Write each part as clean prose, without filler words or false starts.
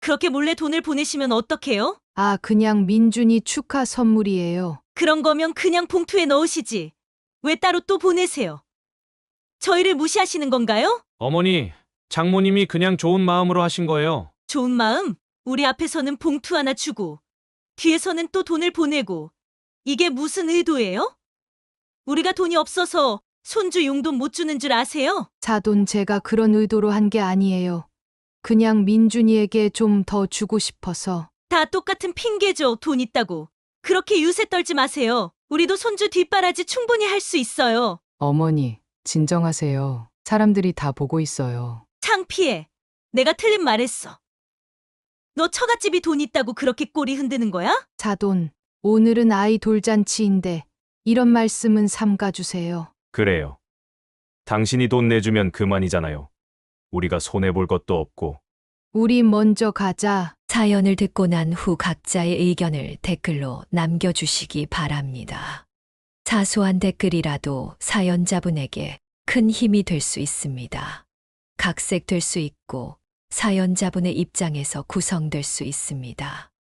그렇게 몰래 돈을 보내시면 어떡해요? 아, 그냥 민준이 축하 선물이에요. 그런 거면 그냥 봉투에 넣으시지. 왜 따로 또 보내세요? 저희를 무시하시는 건가요? 어머니, 장모님이 그냥 좋은 마음으로 하신 거예요. 좋은 마음? 우리 앞에서는 봉투 하나 주고, 뒤에서는 또 돈을 보내고, 이게 무슨 의도예요? 우리가 돈이 없어서 손주 용돈 못 주는 줄 아세요? 사돈 제가 그런 의도로 한 게 아니에요. 그냥 민준이에게 좀 더 주고 싶어서. 다 똑같은 핑계죠, 돈 있다고. 그렇게 유세 떨지 마세요. 우리도 손주 뒷바라지 충분히 할 수 있어요. 어머니, 진정하세요. 사람들이 다 보고 있어요. 창피해. 내가 틀린 말했어. 너 처갓집이 돈 있다고 그렇게 꼬리 흔드는 거야? 사돈, 오늘은 아이 돌잔치인데 이런 말씀은 삼가주세요. 그래요. 당신이 돈 내주면 그만이잖아요. 우리가 손해볼 것도 없고. 우리 먼저 가자. 사연을 듣고 난 후 각자의 의견을 댓글로 남겨주시기 바랍니다. 사소한 댓글이라도 사연자분에게 큰 힘이 될 수 있습니다. 각색될 수 있고 사연자분의 입장에서 구성될 수 있습니다.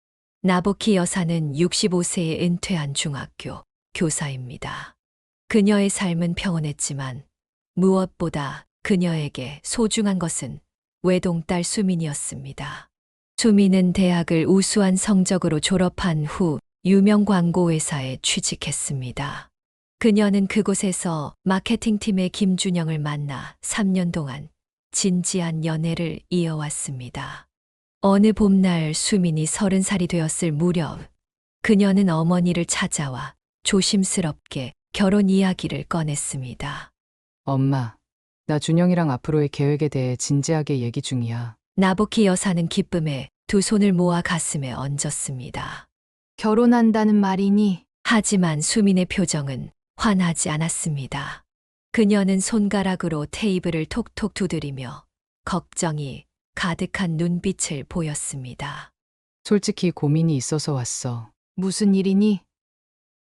나보키 여사는 65세에 은퇴한 중학교 교사입니다. 그녀의 삶은 평온했지만 무엇보다 그녀에게 소중한 것은 외동딸 수민이었습니다. 수민은 대학을 우수한 성적으로 졸업한 후 유명 광고회사에 취직했습니다. 그녀는 그곳에서 마케팅팀의 김준영을 만나 3년 동안 진지한 연애를 이어왔습니다. 어느 봄날 수민이 30살이 되었을 무렵 그녀는 어머니를 찾아와 조심스럽게 결혼 이야기를 꺼냈습니다. 엄마, 나 준영이랑 앞으로의 계획에 대해 진지하게 얘기 중이야. 나보키 여사는 기쁨에 두 손을 모아 가슴에 얹었습니다. 결혼한다는 말이니? 하지만 수민의 표정은 환하지 않았습니다. 그녀는 손가락으로 테이블을 톡톡 두드리며 걱정이 가득한 눈빛을 보였습니다. 솔직히 고민이 있어서 왔어. 무슨 일이니?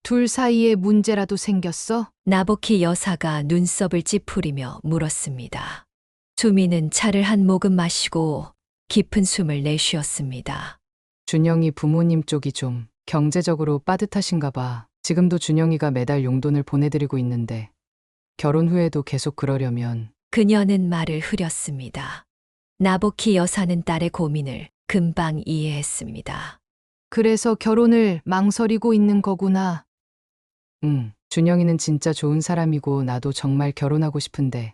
둘 사이에 문제라도 생겼어? 나보키 여사가 눈썹을 찌푸리며 물었습니다. 수민은 차를 한 모금 마시고 깊은 숨을 내쉬었습니다. 준영이 부모님 쪽이 좀 경제적으로 빠듯하신가 봐. 지금도 준영이가 매달 용돈을 보내드리고 있는데 결혼 후에도 계속 그러려면. 그녀는 말을 흐렸습니다. 나보키 여사는 딸의 고민을 금방 이해했습니다. 그래서 결혼을 망설이고 있는 거구나. 준영이는 진짜 좋은 사람이고 나도 정말 결혼하고 싶은데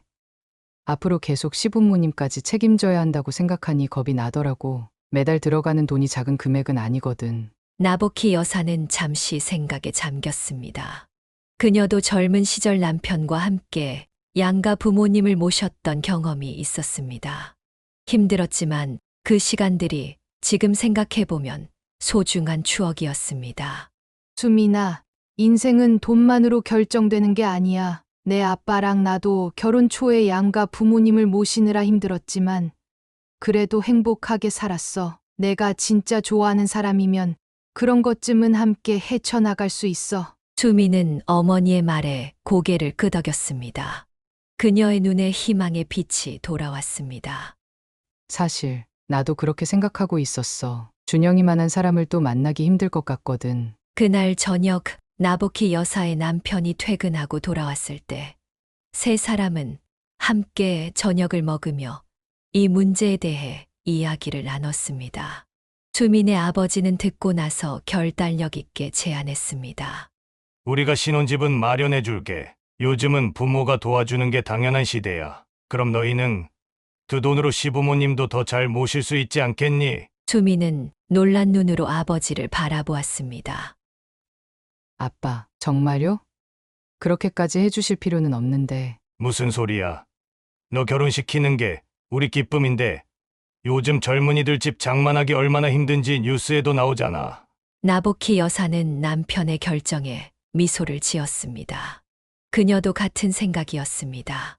앞으로 계속 시부모님까지 책임져야 한다고 생각하니 겁이 나더라고. 매달 들어가는 돈이 작은 금액은 아니거든. 나보키 여사는 잠시 생각에 잠겼습니다. 그녀도 젊은 시절 남편과 함께 양가 부모님을 모셨던 경험이 있었습니다. 힘들었지만 그 시간들이 지금 생각해보면 소중한 추억이었습니다. 수민아, 인생은 돈만으로 결정되는 게 아니야. 내 아빠랑 나도 결혼 초에 양가 부모님을 모시느라 힘들었지만 그래도 행복하게 살았어. 내가 진짜 좋아하는 사람이면 그런 것쯤은 함께 헤쳐나갈 수 있어. 수민은 어머니의 말에 고개를 끄덕였습니다. 그녀의 눈에 희망의 빛이 돌아왔습니다. 사실 나도 그렇게 생각하고 있었어. 준영이만한 사람을 또 만나기 힘들 것 같거든. 그날 저녁 나보키 여사의 남편이 퇴근하고 돌아왔을 때 세 사람은 함께 저녁을 먹으며 이 문제에 대해 이야기를 나눴습니다. 수민의 아버지는 듣고 나서 결단력 있게 제안했습니다. 우리가 신혼집은 마련해 줄게. 요즘은 부모가 도와주는 게 당연한 시대야. 그럼 너희는 그 돈으로 시부모님도 더 잘 모실 수 있지 않겠니? 수민은 놀란 눈으로 아버지를 바라보았습니다. 아빠, 정말요? 그렇게까지 해주실 필요는 없는데. 무슨 소리야. 너 결혼시키는 게 우리 기쁨인데 요즘 젊은이들 집 장만하기 얼마나 힘든지 뉴스에도 나오잖아. 나보키 여사는 남편의 결정에 미소를 지었습니다. 그녀도 같은 생각이었습니다.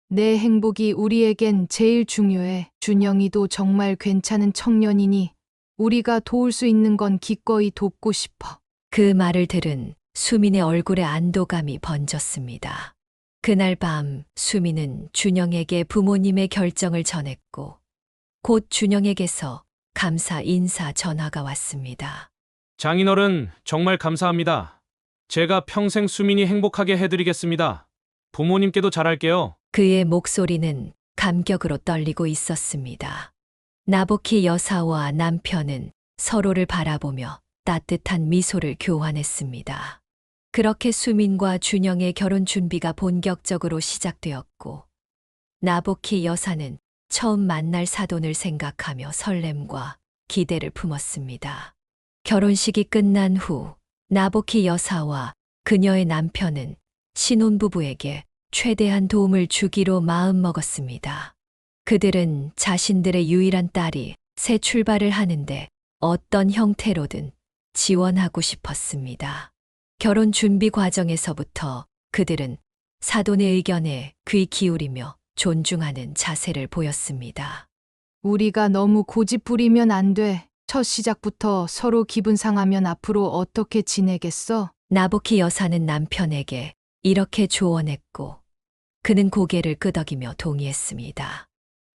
내 행복이 우리에겐 제일 중요해. 준영이도 정말 괜찮은 청년이니 우리가 도울 수 있는 건 기꺼이 돕고 싶어. 그 말을 들은 수민의 얼굴에 안도감이 번졌습니다. 그날 밤 수민은 준영에게 부모님의 결정을 전했고 곧 준영에게서 감사 인사 전화가 왔습니다. 장인어른, 정말 감사합니다. 제가 평생 수민이 행복하게 해드리겠습니다. 부모님께도 잘할게요. 그의 목소리는 감격으로 떨리고 있었습니다. 나보키 여사와 남편은 서로를 바라보며 따뜻한 미소를 교환했습니다. 그렇게 수민과 준영의 결혼 준비가 본격적으로 시작되었고, 나보키 여사는 처음 만날 사돈을 생각하며 설렘과 기대를 품었습니다. 결혼식이 끝난 후 나보키 여사와 그녀의 남편은 신혼부부에게 최대한 도움을 주기로 마음먹었습니다. 그들은 자신들의 유일한 딸이 새 출발을 하는데 어떤 형태로든 지원하고 싶었습니다. 결혼 준비 과정에서부터 그들은 사돈의 의견에 귀 기울이며 존중하는 자세를 보였습니다. 우리가 너무 고집 부리면 안 돼. 첫 시작부터 서로 기분 상하면 앞으로 어떻게 지내겠어? 나보키 여사는 남편에게 이렇게 조언했고, 그는 고개를 끄덕이며 동의했습니다.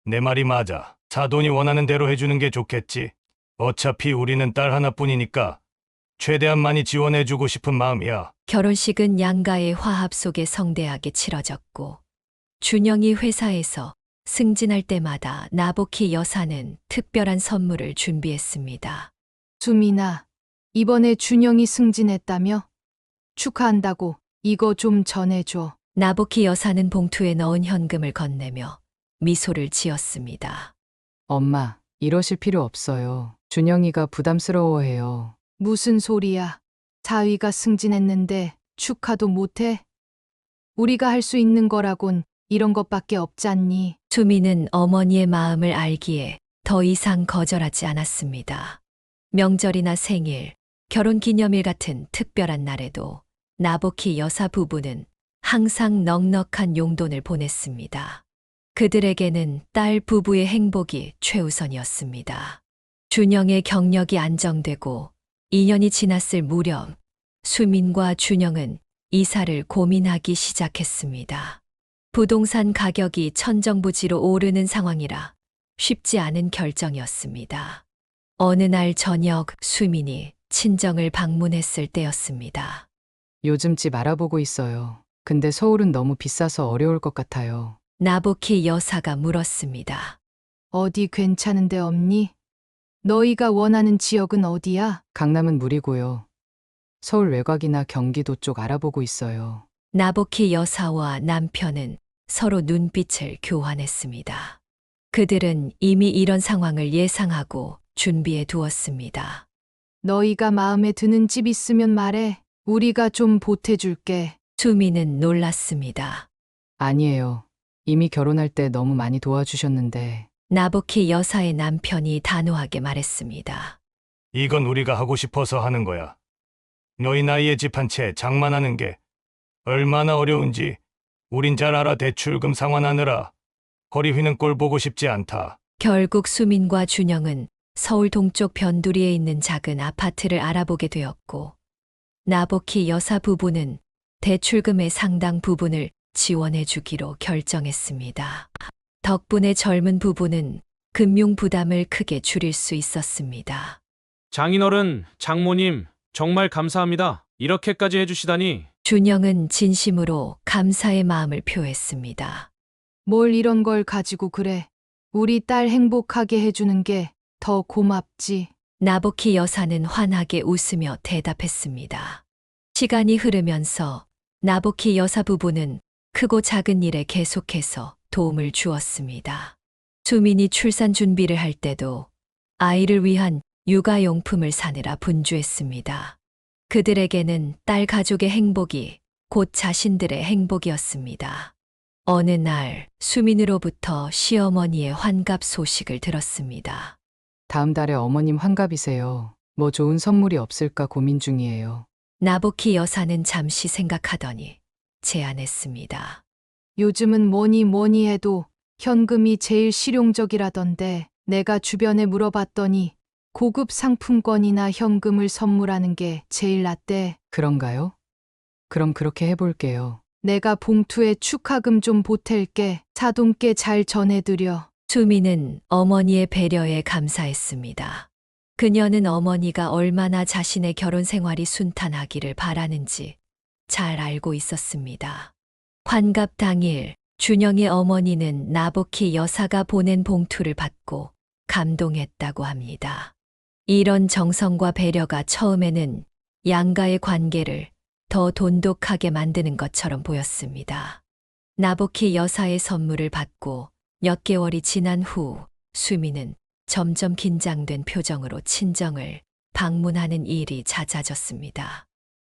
내 말이 맞아. 사돈이 원하는 대로 해주는 게 좋겠지. 어차피 우리는 딸 하나뿐이니까 최대한 많이 지원해주고 싶은 마음이야. 결혼식은 양가의 화합 속에 성대하게 치러졌고, 준영이 회사에서 승진할 때마다 나보키 여사는 특별한 선물을 준비했습니다. 수민아, 이번에 준영이 승진했다며? 축하한다고. 이거 좀 전해줘. 나보키 여사는 봉투에 넣은 현금을 건네며 미소를 지었습니다. 엄마, 이러실 필요 없어요. 준영이가 부담스러워해요. 무슨 소리야? 사위가 승진했는데 축하도 못해? 우리가 할 수 있는 거라곤 이런 것밖에 없잖니. 수미는 어머니의 마음을 알기에 더 이상 거절하지 않았습니다. 명절이나 생일, 결혼 기념일 같은 특별한 날에도 나보키 여사 부부는 항상 넉넉한 용돈을 보냈습니다. 그들에게는 딸 부부의 행복이 최우선이었습니다. 준영의 경력이 안정되고 2년이 지났을 무렵 수민과 준영은 이사를 고민하기 시작했습니다. 부동산 가격이 천정부지로 오르는 상황이라 쉽지 않은 결정이었습니다. 어느 날 저녁 수민이 친정을 방문했을 때였습니다. 요즘 집 알아보고 있어요. 근데 서울은 너무 비싸서 어려울 것 같아요. 나보키 여사가 물었습니다. 어디 괜찮은 데 없니? 너희가 원하는 지역은 어디야? 강남은 무리고요. 서울 외곽이나 경기도 쪽 알아보고 있어요. 나보키 여사와 남편은 서로 눈빛을 교환했습니다. 그들은 이미 이런 상황을 예상하고 준비해 두었습니다. 너희가 마음에 드는 집 있으면 말해. 우리가 좀 보태줄게. 수미는 놀랐습니다. 아니에요. 이미 결혼할 때 너무 많이 도와주셨는데. 나보키 여사의 남편이 단호하게 말했습니다. 이건 우리가 하고 싶어서 하는 거야. 너희 나이에 집 한 채 장만하는 게 얼마나 어려운지 우린 잘 알아. 대출금 상환하느라 허리 휘는 꼴 보고 싶지 않다. 결국 수민과 준영은 서울 동쪽 변두리에 있는 작은 아파트를 알아보게 되었고, 나보키 여사 부부는 대출금의 상당 부분을 지원해 주기로 결정했습니다. 덕분에 젊은 부부는 금융 부담을 크게 줄일 수 있었습니다. 장인어른, 장모님, 정말 감사합니다. 이렇게까지 해주시다니. 준영은 진심으로 감사의 마음을 표했습니다. 뭘 이런 걸 가지고 그래. 우리 딸 행복하게 해주는 게 더 고맙지. 나보키 여사는 환하게 웃으며 대답했습니다. 시간이 흐르면서 나보키 여사 부부는 크고 작은 일에 계속해서 도움을 주었습니다. 수민이 출산 준비를 할 때도 아이를 위한 육아용품을 사느라 분주했습니다. 그들에게는 딸 가족의 행복이 곧 자신들의 행복이었습니다. 어느 날 수민으로부터 시어머니의 환갑 소식을 들었습니다. 다음 달에 어머님 환갑이세요. 뭐 좋은 선물이 없을까 고민 중이에요. 나보키 여사는 잠시 생각하더니 제안했습니다. 요즘은 뭐니 해도 현금이 제일 실용적이라던데 내가 주변에 물어봤더니 고급 상품권이나 현금을 선물하는 게 제일 낫대. 그런가요? 그럼 그렇게 해볼게요. 내가 봉투에 축하금 좀 보탤게. 사돈께 잘 전해드려. 수미는 어머니의 배려에 감사했습니다. 그녀는 어머니가 얼마나 자신의 결혼 생활이 순탄하기를 바라는지 잘 알고 있었습니다. 환갑 당일 준영의 어머니는 나복희 여사가 보낸 봉투를 받고 감동했다고 합니다. 이런 정성과 배려가 처음에는 양가의 관계를 더 돈독하게 만드는 것처럼 보였습니다. 나복희 여사의 선물을 받고 몇 개월이 지난 후 수미는 점점 긴장된 표정으로 친정을 방문하는 일이 잦아졌습니다.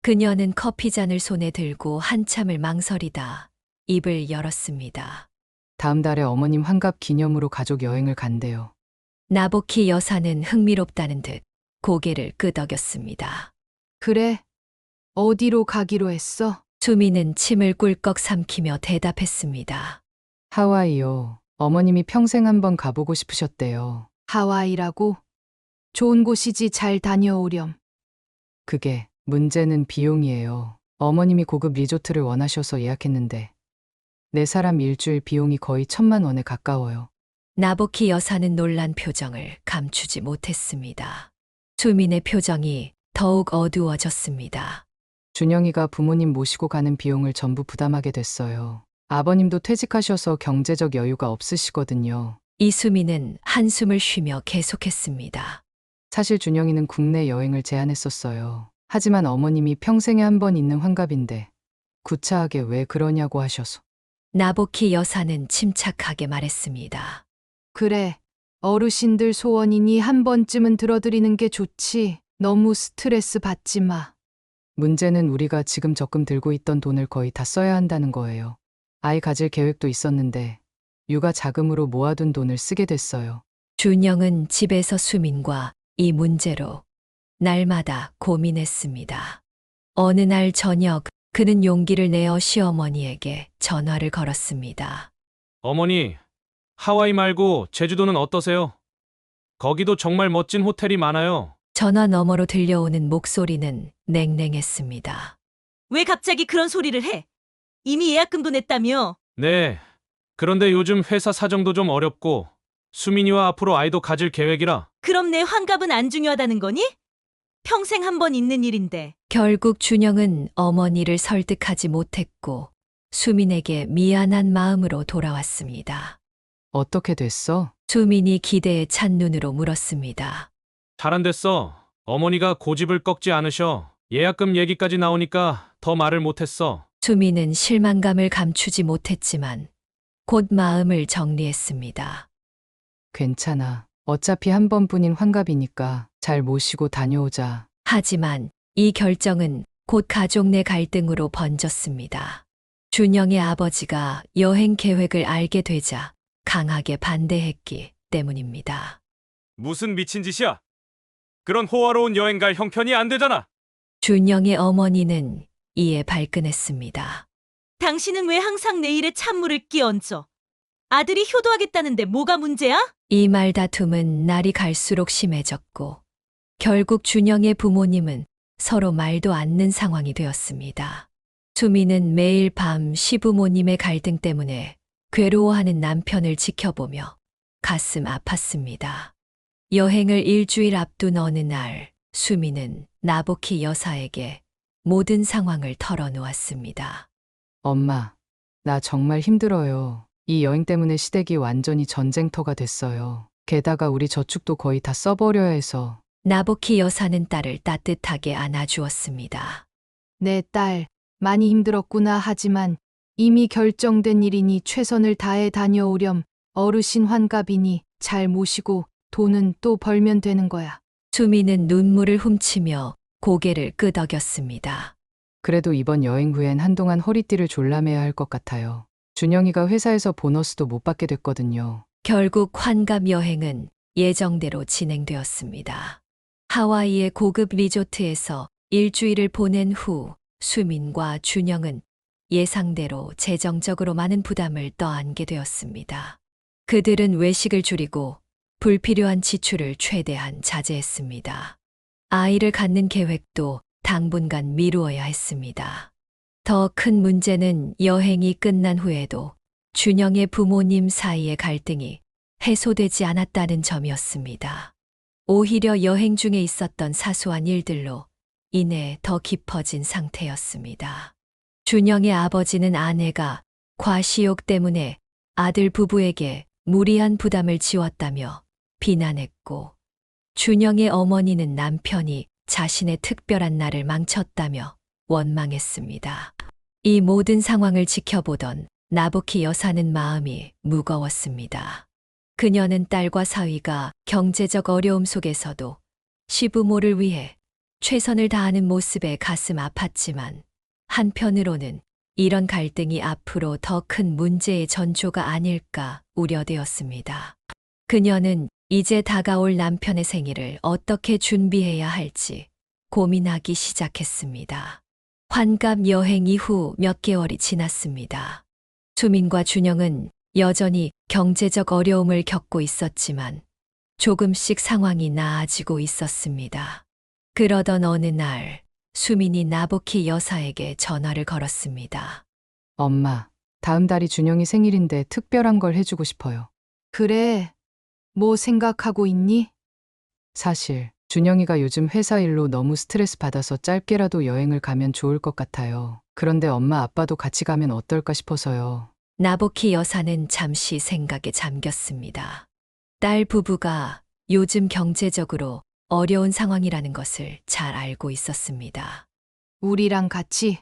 그녀는 커피잔을 손에 들고 한참을 망설이다 입을 열었습니다. 다음 달에 어머님 환갑 기념으로 가족 여행을 간대요. 나복희 여사는 흥미롭다는 듯 고개를 끄덕였습니다. 그래? 어디로 가기로 했어? 수미는 침을 꿀꺽 삼키며 대답했습니다. 하와이요. 어머님이 평생 한번 가보고 싶으셨대요. 하와이라고? 좋은 곳이지 잘 다녀오렴. 그게 문제는 비용이에요. 어머님이 고급 리조트를 원하셔서 예약했는데 네 사람 일주일 비용이 거의 1,000만 원에 가까워요. 나복희 여사는 놀란 표정을 감추지 못했습니다. 수민의 표정이 더욱 어두워졌습니다. 준영이가 부모님 모시고 가는 비용을 전부 부담하게 됐어요. 아버님도 퇴직하셔서 경제적 여유가 없으시거든요. 이수민은 한숨을 쉬며 계속했습니다. 사실 준영이는 국내 여행을 제안했었어요. 하지만 어머님이 평생에 한 번 있는 환갑인데 구차하게 왜 그러냐고 하셔서. 나복희 여사는 침착하게 말했습니다. 그래. 어르신들 소원이니 한 번쯤은 들어드리는 게 좋지. 너무 스트레스 받지 마. 문제는 우리가 지금 적금 들고 있던 돈을 거의 다 써야 한다는 거예요. 아이 가질 계획도 있었는데 육아 자금으로 모아둔 돈을 쓰게 됐어요. 준영은 집에서 수민과 이 문제로 날마다 고민했습니다. 어느 날 저녁 그는 용기를 내어 시어머니에게 전화를 걸었습니다. 어머니, 하와이 말고 제주도는 어떠세요? 거기도 정말 멋진 호텔이 많아요. 전화 너머로 들려오는 목소리는 냉랭했습니다. 왜 갑자기 그런 소리를 해? 이미 예약금도 냈다며. 네. 그런데 요즘 회사 사정도 좀 어렵고 수민이와 앞으로 아이도 가질 계획이라. 그럼 내 환갑은 안 중요하다는 거니? 평생 한 번 있는 일인데. 결국 준영은 어머니를 설득하지 못했고 수민에게 미안한 마음으로 돌아왔습니다. 어떻게 됐어? 수민이 기대에 찬 눈으로 물었습니다. 잘 안 됐어. 어머니가 고집을 꺾지 않으셔. 예약금 얘기까지 나오니까 더 말을 못했어. 수민은 실망감을 감추지 못했지만 곧 마음을 정리했습니다. 괜찮아. 어차피 한 번뿐인 환갑이니까 잘 모시고 다녀오자. 하지만 이 결정은 곧 가족 내 갈등으로 번졌습니다. 준영의 아버지가 여행 계획을 알게 되자 강하게 반대했기 때문입니다. 무슨 미친 짓이야? 그런 호화로운 여행 갈 형편이 안 되잖아. 준영의 어머니는 이에 발끈했습니다. 당신은 왜 항상 내 일에 찬물을 끼얹어? 아들이 효도하겠다는데 뭐가 문제야? 이 말다툼은 날이 갈수록 심해졌고 결국 준영의 부모님은 서로 말도 않는 상황이 되었습니다. 수미는 매일 밤 시부모님의 갈등 때문에 괴로워하는 남편을 지켜보며 가슴 아팠습니다. 여행을 일주일 앞둔 어느 날 수미는 나복희 여사에게 모든 상황을 털어놓았습니다. 엄마, 나 정말 힘들어요. 이 여행 때문에 시댁이 완전히 전쟁터가 됐어요. 게다가 우리 저축도 거의 다 써버려야 해서. 나복희 여사는 딸을 따뜻하게 안아주었습니다. 내 딸, 많이 힘들었구나. 하지만 이미 결정된 일이니 최선을 다해 다녀오렴. 어르신 환갑이니 잘 모시고 돈은 또 벌면 되는 거야. 수미는 눈물을 훔치며 고개를 끄덕였습니다. 그래도 이번 여행 후엔 한동안 허리띠를 졸라매야 할 것 같아요. 준영이가 회사에서 보너스도 못 받게 됐거든요. 결국 환갑 여행은 예정대로 진행되었습니다. 하와이의 고급 리조트에서 일주일을 보낸 후 수민과 준영은 예상대로 재정적으로 많은 부담을 떠안게 되었습니다. 그들은 외식을 줄이고 불필요한 지출을 최대한 자제했습니다. 아이를 갖는 계획도 당분간 미루어야 했습니다. 더 큰 문제는 여행이 끝난 후에도 준영의 부모님 사이의 갈등이 해소되지 않았다는 점이었습니다. 오히려 여행 중에 있었던 사소한 일들로 인해 더 깊어진 상태였습니다. 준영의 아버지는 아내가 과시욕 때문에 아들 부부에게 무리한 부담을 지웠다며 비난했고, 준영의 어머니는 남편이 자신의 특별한 날을 망쳤다며 원망했습니다. 이 모든 상황을 지켜보던 나부키 여사는 마음이 무거웠습니다. 그녀는 딸과 사위가 경제적 어려움 속에서도 시부모를 위해 최선을 다하는 모습에 가슴 아팠지만, 한편으로는 이런 갈등이 앞으로 더 큰 문제의 전조가 아닐까 우려되었습니다. 그녀는 이제 다가올 남편의 생일을 어떻게 준비해야 할지 고민하기 시작했습니다. 환갑 여행 이후 몇 개월이 지났습니다. 수민과 준영은 여전히 경제적 어려움을 겪고 있었지만 조금씩 상황이 나아지고 있었습니다. 그러던 어느 날, 수민이 나부키 여사에게 전화를 걸었습니다. 엄마, 다음 달이 준영이 생일인데 특별한 걸 해주고 싶어요. 그래. 뭐 생각하고 있니? 사실 준영이가 요즘 회사 일로 너무 스트레스 받아서 짧게라도 여행을 가면 좋을 것 같아요. 그런데 엄마 아빠도 같이 가면 어떨까 싶어서요. 나부키 여사는 잠시 생각에 잠겼습니다. 딸 부부가 요즘 경제적으로 어려운 상황이라는 것을 잘 알고 있었습니다. 우리랑 같이?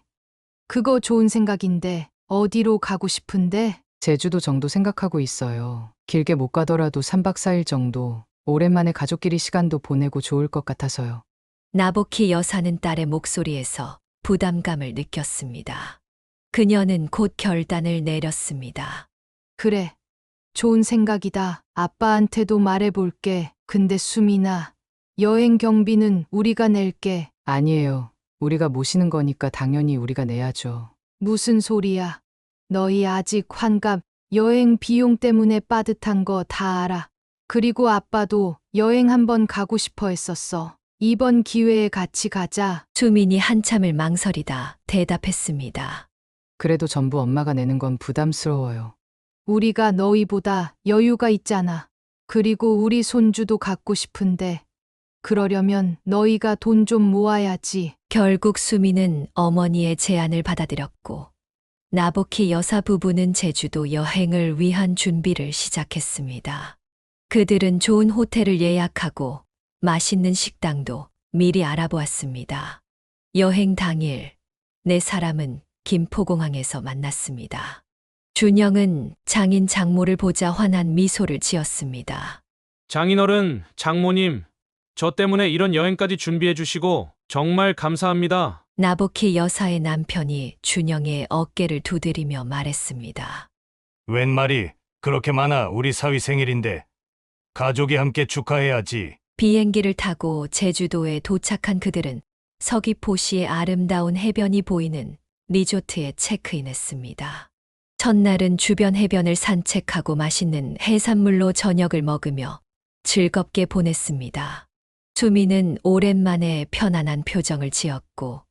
그거 좋은 생각인데 어디로 가고 싶은데? 제주도 정도 생각하고 있어요. 길게 못 가더라도 3박 4일 정도. 오랜만에 가족끼리 시간도 보내고 좋을 것 같아서요. 나부키 여사는 딸의 목소리에서 부담감을 느꼈습니다. 그녀는 곧 결단을 내렸습니다. 그래. 좋은 생각이다. 아빠한테도 말해볼게. 근데 수민아, 여행 경비는 우리가 낼게. 아니에요. 우리가 모시는 거니까 당연히 우리가 내야죠. 무슨 소리야. 너희 아직 환갑 여행 비용 때문에 빠듯한 거 다 알아. 그리고 아빠도 여행 한번 가고 싶어 했었어. 이번 기회에 같이 가자. 수민이 한참을 망설이다 대답했습니다. 그래도 전부 엄마가 내는 건 부담스러워요. 우리가 너희보다 여유가 있잖아. 그리고 우리 손주도 갖고 싶은데 그러려면 너희가 돈 좀 모아야지. 결국 수민은 어머니의 제안을 받아들였고, 나부키 여사 부부는 제주도 여행을 위한 준비를 시작했습니다. 그들은 좋은 호텔을 예약하고 맛있는 식당도 미리 알아보았습니다. 여행 당일, 네 사람은 김포공항에서 만났습니다. 준영은 장인 장모를 보자 환한 미소를 지었습니다. 장인어른, 장모님, 저 때문에 이런 여행까지 준비해 주시고 정말 감사합니다. 나부키 여사의 남편이 준영의 어깨를 두드리며 말했습니다. 웬 말이 그렇게 많아. 우리 사위 생일인데 가족이 함께 축하해야지. 비행기를 타고 제주도에 도착한 그들은 서귀포시의 아름다운 해변이 보이는 리조트에 체크인했습니다. 첫날은 주변 해변을 산책하고 맛있는 해산물로 저녁을 먹으며 즐겁게 보냈습니다. 수미는 오랜만에 편안한 표정을 지었고,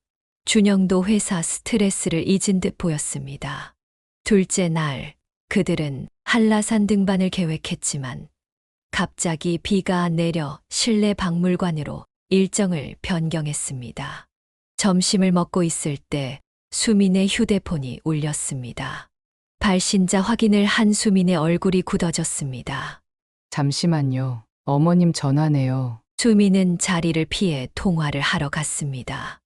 준영도 회사 스트레스를 잊은 듯 보였습니다. 둘째 날, 그들은 한라산 등반을 계획했지만 갑자기 비가 내려 실내 박물관으로 일정을 변경했습니다. 점심을 먹고 있을 때 수민의 휴대폰이 울렸습니다. 발신자 확인을 한 수민의 얼굴이 굳어졌습니다. 잠시만요. 어머님 전화네요. 수민은 자리를 피해 통화를 하러 갔습니다.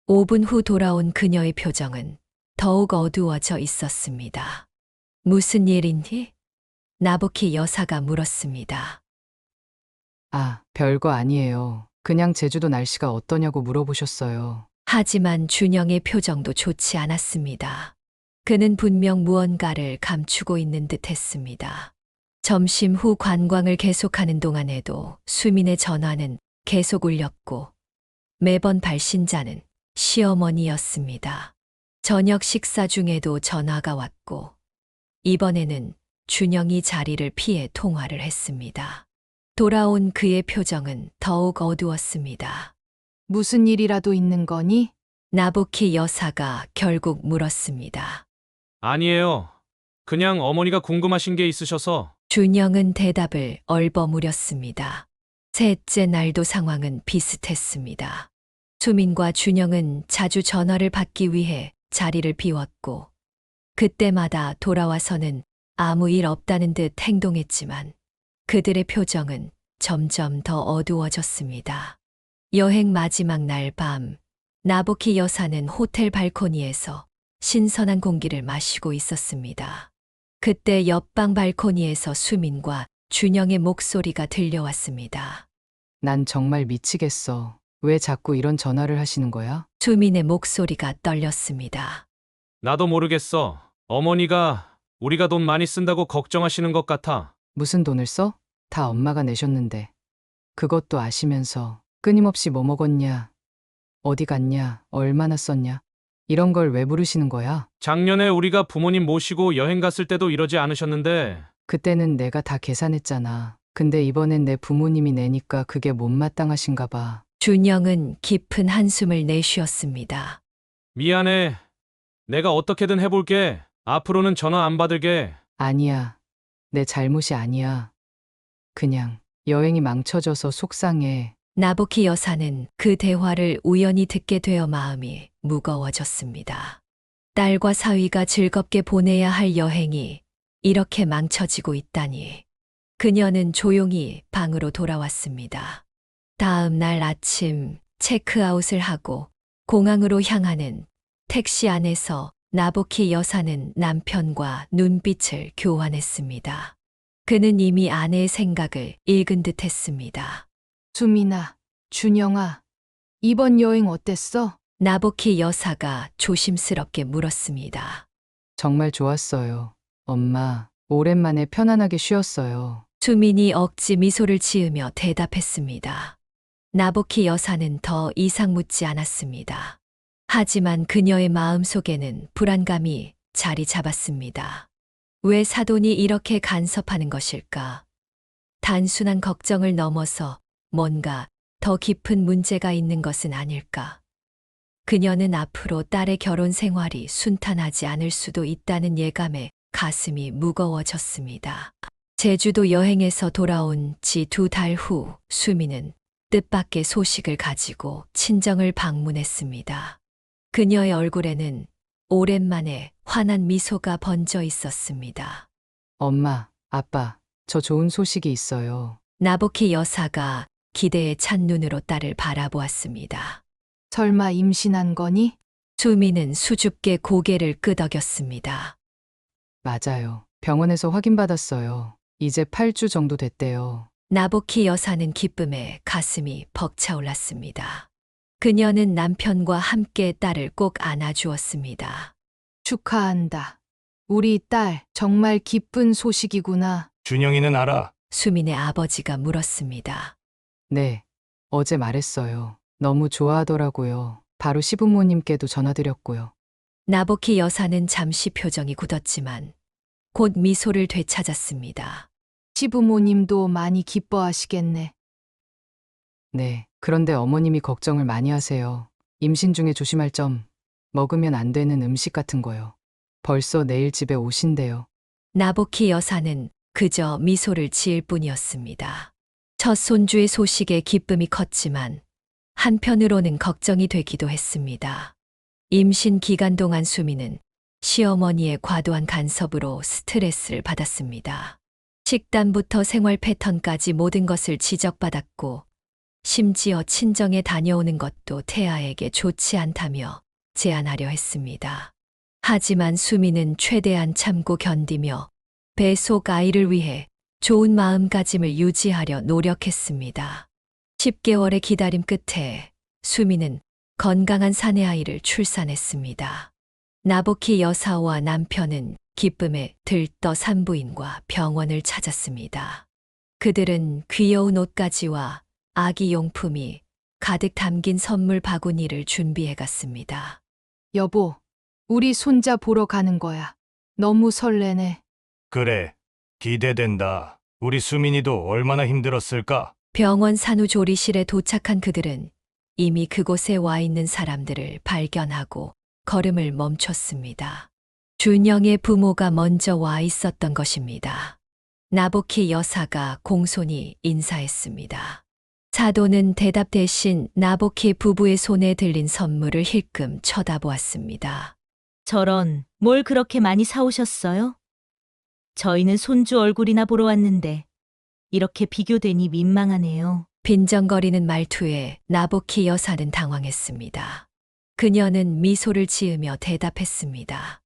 5분 후 돌아온 그녀의 표정은 더욱 어두워져 있었습니다. 무슨 일이니? 나부키 여사가 물었습니다. 아, 별거 아니에요. 그냥 제주도 날씨가 어떠냐고 물어보셨어요. 하지만 준영의 표정도 좋지 않았습니다. 그는 분명 무언가를 감추고 있는 듯 했습니다. 점심 후 관광을 계속하는 동안에도 수민의 전화는 계속 울렸고, 매번 발신자는 시어머니였습니다. 저녁 식사 중에도 전화가 왔고, 이번에는 준영이 자리를 피해 통화를 했습니다. 돌아온 그의 표정은 더욱 어두웠습니다. 무슨 일이라도 있는 거니? 나부키 여사가 결국 물었습니다. 아니에요. 그냥 어머니가 궁금하신 게 있으셔서 준영은 대답을 얼버무렸습니다. 셋째 날도 상황은 비슷했습니다. 수민과 준영은 자주 전화를 받기 위해 자리를 비웠고, 그때마다 돌아와서는 아무 일 없다는 듯 행동했지만 그들의 표정은 점점 더 어두워졌습니다. 여행 마지막 날 밤, 나보키 여사는 호텔 발코니에서 신선한 공기를 마시고 있었습니다. 그때 옆방 발코니에서 수민과 준영의 목소리가 들려왔습니다. 난 정말 미치겠어. 왜 자꾸 이런 전화를 하시는 거야? 수민의 목소리가 떨렸습니다. 나도 모르겠어. 어머니가 우리가 돈 많이 쓴다고 걱정하시는 것 같아. 무슨 돈을 써? 다 엄마가 내셨는데. 그것도 아시면서 끊임없이 뭐 먹었냐, 어디 갔냐, 얼마나 썼냐. 이런 걸 왜 물으시는 거야? 작년에 우리가 부모님 모시고 여행 갔을 때도 이러지 않으셨는데 그때는 내가 다 계산했잖아. 근데 이번엔 내 부모님이 내니까 그게 못마땅하신가 봐. 준영은 깊은 한숨을 내쉬었습니다. 미안해. 내가 어떻게든 해볼게. 앞으로는 전화 안 받을게. 아니야. 내 잘못이 아니야. 그냥 여행이 망쳐져서 속상해. 나보키 여사는 그 대화를 우연히 듣게 되어 마음이 무거워졌습니다. 딸과 사위가 즐겁게 보내야 할 여행이 이렇게 망쳐지고 있다니. 그녀는 조용히 방으로 돌아왔습니다. 다음 날 아침 체크아웃을 하고 공항으로 향하는 택시 안에서 나보키 여사는 남편과 눈빛을 교환했습니다. 그는 이미 아내의 생각을 읽은 듯 했습니다. 수민아, 준영아, 이번 여행 어땠어? 나보키 여사가 조심스럽게 물었습니다. 정말 좋았어요. 엄마, 오랜만에 편안하게 쉬었어요. 수민이 억지 미소를 지으며 대답했습니다. 나보키 여사는 더 이상 묻지 않았습니다. 하지만 그녀의 마음속에는 불안감이 자리 잡았습니다. 왜 사돈이 이렇게 간섭하는 것일까? 단순한 걱정을 넘어서 뭔가 더 깊은 문제가 있는 것은 아닐까? 그녀는 앞으로 딸의 결혼 생활이 순탄하지 않을 수도 있다는 예감에 가슴이 무거워졌습니다. 제주도 여행에서 돌아온 지 2달 후 수미는 뜻밖의 소식을 가지고 친정을 방문했습니다. 그녀의 얼굴에는 오랜만에 환한 미소가 번져 있었습니다. 엄마, 아빠, 저 좋은 소식이 있어요. 나보키 여사가 기대에 찬 눈으로 딸을 바라보았습니다. 설마 임신한 거니? 수미는 수줍게 고개를 끄덕였습니다. 맞아요. 병원에서 확인받았어요. 이제 8주 정도 됐대요. 나보키 여사는 기쁨에 가슴이 벅차올랐습니다. 그녀는 남편과 함께 딸을 꼭 안아주었습니다. 축하한다. 우리 딸, 정말 기쁜 소식이구나. 준영이는 알아. 수민의 아버지가 물었습니다. 네, 어제 말했어요. 너무 좋아하더라고요. 바로 시부모님께도 전화드렸고요. 나보키 여사는 잠시 표정이 굳었지만 곧 미소를 되찾았습니다. 시부모님도 많이 기뻐하시겠네. 네, 그런데 어머님이 걱정을 많이 하세요. 임신 중에 조심할 점, 먹으면 안 되는 음식 같은 거요. 벌써 내일 집에 오신대요. 나보키 여사는 그저 미소를 지을 뿐이었습니다. 첫 손주의 소식에 기쁨이 컸지만 한편으로는 걱정이 되기도 했습니다. 임신 기간 동안 수미는 시어머니의 과도한 간섭으로 스트레스를 받았습니다. 식단부터 생활 패턴까지 모든 것을 지적받았고 심지어 친정에 다녀오는 것도 태아에게 좋지 않다며 제안하려 했습니다. 하지만 수미는 최대한 참고 견디며 뱃속 아이를 위해 좋은 마음가짐을 유지하려 노력했습니다. 10개월의 기다림 끝에 수미는 건강한 사내 아이를 출산했습니다. 나보키 여사와 남편은 기쁨에 들떠 산부인과 병원을 찾았습니다. 그들은 귀여운 옷가지와 아기 용품이 가득 담긴 선물 바구니를 준비해 갔습니다. 여보, 우리 손자 보러 가는 거야. 너무 설레네. 그래. 기대된다. 우리 수민이도 얼마나 힘들었을까? 병원 산후조리실에 도착한 그들은 이미 그곳에 와 있는 사람들을 발견하고 걸음을 멈췄습니다. 준영의 부모가 먼저 와 있었던 것입니다. 나보키 여사가 공손히 인사했습니다. 사도는 대답 대신 나보키 부부의 손에 들린 선물을 힐끔 쳐다보았습니다. 저런, 뭘 그렇게 많이 사오셨어요? 저희는 손주 얼굴이나 보러 왔는데 이렇게 비교되니 민망하네요. 빈정거리는 말투에 나보키 여사는 당황했습니다. 그녀는 미소를 지으며 대답했습니다.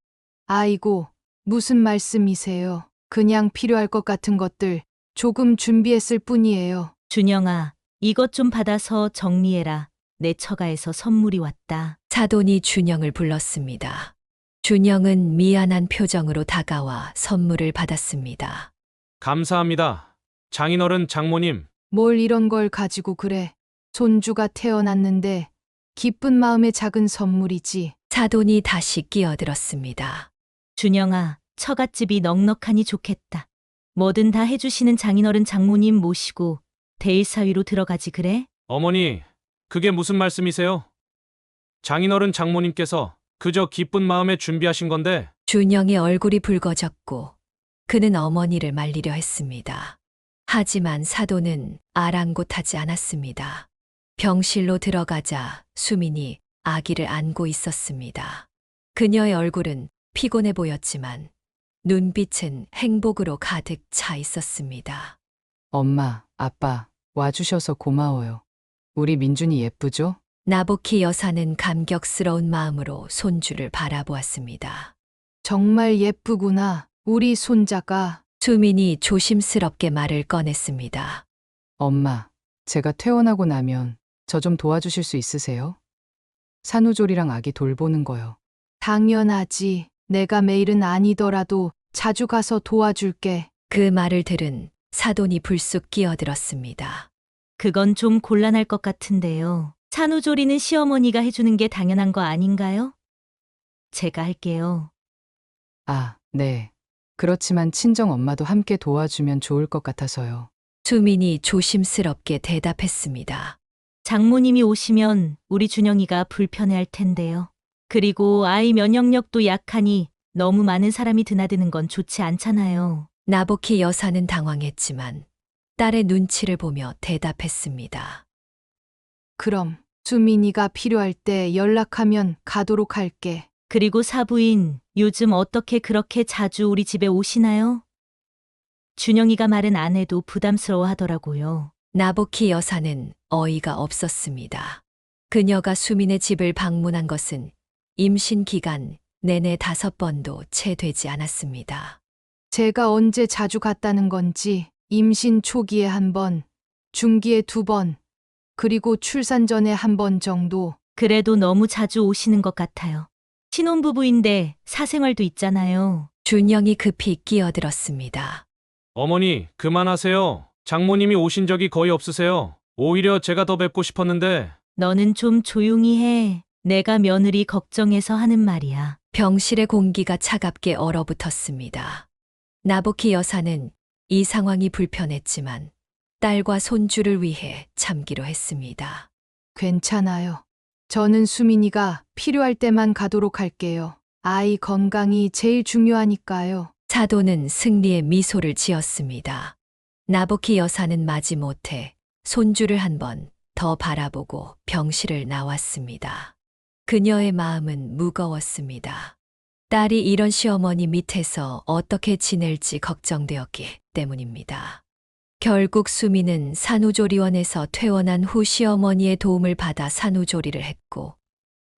아이고, 무슨 말씀이세요? 그냥 필요할 것 같은 것들 조금 준비했을 뿐이에요. 준영아, 이것 좀 받아서 정리해라. 내 처가에서 선물이 왔다. 사돈이 준영을 불렀습니다. 준영은 미안한 표정으로 다가와 선물을 받았습니다. 감사합니다. 장인어른 장모님. 뭘 이런 걸 가지고 그래. 손주가 태어났는데 기쁜 마음의 작은 선물이지. 사돈이 다시 끼어들었습니다. 준영아, 처갓집이 넉넉하니 좋겠다. 뭐든 다 해주시는 장인어른 장모님 모시고 대일사위로 들어가지 그래? 어머니, 그게 무슨 말씀이세요? 장인어른 장모님께서 그저 기쁜 마음에 준비하신 건데 준영의 얼굴이 붉어졌고 그는 어머니를 말리려 했습니다. 하지만 사돈은 아랑곳하지 않았습니다. 병실로 들어가자 수민이 아기를 안고 있었습니다. 그녀의 얼굴은 피곤해 보였지만 눈빛은 행복으로 가득 차 있었습니다. 엄마, 아빠, 와주셔서 고마워요. 우리 민준이 예쁘죠? 나보키 여사는 감격스러운 마음으로 손주를 바라보았습니다. 정말 예쁘구나. 우리 손자가. 수민이 조심스럽게 말을 꺼냈습니다. 엄마, 제가 퇴원하고 나면 저 좀 도와주실 수 있으세요? 산후조리랑 아기 돌보는 거요. 당연하지. 내가 매일은 아니더라도 자주 가서 도와줄게. 그 말을 들은 사돈이 불쑥 끼어들었습니다. 그건 좀 곤란할 것 같은데요. 산후조리는 시어머니가 해주는 게 당연한 거 아닌가요? 제가 할게요. 아, 네. 그렇지만 친정 엄마도 함께 도와주면 좋을 것 같아서요. 수민이 조심스럽게 대답했습니다. 장모님이 오시면 우리 준영이가 불편해할 텐데요. 그리고 아이 면역력도 약하니 너무 많은 사람이 드나드는 건 좋지 않잖아요. 나보키 여사는 당황했지만 딸의 눈치를 보며 대답했습니다. 그럼 수민이가 필요할 때 연락하면 가도록 할게. 그리고 사부인, 요즘 어떻게 그렇게 자주 우리 집에 오시나요? 준영이가 말은 안 해도 부담스러워 하더라고요. 나보키 여사는 어이가 없었습니다. 그녀가 수민의 집을 방문한 것은 임신 기간 내내 5번도 채 되지 않았습니다. 제가 언제 자주 갔다는 건지 임신 초기에 1번, 중기에 2번, 그리고 출산 전에 1번 정도. 그래도 너무 자주 오시는 것 같아요. 신혼부부인데 사생활도 있잖아요. 준영이 급히 끼어들었습니다. 어머니, 그만하세요. 장모님이 오신 적이 거의 없으세요. 오히려 제가 더 뵙고 싶었는데 너는 좀 조용히 해. 내가 며느리 걱정해서 하는 말이야. 병실의 공기가 차갑게 얼어붙었습니다. 나보키 여사는 이 상황이 불편했지만 딸과 손주를 위해 참기로 했습니다. 괜찮아요. 저는 수민이가 필요할 때만 가도록 할게요. 아이 건강이 제일 중요하니까요. 사도는 승리의 미소를 지었습니다. 나보키 여사는 마지못해 손주를 한 번 더 바라보고 병실을 나왔습니다. 그녀의 마음은 무거웠습니다. 딸이 이런 시어머니 밑에서 어떻게 지낼지 걱정되었기 때문입니다. 결국 수미는 산후조리원에서 퇴원한 후 시어머니의 도움을 받아 산후조리를 했고,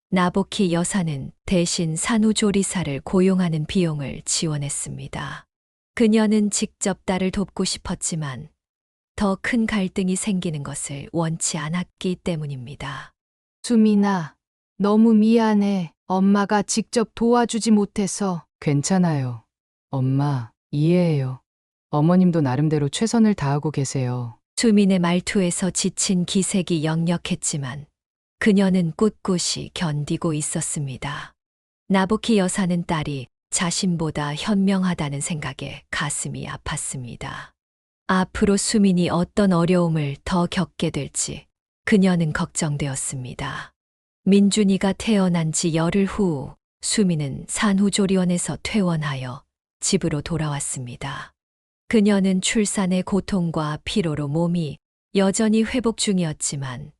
나보키 여사는 대신 산후조리사를 고용하는 비용을 지원했습니다. 그녀는 직접 딸을 돕고 싶었지만 더 큰 갈등이 생기는 것을 원치 않았기 때문입니다. 수민아, 너무 미안해. 엄마가 직접 도와주지 못해서. 괜찮아요. 엄마, 이해해요. 어머님도 나름대로 최선을 다하고 계세요. 수민의 말투에서 지친 기색이 역력했지만 그녀는 꿋꿋이 견디고 있었습니다. 나보키 여사는 딸이 자신보다 현명하다는 생각에 가슴이 아팠습니다. 앞으로 수민이 어떤 어려움을 더 겪게 될지 그녀는 걱정되었습니다. 민준이가 태어난 지 열흘 후 수민은 산후조리원에서 퇴원하여 집으로 돌아왔습니다. 그녀는 출산의 고통과 피로로 몸이 여전히 회복 중이었지만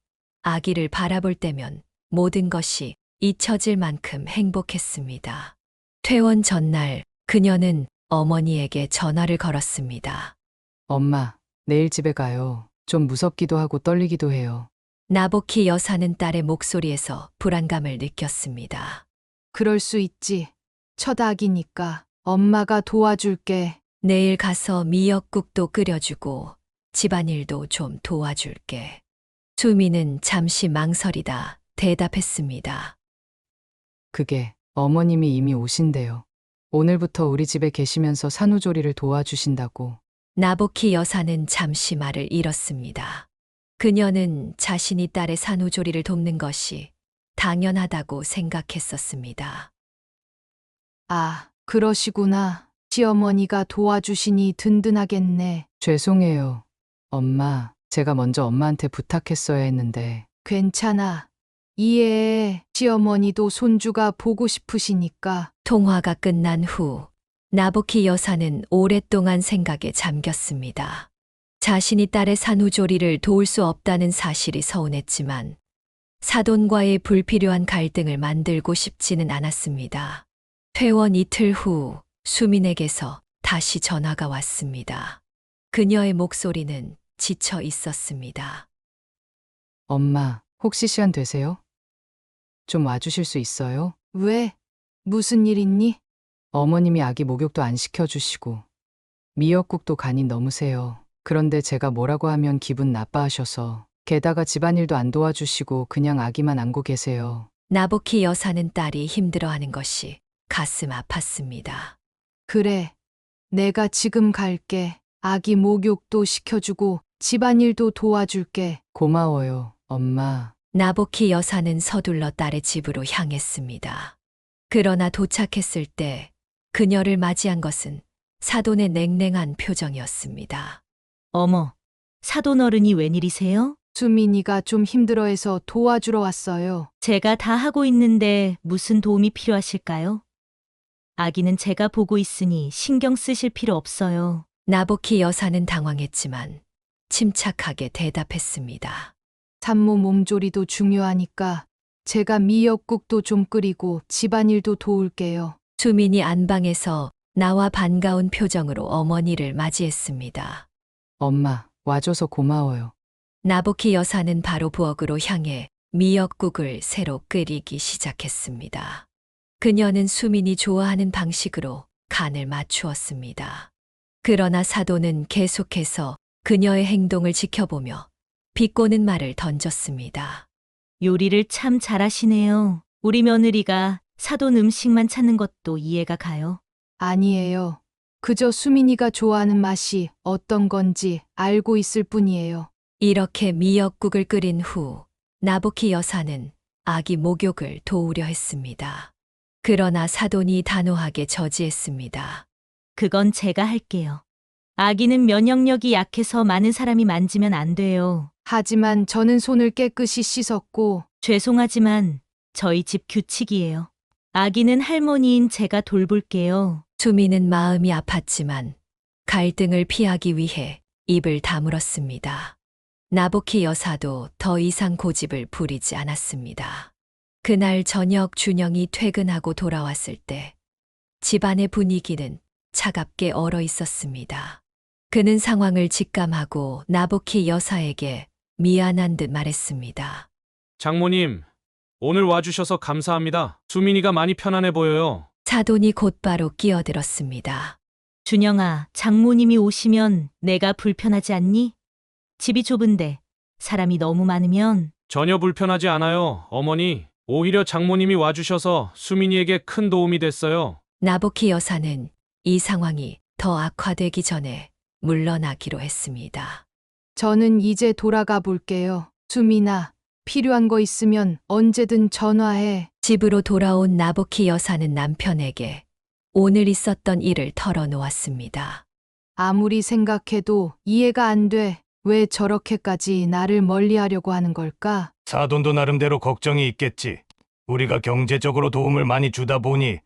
아기를 바라볼 때면 모든 것이 잊혀질 만큼 행복했습니다. 퇴원 전날 그녀는 어머니에게 전화를 걸었습니다. 엄마, 내일 집에 가요. 좀 무섭기도 하고 떨리기도 해요. 나보키 여사는 딸의 목소리에서 불안감을 느꼈습니다. 그럴 수 있지. 첫 아기니까 엄마가 도와줄게. 내일 가서 미역국도 끓여주고 집안일도 좀 도와줄게. 수미는 잠시 망설이다 대답했습니다. 그게 어머님이 이미 오신대요. 오늘부터 우리 집에 계시면서 산후조리를 도와주신다고. 나보키 여사는 잠시 말을 잃었습니다. 그녀는 자신이 딸의 산후조리를 돕는 것이 당연하다고 생각했었습니다. 아, 그러시구나. 시어머니가 도와주시니 든든하겠네. 죄송해요. 엄마, 제가 먼저 엄마한테 부탁했어야 했는데. 괜찮아. 이해해. 시어머니도 손주가 보고 싶으시니까. 통화가 끝난 후 나보키 여사는 오랫동안 생각에 잠겼습니다. 자신이 딸의 산후조리를 도울 수 없다는 사실이 서운했지만 사돈과의 불필요한 갈등을 만들고 싶지는 않았습니다. 퇴원 이틀 후 수민에게서 다시 전화가 왔습니다. 그녀의 목소리는 지쳐 있었습니다. 엄마, 혹시 시간 되세요? 좀 와주실 수 있어요? 왜? 무슨 일 있니? 어머님이 아기 목욕도 안 시켜주시고 미역국도 간이 넘으세요. 그런데 제가 뭐라고 하면 기분 나빠하셔서 게다가 집안일도 안 도와주시고 그냥 아기만 안고 계세요. 나보키 여사는 딸이 힘들어하는 것이 가슴 아팠습니다. 그래. 내가 지금 갈게. 아기 목욕도 시켜주고 집안일도 도와줄게. 고마워요, 엄마. 나보키 여사는 서둘러 딸의 집으로 향했습니다. 그러나 도착했을 때 그녀를 맞이한 것은 사돈의 냉랭한 표정이었습니다. 어머, 사돈 어른이 웬일이세요? 수민이가 좀 힘들어해서 도와주러 왔어요. 제가 다 하고 있는데 무슨 도움이 필요하실까요? 아기는 제가 보고 있으니 신경 쓰실 필요 없어요. 나보키 여사는 당황했지만 침착하게 대답했습니다. 산모 몸조리도 중요하니까 제가 미역국도 좀 끓이고 집안일도 도울게요. 수민이 안방에서 나와 반가운 표정으로 어머니를 맞이했습니다. 엄마, 와줘서 고마워요. 나보키 여사는 바로 부엌으로 향해 미역국을 새로 끓이기 시작했습니다. 그녀는 수민이 좋아하는 방식으로 간을 맞추었습니다. 그러나 사돈은 계속해서 그녀의 행동을 지켜보며 비꼬는 말을 던졌습니다. 요리를 참 잘하시네요. 우리 며느리가 사돈 음식만 찾는 것도 이해가 가요. 아니에요. 그저 수민이가 좋아하는 맛이 어떤 건지 알고 있을 뿐이에요. 이렇게 미역국을 끓인 후 나보키 여사는 아기 목욕을 도우려 했습니다. 그러나 사돈이 단호하게 저지했습니다. 그건 제가 할게요. 아기는 면역력이 약해서 많은 사람이 만지면 안 돼요. 하지만 저는 손을 깨끗이 씻었고 죄송하지만 저희 집 규칙이에요. 아기는 할머니인 제가 돌볼게요. 수미는 마음이 아팠지만 갈등을 피하기 위해 입을 다물었습니다. 나보키 여사도 더 이상 고집을 부리지 않았습니다. 그날 저녁 준영이 퇴근하고 돌아왔을 때 집안의 분위기는 차갑게 얼어 있었습니다. 그는 상황을 직감하고 나보키 여사에게 미안한 듯 말했습니다. 장모님, 오늘 와주셔서 감사합니다. 수민이가 많이 편안해 보여요. 사돈이 곧바로 끼어들었습니다. 준영아, 장모님이 오시면 내가 불편하지 않니? 집이 좁은데 사람이 너무 많으면 전혀 불편하지 않아요, 어머니. 오히려 장모님이 와주셔서 수민이에게 큰 도움이 됐어요. 나보키 여사는 이 상황이 더 악화되기 전에 물러나기로 했습니다. 저는 이제 돌아가 볼게요. 수민아, 필요한 거 있으면 언제든 전화해. 집으로 돌아온 나보키 여사는 남편에게 오늘 있었던 일을 털어놓았습니다. 아무리 생각해도 이해가 안 돼. 왜 저렇게까지 나를 멀리하려고 하는 걸까? 사돈도 나름대로 걱정이 있겠지. 우리가 경제적으로 도움을 많이 주다 보니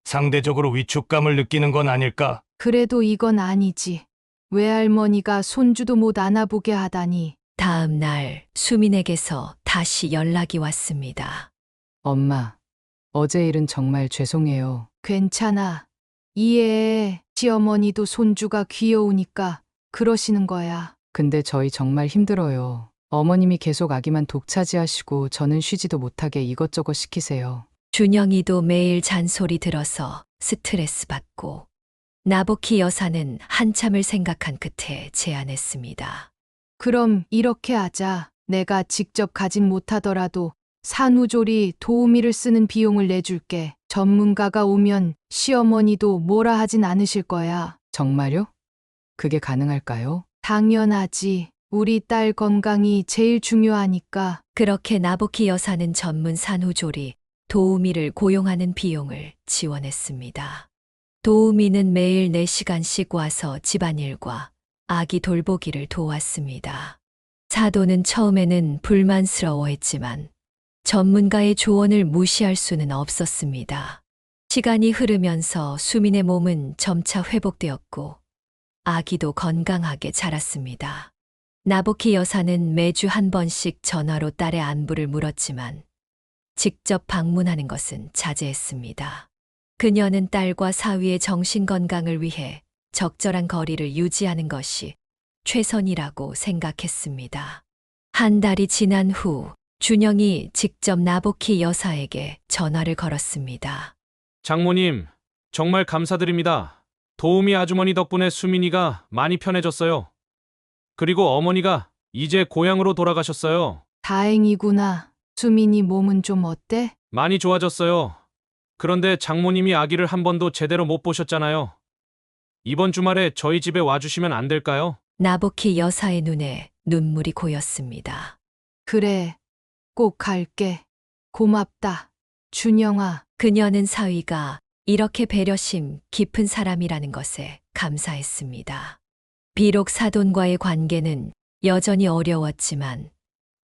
상대적으로 위축감을 느끼는 건 아닐까? 그래도 이건 아니지. 외할머니가 손주도 못 안아보게 하다니. 다음 날 수민에게서 다시 연락이 왔습니다. 엄마, 어제 일은 정말 죄송해요. 괜찮아. 이해해. 시어머니도 손주가 귀여우니까 그러시는 거야. 근데 저희 정말 힘들어요. 어머님이 계속 아기만 독차지하시고 저는 쉬지도 못하게 이것저것 시키세요. 준영이도 매일 잔소리 들어서 스트레스 받고 나보키 여사는 한참을 생각한 끝에 제안했습니다. 그럼 이렇게 하자. 내가 직접 가진 못하더라도 산후조리 도우미를 쓰는 비용을 내줄게. 전문가가 오면 시어머니도 뭐라 하진 않으실 거야. 정말요? 그게 가능할까요? 당연하지. 우리 딸 건강이 제일 중요하니까. 그렇게 나보키 여사는 전문 산후조리 도우미를 고용하는 비용을 지원했습니다. 도우미는 매일 4시간씩 와서 집안일과 아기 돌보기를 도왔습니다. 사도는 처음에는 불만스러워했지만 전문가의 조언을 무시할 수는 없었습니다. 시간이 흐르면서 수민의 몸은 점차 회복되었고 아기도 건강하게 자랐습니다. 나보키 여사는 매주 한 번씩 전화로 딸의 안부를 물었지만 직접 방문하는 것은 자제했습니다. 그녀는 딸과 사위의 정신 건강을 위해 적절한 거리를 유지하는 것이 최선이라고 생각했습니다. 한 달이 지난 후 준영이 직접 나보키 여사에게 전화를 걸었습니다. 장모님, 정말 감사드립니다. 도우미 아주머니 덕분에 수민이가 많이 편해졌어요. 그리고 어머니가 이제 고향으로 돌아가셨어요. 다행이구나. 수민이 몸은 좀 어때? 많이 좋아졌어요. 그런데 장모님이 아기를 한 번도 제대로 못 보셨잖아요. 이번 주말에 저희 집에 와주시면 안 될까요? 나보키 여사의 눈에 눈물이 고였습니다. 그래. 꼭 갈게. 고맙다. 준영아. 그녀는 사위가 이렇게 배려심 깊은 사람이라는 것에 감사했습니다. 비록 사돈과의 관계는 여전히 어려웠지만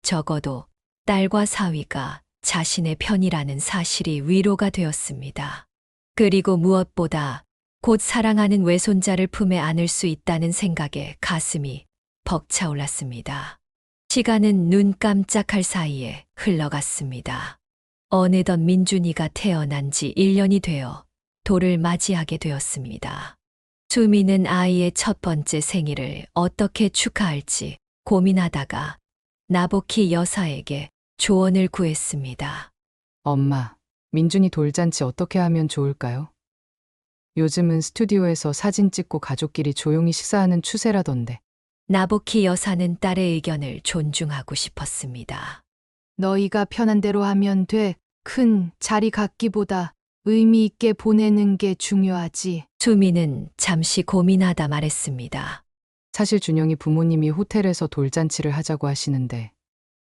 적어도 딸과 사위가 자신의 편이라는 사실이 위로가 되었습니다. 그리고 무엇보다 곧 사랑하는 외손자를 품에 안을 수 있다는 생각에 가슴이 벅차올랐습니다. 시간은 눈 깜짝할 사이에 흘러갔습니다. 어느덧 민준이가 태어난 지 1년이 되어 돌을 맞이하게 되었습니다. 수미는 아이의 첫 번째 생일을 어떻게 축하할지 고민하다가 나보키 여사에게 조언을 구했습니다. 엄마, 민준이 돌잔치 어떻게 하면 좋을까요? 요즘은 스튜디오에서 사진 찍고 가족끼리 조용히 식사하는 추세라던데. 나보키 여사는 딸의 의견을 존중하고 싶었습니다. 너희가 편한 대로 하면 돼. 큰 자리 갖기보다 의미 있게 보내는 게 중요하지. 수미는 잠시 고민하다 말했습니다. 사실 준영이 부모님이 호텔에서 돌잔치를 하자고 하시는데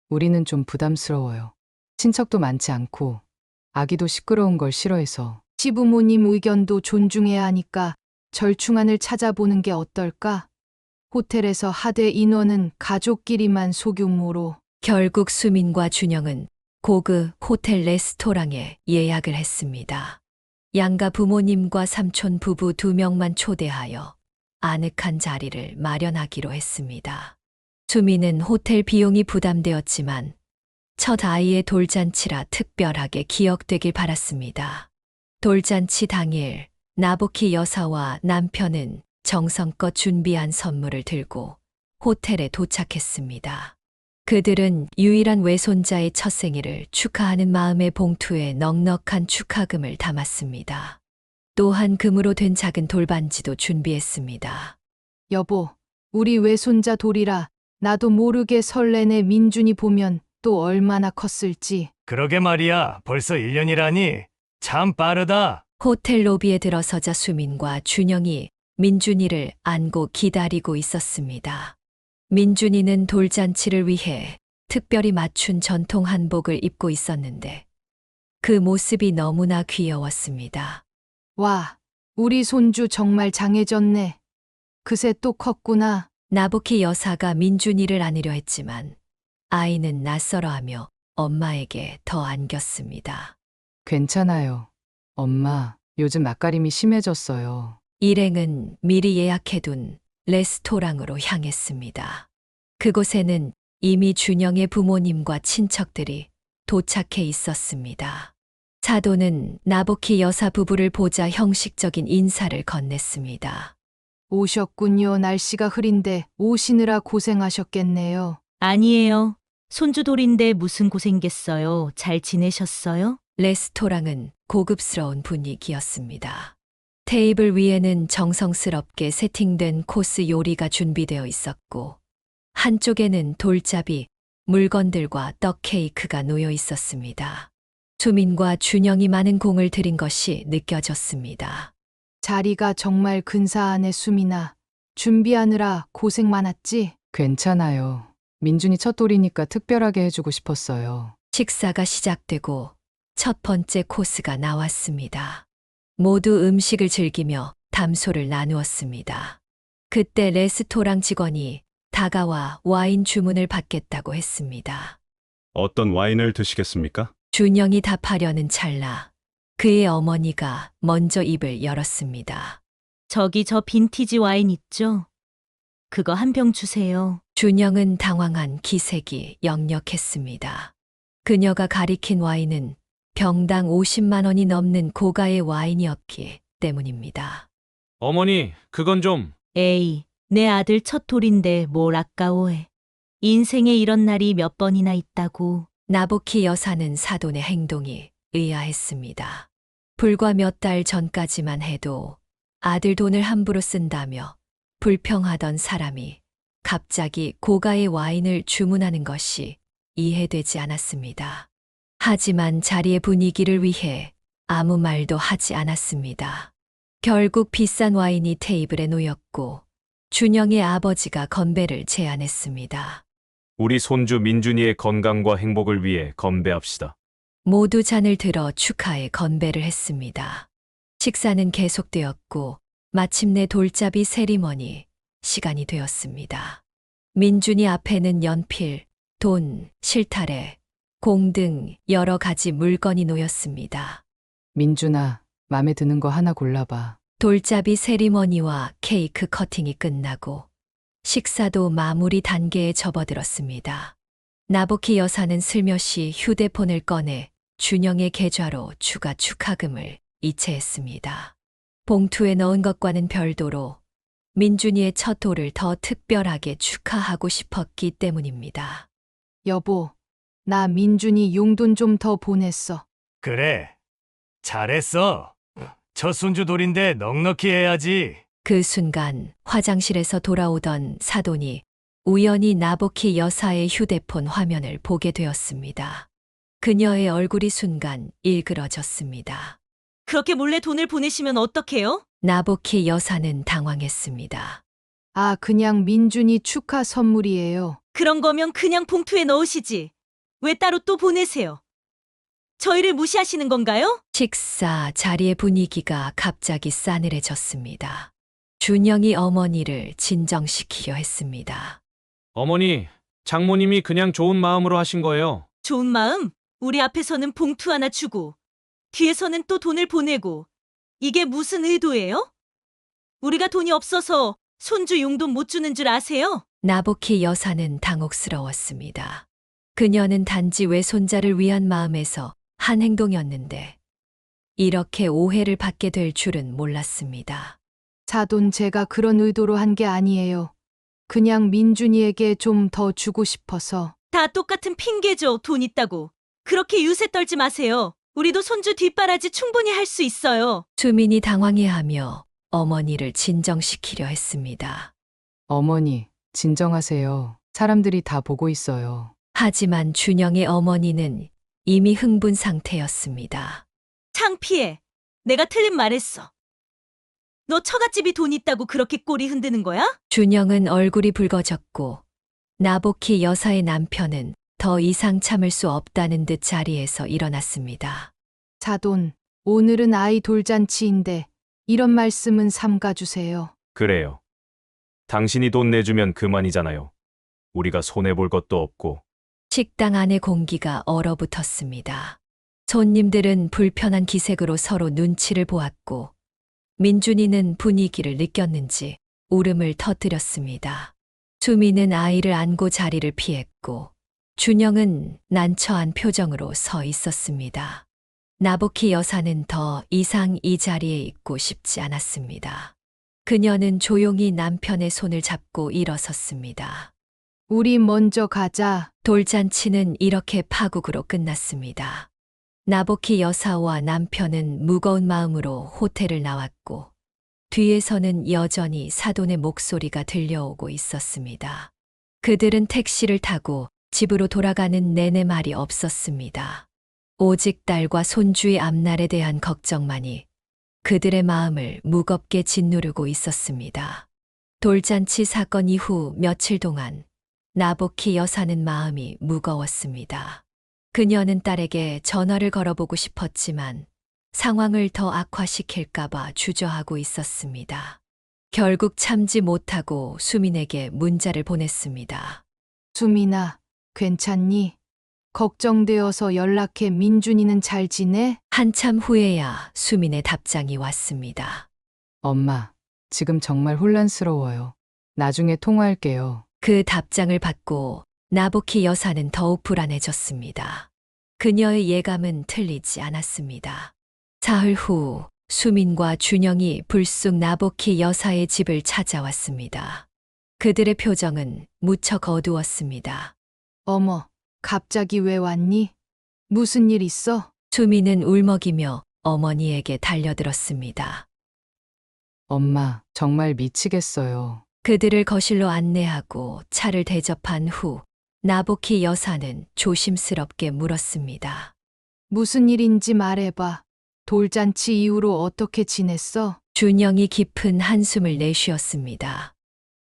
우리는 좀 부담스러워요. 친척도 많지 않고 아기도 시끄러운 걸 싫어해서. 시부모님 의견도 존중해야 하니까 절충안을 찾아보는 게 어떨까? 호텔에서 하되 인원은 가족끼리만 소규모로. 결국 수민과 준영은 고급 호텔 레스토랑에 예약을 했습니다. 양가 부모님과 삼촌 부부 2명만 초대하여 아늑한 자리를 마련하기로 했습니다. 수민은 호텔 비용이 부담되었지만 첫 아이의 돌잔치라 특별하게 기억되길 바랐습니다. 돌잔치 당일 나보키 여사와 남편은 정성껏 준비한 선물을 들고 호텔에 도착했습니다. 그들은 유일한 외손자의 첫 생일을 축하하는 마음의 봉투에 넉넉한 축하금을 담았습니다. 또한 금으로 된 작은 돌반지도 준비했습니다. 여보, 우리 외손자 돌이라 나도 모르게 설레네. 민준이 보면 또 얼마나 컸을지. 그러게 말이야. 벌써 1년이라니. 참 빠르다. 호텔 로비에 들어서자 수민과 준영이 민준이를 안고 기다리고 있었습니다. 민준이는 돌잔치를 위해 특별히 맞춘 전통 한복을 입고 있었는데 그 모습이 너무나 귀여웠습니다. 와, 우리 손주 정말 장해졌네. 그새 또 컸구나. 나보키 여사가 민준이를 안으려 했지만 아이는 낯설어하며 엄마에게 더 안겼습니다. 괜찮아요. 엄마, 요즘 낯가림이 심해졌어요. 일행은 미리 예약해둔 레스토랑으로 향했습니다. 그곳에는 이미 준영의 부모님과 친척들이 도착해 있었습니다. 사돈은 나보키 여사 부부를 보자 형식적인 인사를 건넸습니다. 오셨군요. 날씨가 흐린데 오시느라 고생하셨겠네요. 아니에요. 손주 돌인데 무슨 고생겠어요. 잘 지내셨어요? 레스토랑은 고급스러운 분위기였습니다. 테이블 위에는 정성스럽게 세팅된 코스 요리가 준비되어 있었고, 한쪽에는 돌잡이, 물건들과 떡 케이크가 놓여 있었습니다. 수민과 준영이 많은 공을 들인 것이 느껴졌습니다. 자리가 정말 근사하네, 수민아. 준비하느라 고생 많았지? 괜찮아요. 민준이 첫 돌이니까 특별하게 해주고 싶었어요. 식사가 시작되고 첫 번째 코스가 나왔습니다. 모두 음식을 즐기며 담소를 나누었습니다. 그때 레스토랑 직원이 다가와 와인 주문을 받겠다고 했습니다. 어떤 와인을 드시겠습니까? 준영이 답하려는 찰나 그의 어머니가 먼저 입을 열었습니다. 저기 저 빈티지 와인 있죠? 그거 한 병 주세요. 준영은 당황한 기색이 역력했습니다. 그녀가 가리킨 와인은 병당 50만 원이 넘는 고가의 와인이었기 때문입니다. 어머니, 그건 좀. 에이, 내 아들 첫 돌인데 뭘 아까워해. 인생에 이런 날이 몇 번이나 있다고. 나보키 여사는 사돈의 행동이 의아했습니다. 불과 몇 달 전까지만 해도 아들 돈을 함부로 쓴다며 불평하던 사람이 갑자기 고가의 와인을 주문하는 것이 이해되지 않았습니다. 하지만 자리의 분위기를 위해 아무 말도 하지 않았습니다. 결국 비싼 와인이 테이블에 놓였고 준영의 아버지가 건배를 제안했습니다. 우리 손주 민준이의 건강과 행복을 위해 건배합시다. 모두 잔을 들어 축하의 건배를 했습니다. 식사는 계속되었고 마침내 돌잡이 세리머니 시간이 되었습니다. 민준이 앞에는 연필, 돈, 실타래, 공 등 여러 가지 물건이 놓였습니다. 민준아, 맘에 드는 거 하나 골라봐. 돌잡이 세리머니와 케이크 커팅이 끝나고 식사도 마무리 단계에 접어들었습니다. 나보키 여사는 슬며시 휴대폰을 꺼내 준영의 계좌로 추가 축하금을 이체했습니다. 봉투에 넣은 것과는 별도로 민준이의 첫 돌을 더 특별하게 축하하고 싶었기 때문입니다. 여보, 나 민준이 용돈 좀 더 보냈어. 그래. 잘했어. 첫 손주 돌인데 넉넉히 해야지. 그 순간 화장실에서 돌아오던 사돈이 우연히 나보키 여사의 휴대폰 화면을 보게 되었습니다. 그녀의 얼굴이 순간 일그러졌습니다. 그렇게 몰래 돈을 보내시면 어떡해요? 나보키 여사는 당황했습니다. 아, 그냥 민준이 축하 선물이에요. 그런 거면 그냥 봉투에 넣으시지. 왜 따로 또 보내세요? 저희를 무시하시는 건가요? 식사 자리의 분위기가 갑자기 싸늘해졌습니다. 준영이 어머니를 진정시키려 했습니다. 어머니, 장모님이 그냥 좋은 마음으로 하신 거예요. 좋은 마음? 우리 앞에서는 봉투 하나 주고 뒤에서는 또 돈을 보내고 이게 무슨 의도예요? 우리가 돈이 없어서 손주 용돈 못 주는 줄 아세요? 나보키 여사는 당혹스러웠습니다. 그녀는 단지 외손자를 위한 마음에서 한 행동이었는데 이렇게 오해를 받게 될 줄은 몰랐습니다. 사돈, 제가 그런 의도로 한 게 아니에요. 그냥 민준이에게 좀 더 주고 싶어서. 다 똑같은 핑계죠. 돈 있다고. 그렇게 유세 떨지 마세요. 우리도 손주 뒷바라지 충분히 할 수 있어요. 수민이 당황해하며 어머니를 진정시키려 했습니다. 어머니, 진정하세요. 사람들이 다 보고 있어요. 하지만 준영의 어머니는 이미 흥분 상태였습니다. 창피해. 내가 틀린 말했어. 너 처갓집이 돈 있다고 그렇게 꼬리 흔드는 거야? 준영은 얼굴이 붉어졌고 나보키 여사의 남편은 더 이상 참을 수 없다는 듯 자리에서 일어났습니다. 사돈, 오늘은 아이 돌잔치인데 이런 말씀은 삼가주세요. 그래요. 당신이 돈 내주면 그만이잖아요. 우리가 손해볼 것도 없고. 식당 안의 공기가 얼어붙었습니다. 손님들은 불편한 기색으로 서로 눈치를 보았고 민준이는 분위기를 느꼈는지 울음을 터뜨렸습니다. 수미는 아이를 안고 자리를 피했고 준영은 난처한 표정으로 서 있었습니다. 나보키 여사는 더 이상 이 자리에 있고 싶지 않았습니다. 그녀는 조용히 남편의 손을 잡고 일어섰습니다. 우리 먼저 가자. 돌잔치는 이렇게 파국으로 끝났습니다. 나보키 여사와 남편은 무거운 마음으로 호텔을 나왔고 뒤에서는 여전히 사돈의 목소리가 들려오고 있었습니다. 그들은 택시를 타고 집으로 돌아가는 내내 말이 없었습니다. 오직 딸과 손주의 앞날에 대한 걱정만이 그들의 마음을 무겁게 짓누르고 있었습니다. 돌잔치 사건 이후 며칠 동안 나보키 여사는 마음이 무거웠습니다. 그녀는 딸에게 전화를 걸어보고 싶었지만 상황을 더 악화시킬까봐 주저하고 있었습니다. 결국 참지 못하고 수민에게 문자를 보냈습니다. 수민아, 괜찮니? 걱정되어서 연락해. 민준이는 잘 지내? 한참 후에야 수민의 답장이 왔습니다. 엄마, 지금 정말 혼란스러워요. 나중에 통화할게요. 그 답장을 받고 나보키 여사는 더욱 불안해졌습니다. 그녀의 예감은 틀리지 않았습니다. 사흘 후 수민과 준영이 불쑥 나보키 여사의 집을 찾아왔습니다. 그들의 표정은 무척 어두웠습니다. 어머, 갑자기 왜 왔니? 무슨 일 있어? 수민은 울먹이며 어머니에게 달려들었습니다. 엄마, 정말 미치겠어요. 그들을 거실로 안내하고 차를 대접한 후 나보키 여사는 조심스럽게 물었습니다. 무슨 일인지 말해봐. 돌잔치 이후로 어떻게 지냈어? 준영이 깊은 한숨을 내쉬었습니다.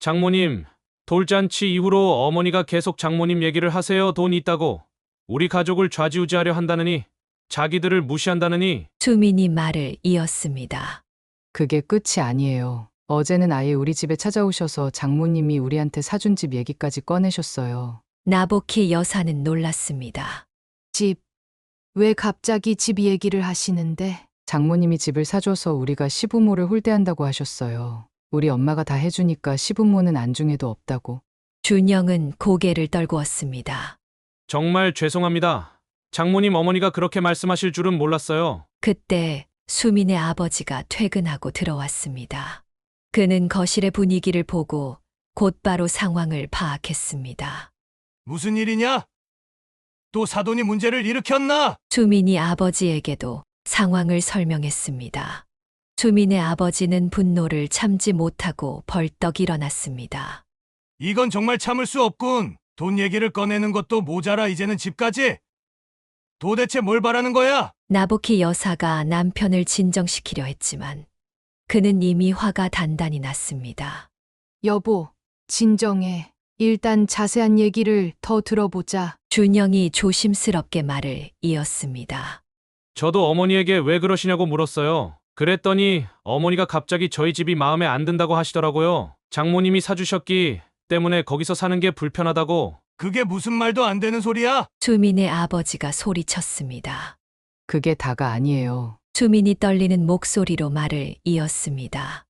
장모님, 돌잔치 이후로 어머니가 계속 장모님 얘기를 하세요. 돈 있다고. 우리 가족을 좌지우지하려 한다느니, 자기들을 무시한다느니. 수민이 말을 이었습니다. 그게 끝이 아니에요. 어제는 아예 우리 집에 찾아오셔서 장모님이 우리한테 사준 집 얘기까지 꺼내셨어요. 나보키 여사는 놀랐습니다. 집. 왜 갑자기 집 얘기를 하시는데? 장모님이 집을 사줘서 우리가 시부모를 홀대한다고 하셨어요. 우리 엄마가 다 해주니까 시부모는 안중에도 없다고. 준영은 고개를 떨구었습니다. 정말 죄송합니다. 장모님 어머니가 그렇게 말씀하실 줄은 몰랐어요. 그때 수민의 아버지가 퇴근하고 들어왔습니다. 그는 거실의 분위기를 보고 곧바로 상황을 파악했습니다. 무슨 일이냐? 또 사돈이 문제를 일으켰나? 수민이 아버지에게도 상황을 설명했습니다. 수민의 아버지는 분노를 참지 못하고 벌떡 일어났습니다. 이건 정말 참을 수 없군. 돈 얘기를 꺼내는 것도 모자라 이제는 집까지. 도대체 뭘 바라는 거야? 나보키 여사가 남편을 진정시키려 했지만 그는 이미 화가 단단히 났습니다. 여보, 진정해. 일단 자세한 얘기를 더 들어보자. 준영이 조심스럽게 말을 이었습니다. 저도 어머니에게 왜 그러시냐고 물었어요. 그랬더니 어머니가 갑자기 저희 집이 마음에 안 든다고 하시더라고요. 장모님이 사주셨기 때문에 거기서 사는 게 불편하다고. 그게 무슨 말도 안 되는 소리야? 수민의 아버지가 소리쳤습니다. 그게 다가 아니에요. 수민이 떨리는 목소리로 말을 이었습니다.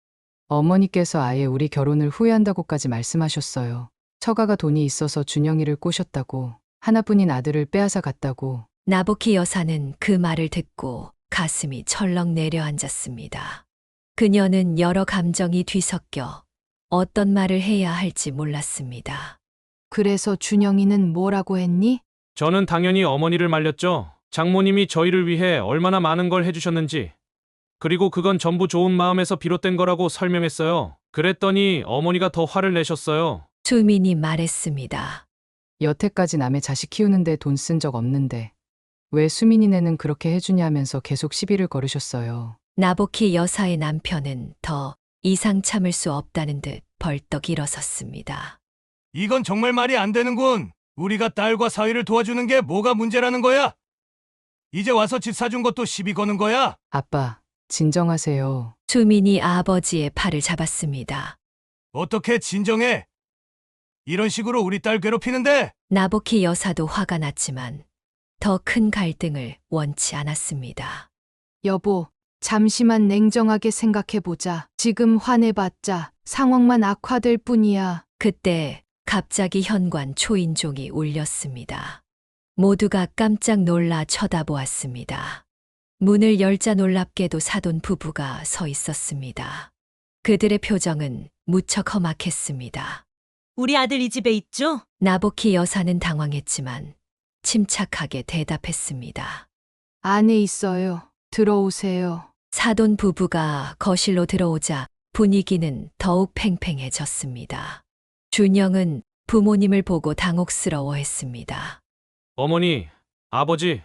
어머니께서 아예 우리 결혼을 후회한다고까지 말씀하셨어요. 처가가 돈이 있어서 준영이를 꼬셨다고, 하나뿐인 아들을 빼앗아 갔다고. 나보키 여사는 그 말을 듣고 가슴이 철렁 내려앉았습니다. 그녀는 여러 감정이 뒤섞여 어떤 말을 해야 할지 몰랐습니다. 그래서 준영이는 뭐라고 했니? 저는 당연히 어머니를 말렸죠. 장모님이 저희를 위해 얼마나 많은 걸 해주셨는지. 그리고 그건 전부 좋은 마음에서 비롯된 거라고 설명했어요. 그랬더니 어머니가 더 화를 내셨어요. 수민이 말했습니다. 여태까지 남의 자식 키우는데 돈 쓴 적 없는데 왜 수민이네는 그렇게 해주냐면서 계속 시비를 걸으셨어요. 나보키 여사의 남편은 더 이상 참을 수 없다는 듯 벌떡 일어섰습니다. 이건 정말 말이 안 되는군. 우리가 딸과 사위를 도와주는 게 뭐가 문제라는 거야? 이제 와서 집 사준 것도 시비 거는 거야? 아빠, 진정하세요. 수민이 아버지의 팔을 잡았습니다. 어떻게 진정해? 이런 식으로 우리 딸 괴롭히는데? 나보키 여사도 화가 났지만 더 큰 갈등을 원치 않았습니다. 여보, 잠시만 냉정하게 생각해보자. 지금 화내봤자 상황만 악화될 뿐이야. 그때 갑자기 현관 초인종이 울렸습니다. 모두가 깜짝 놀라 쳐다보았습니다. 문을 열자 놀랍게도 사돈 부부가 서 있었습니다. 그들의 표정은 무척 험악했습니다. 우리 아들 이 집에 있죠? 나보키 여사는 당황했지만 침착하게 대답했습니다. 안에 있어요. 들어오세요. 사돈 부부가 거실로 들어오자 분위기는 더욱 팽팽해졌습니다. 준영은 부모님을 보고 당혹스러워했습니다. 어머니, 아버지,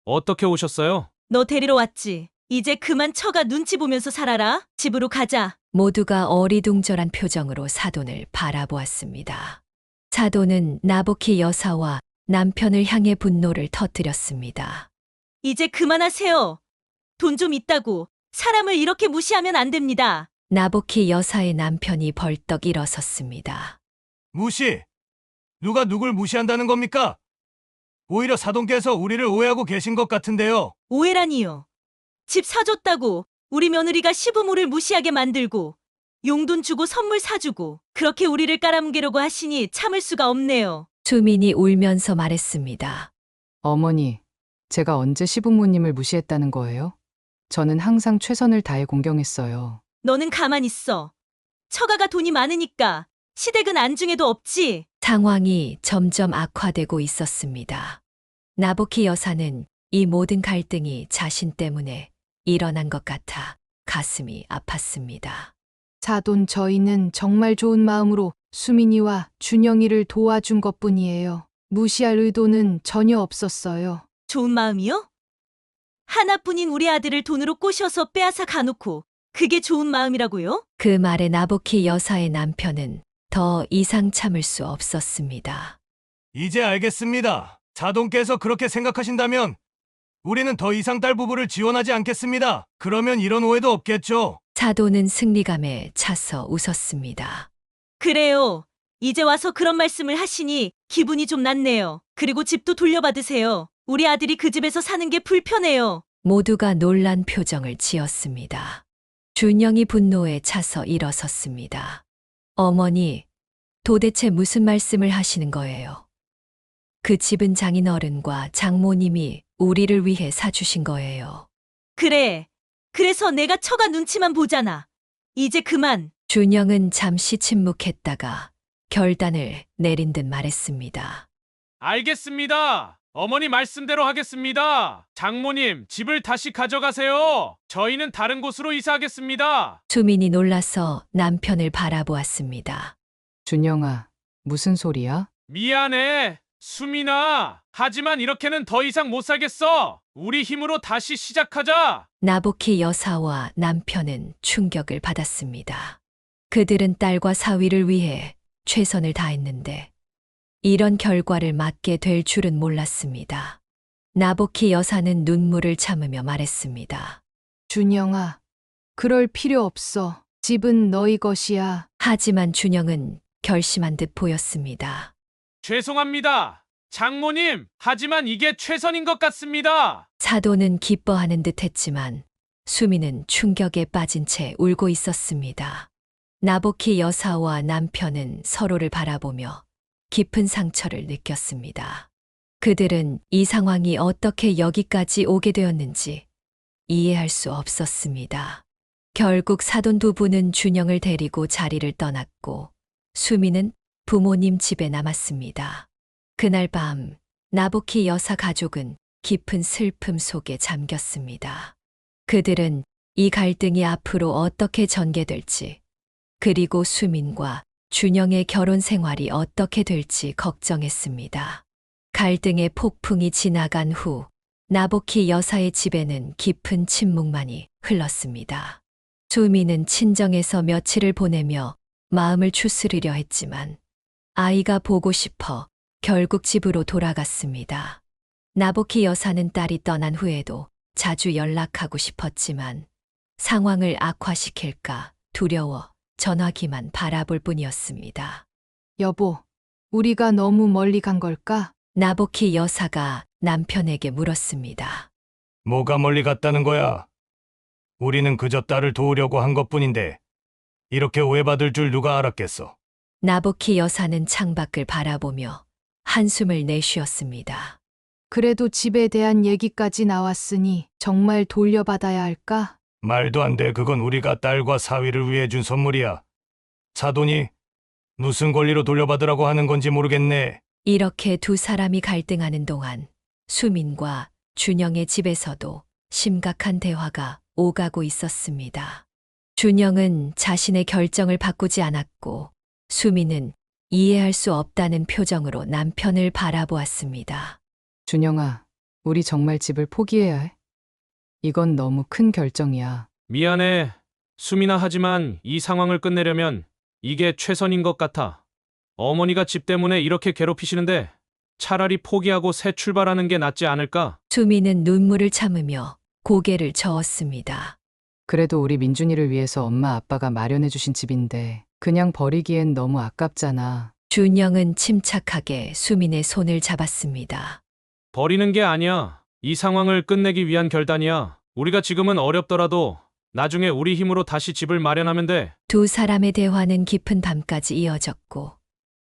어떻게 오셨어요? 너 데리러 왔지. 이제 그만 처가 눈치 보면서 살아라. 집으로 가자. 모두가 어리둥절한 표정으로 사돈을 바라보았습니다. 사돈은 나보키 여사와 남편을 향해 분노를 터뜨렸습니다. 이제 그만하세요. 돈 좀 있다고 사람을 이렇게 무시하면 안 됩니다. 나보키 여사의 남편이 벌떡 일어섰습니다. 무시! 누가 누굴 무시한다는 겁니까? 오히려 사돈께서 우리를 오해하고 계신 것 같은데요. 오해라니요. 집 사줬다고 우리 며느리가 시부모를 무시하게 만들고 용돈 주고 선물 사주고 그렇게 우리를 깔아뭉개려고 하시니 참을 수가 없네요. 수민이 울면서 말했습니다. 어머니, 제가 언제 시부모님을 무시했다는 거예요? 저는 항상 최선을 다해 공경했어요. 너는 가만 있어. 처가가 돈이 많으니까 시댁은 안중에도 없지. 상황이 점점 악화되고 있었습니다. 나보키 여사는 이 모든 갈등이 자신 때문에 일어난 것 같아 가슴이 아팠습니다. 사돈 저희는 정말 좋은 마음으로 수민이와 준영이를 도와준 것뿐이에요. 무시할 의도는 전혀 없었어요. 좋은 마음이요? 하나뿐인 우리 아들을 돈으로 꼬셔서 빼앗아 가놓고 그게 좋은 마음이라고요? 그 말에 나보키 여사의 남편은 더 이상 참을 수 없었습니다. 이제 알겠습니다. 사돈께서 그렇게 생각하신다면 우리는 더 이상 딸 부부를 지원하지 않겠습니다. 그러면 이런 오해도 없겠죠. 사돈은 승리감에 차서 웃었습니다. 그래요. 이제 와서 그런 말씀을 하시니 기분이 좀 낫네요. 그리고 집도 돌려받으세요. 우리 아들이 그 집에서 사는 게 불편해요. 모두가 놀란 표정을 지었습니다. 준영이 분노에 차서 일어섰습니다. 어머니, 도대체 무슨 말씀을 하시는 거예요? 그 집은 장인어른과 장모님이 우리를 위해 사주신 거예요. 그래. 그래서 내가 처가 눈치만 보잖아. 이제 그만. 준영은 잠시 침묵했다가 결단을 내린 듯 말했습니다. 알겠습니다. 어머니 말씀대로 하겠습니다. 장모님, 집을 다시 가져가세요. 저희는 다른 곳으로 이사하겠습니다. 수민이 놀라서 남편을 바라보았습니다. 준영아, 무슨 소리야? 미안해, 수민아. 하지만 이렇게는 더 이상 못 살겠어. 우리 힘으로 다시 시작하자. 나보키 여사와 남편은 충격을 받았습니다. 그들은 딸과 사위를 위해 최선을 다했는데 이런 결과를 맞게 될 줄은 몰랐습니다. 나보키 여사는 눈물을 참으며 말했습니다. 준영아, 그럴 필요 없어. 집은 너희 것이야. 하지만 준영은 결심한 듯 보였습니다. 죄송합니다. 장모님, 하지만 이게 최선인 것 같습니다. 사도는 기뻐하는 듯 했지만 수미는 충격에 빠진 채 울고 있었습니다. 나보키 여사와 남편은 서로를 바라보며 깊은 상처를 느꼈습니다. 그들은 이 상황이 어떻게 여기까지 오게 되었는지 이해할 수 없었습니다. 결국 사돈 두 분은 준영을 데리고 자리를 떠났고 수미는 부모님 집에 남았습니다. 그날 밤 나보키 여사 가족은 깊은 슬픔 속에 잠겼습니다. 그들은 이 갈등이 앞으로 어떻게 전개될지 그리고 수민과 준영의 결혼 생활이 어떻게 될지 걱정했습니다. 갈등의 폭풍이 지나간 후 나보키 여사의 집에는 깊은 침묵만이 흘렀습니다. 수미는 친정에서 며칠을 보내며 마음을 추스르려 했지만 아이가 보고 싶어 결국 집으로 돌아갔습니다. 나보키 여사는 딸이 떠난 후에도 자주 연락하고 싶었지만 상황을 악화시킬까 두려워 전화기만 바라볼 뿐이었습니다. 여보, 우리가 너무 멀리 간 걸까? 나보키 여사가 남편에게 물었습니다. 뭐가 멀리 갔다는 거야? 우리는 그저 딸을 도우려고 한 것뿐인데 이렇게 오해받을 줄 누가 알았겠어. 나보키 여사는 창밖을 바라보며 한숨을 내쉬었습니다. 그래도 집에 대한 얘기까지 나왔으니 정말 돌려받아야 할까? 말도 안 돼. 그건 우리가 딸과 사위를 위해 준 선물이야. 사돈이 무슨 권리로 돌려받으라고 하는 건지 모르겠네. 이렇게 두 사람이 갈등하는 동안 수민과 준영의 집에서도 심각한 대화가 오가고 있었습니다. 준영은 자신의 결정을 바꾸지 않았고 수민은 이해할 수 없다는 표정으로 남편을 바라보았습니다. 준영아, 우리 정말 집을 포기해야 해? 이건 너무 큰 결정이야. 미안해. 수민아, 하지만 이 상황을 끝내려면 이게 최선인 것 같아. 어머니가 집 때문에 이렇게 괴롭히시는데 차라리 포기하고 새 출발하는 게 낫지 않을까? 수민은 눈물을 참으며 고개를 저었습니다. 그래도 우리 민준이를 위해서 엄마 아빠가 마련해 주신 집인데 그냥 버리기엔 너무 아깝잖아. 준영은 침착하게 수민의 손을 잡았습니다. 버리는 게 아니야. 이 상황을 끝내기 위한 결단이야. 우리가 지금은 어렵더라도 나중에 우리 힘으로 다시 집을 마련하면 돼. 두 사람의 대화는 깊은 밤까지 이어졌고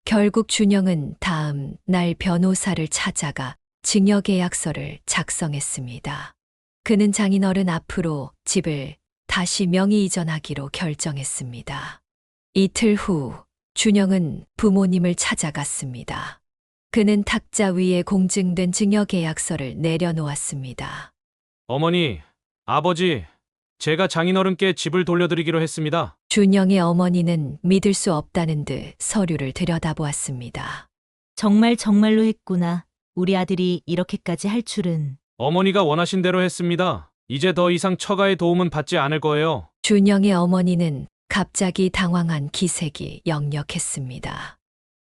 결국 준영은 다음 날 변호사를 찾아가 증여계약서를 작성했습니다. 그는 장인어른 앞으로 집을 다시 명의 이전하기로 결정했습니다. 이틀 후 준영은 부모님을 찾아갔습니다. 그는 탁자 위에 공증된 증여계약서를 내려놓았습니다. 어머니, 아버지, 제가 장인어른께 집을 돌려드리기로 했습니다. 준영의 어머니는 믿을 수 없다는 듯 서류를 들여다보았습니다. 정말로 했구나. 우리 아들이 이렇게까지 할 줄은. 어머니가 원하신 대로 했습니다. 이제 더 이상 처가의 도움은 받지 않을 거예요. 준영의 어머니는 갑자기 당황한 기색이 역력했습니다.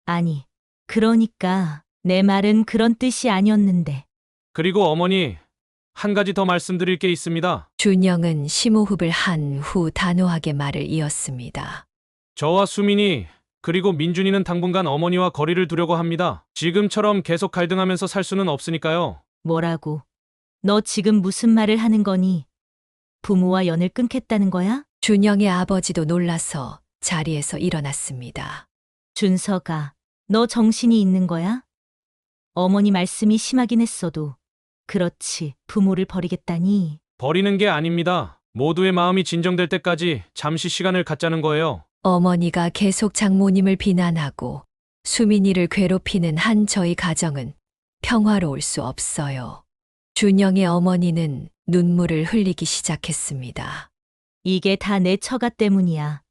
아니, 그러니까 내 말은 그런 뜻이 아니었는데. 그리고 어머니, 한 가지 더 말씀드릴 게 있습니다. 준영은 심호흡을 한 후 단호하게 말을 이었습니다. 저와 수민이 그리고 민준이는 당분간 어머니와 거리를 두려고 합니다. 지금처럼 계속 갈등하면서 살 수는 없으니까요. 뭐라고? 너 지금 무슨 말을 하는 거니? 부모와 연을 끊겠다는 거야? 준영의 아버지도 놀라서 자리에서 일어났습니다. 준서가, 너 정신이 있는 거야? 어머니 말씀이 심하긴 했어도 그렇지, 부모를 버리겠다니. 버리는 게 아닙니다. 모두의 마음이 진정될 때까지 잠시 시간을 갖자는 거예요. 어머니가 계속 장모님을 비난하고 수민이를 괴롭히는 한 저희 가정은 평화로울 수 없어요. 준영의 어머니는 눈물을 흘리기 시작했습니다. 이게 다 내 처가 때문이야.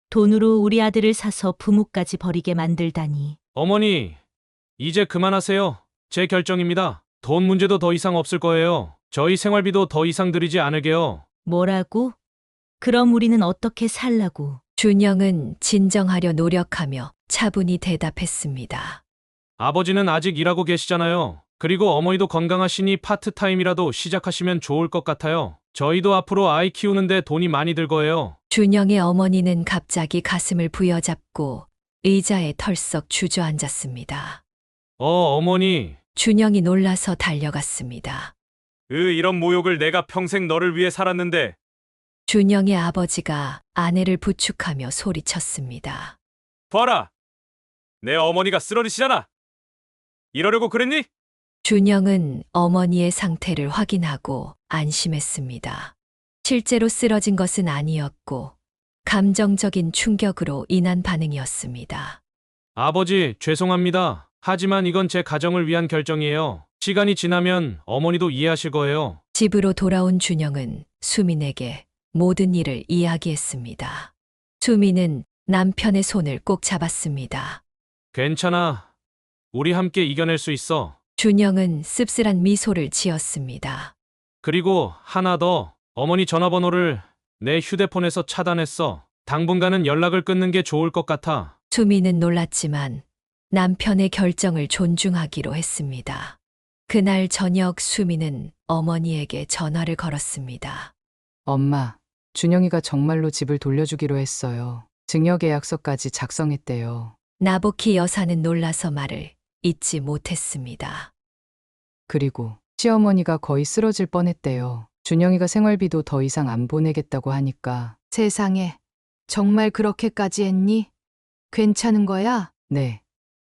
돈으로 우리 아들을 사서 부모까지 버리게 만들다니. 어머니, 이제 그만하세요. 제 결정입니다. 돈 문제도 더 이상 없을 거예요. 저희 생활비도 더 이상 드리지 않을게요. 뭐라고? 그럼 우리는 어떻게 살라고? 준영은 진정하려 노력하며 차분히 대답했습니다. 아버지는 아직 일하고 계시잖아요. 그리고 어머니도 건강하시니 파트타임이라도 시작하시면 좋을 것 같아요. 저희도 앞으로 아이 키우는데 돈이 많이 들 거예요. 준영의 어머니는 갑자기 가슴을 부여잡고 의자에 털썩 주저앉았습니다. 어머니. 준영이 놀라서 달려갔습니다. 이런 모욕을 내가 평생 너를 위해 살았는데. 준영의 아버지가 아내를 부축하며 소리쳤습니다. 봐라. 내 어머니가 쓰러지시잖아. 이러려고 그랬니? 준영은 어머니의 상태를 확인하고 안심했습니다. 실제로 쓰러진 것은 아니었고 감정적인 충격으로 인한 반응이었습니다. 아버지, 죄송합니다. 하지만 이건 제 가정을 위한 결정이에요. 시간이 지나면 어머니도 이해하실 거예요. 집으로 돌아온 준영은 수민에게 모든 일을 이야기했습니다. 수민은 남편의 손을 꼭 잡았습니다. 괜찮아. 우리 함께 이겨낼 수 있어. 준영은 씁쓸한 미소를 지었습니다. 그리고 하나 더. 어머니 전화번호를 내 휴대폰에서 차단했어. 당분간은 연락을 끊는 게 좋을 것 같아. 수민은 놀랐지만 남편의 결정을 존중하기로 했습니다. 그날 저녁 수민은 어머니에게 전화를 걸었습니다. 엄마, 준영이가 정말로 집을 돌려주기로 했어요. 증여계약서까지 작성했대요. 나보키 여사는 놀라서 말을 잇지 못했습니다. 그리고 시어머니가 거의 쓰러질 뻔했대요. 준영이가 생활비도 더 이상 안 보내겠다고 하니까 세상에, 정말 그렇게까지 했니? 괜찮은 거야? 네.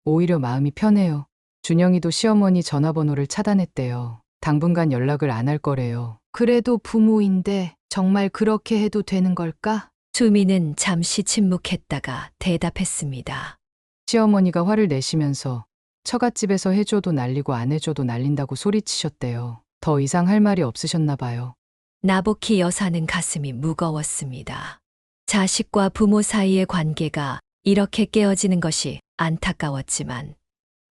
오히려 마음이 편해요. 준영이도 시어머니 전화번호를 차단했대요. 당분간 연락을 안 할 거래요. 그래도 부모인데 정말 그렇게 해도 되는 걸까? 수미는 잠시 침묵했다가 대답했습니다. 시어머니가 화를 내시면서 처갓집에서 해줘도 날리고 안 해줘도 날린다고 소리치셨대요. 더 이상 할 말이 없으셨나 봐요. 나복희 여사는 가슴이 무거웠습니다. 자식과 부모 사이의 관계가 이렇게 깨어지는 것이 안타까웠지만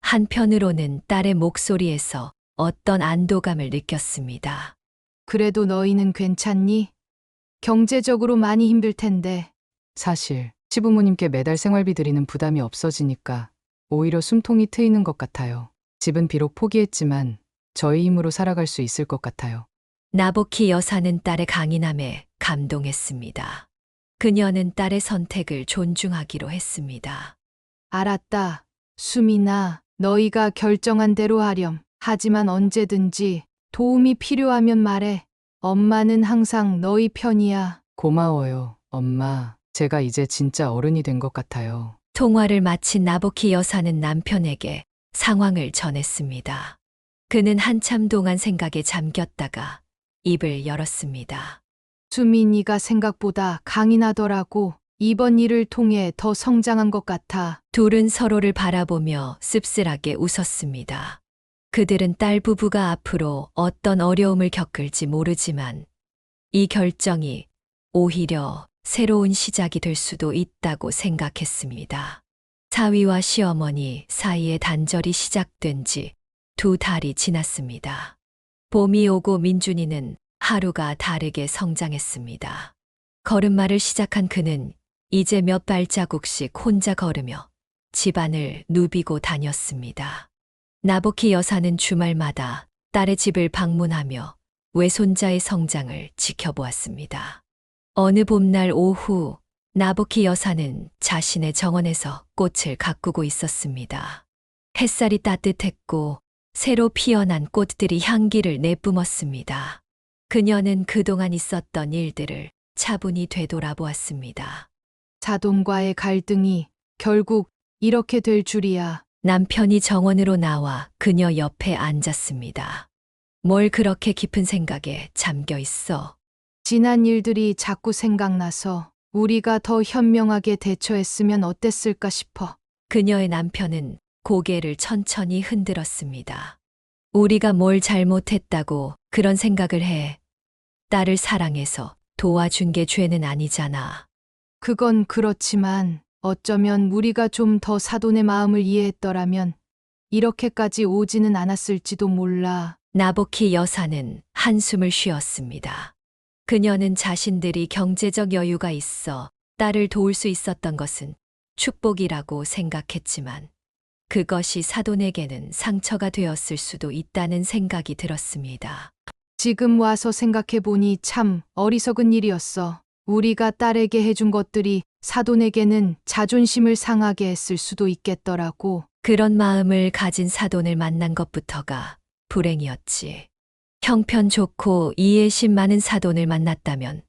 한편으로는 딸의 목소리에서 어떤 안도감을 느꼈습니다. 그래도 너희는 괜찮니? 경제적으로 많이 힘들 텐데. 사실 시부모님께 매달 생활비 드리는 부담이 없어지니까 오히려 숨통이 트이는 것 같아요. 집은 비록 포기했지만 저희 힘으로 살아갈 수 있을 것 같아요. 나복희 여사는 딸의 강인함에 감동했습니다. 그녀는 딸의 선택을 존중하기로 했습니다. 알았다. 수민아, 너희가 결정한 대로 하렴. 하지만 언제든지 도움이 필요하면 말해. 엄마는 항상 너희 편이야. 고마워요, 엄마. 제가 이제 진짜 어른이 된 것 같아요. 통화를 마친 나복희 여사는 남편에게 상황을 전했습니다. 그는 한참 동안 생각에 잠겼다가 입을 열었습니다. 수민이가 생각보다 강인하더라고. 이번 일을 통해 더 성장한 것 같아. 둘은 서로를 바라보며 씁쓸하게 웃었습니다. 그들은 딸 부부가 앞으로 어떤 어려움을 겪을지 모르지만 이 결정이 오히려 새로운 시작이 될 수도 있다고 생각했습니다. 사위와 시어머니 사이의 단절이 시작된 지 2달이 지났습니다. 봄이 오고 민준이는 하루가 다르게 성장했습니다. 걸음마를 시작한 그는 이제 몇 발자국씩 혼자 걸으며 집안을 누비고 다녔습니다. 나복희 여사는 주말마다 딸의 집을 방문하며 외손자의 성장을 지켜보았습니다. 어느 봄날 오후 나복희 여사는 자신의 정원에서 꽃을 가꾸고 있었습니다. 햇살이 따뜻했고 새로 피어난 꽃들이 향기를 내뿜었습니다. 그녀는 그동안 있었던 일들을 차분히 되돌아보았습니다. 사돈과의 갈등이 결국 이렇게 될 줄이야. 남편이 정원으로 나와 그녀 옆에 앉았습니다. 뭘 그렇게 깊은 생각에 잠겨 있어? 지난 일들이 자꾸 생각나서 우리가 더 현명하게 대처했으면 어땠을까 싶어. 그녀의 남편은 고개를 천천히 흔들었습니다. 우리가 뭘 잘못했다고 그런 생각을 해. 딸을 사랑해서 도와준 게 죄는 아니잖아. 그건 그렇지만 어쩌면 우리가 좀 더 사돈의 마음을 이해했더라면 이렇게까지 오지는 않았을지도 몰라. 나복희 여사는 한숨을 쉬었습니다. 그녀는 자신들이 경제적 여유가 있어 딸을 도울 수 있었던 것은 축복이라고 생각했지만 그것이 사돈에게는 상처가 되었을 수도 있다는 생각이 들었습니다. 지금 와서 생각해보니 참 어리석은 일이었어. 우리가 딸에게 해준 것들이 사돈에게는 자존심을 상하게 했을 수도 있겠더라고. 그런 마음을 가진 사돈을 만난 것부터가 불행이었지. 형편 좋고 이해심 많은 사돈을 만났다면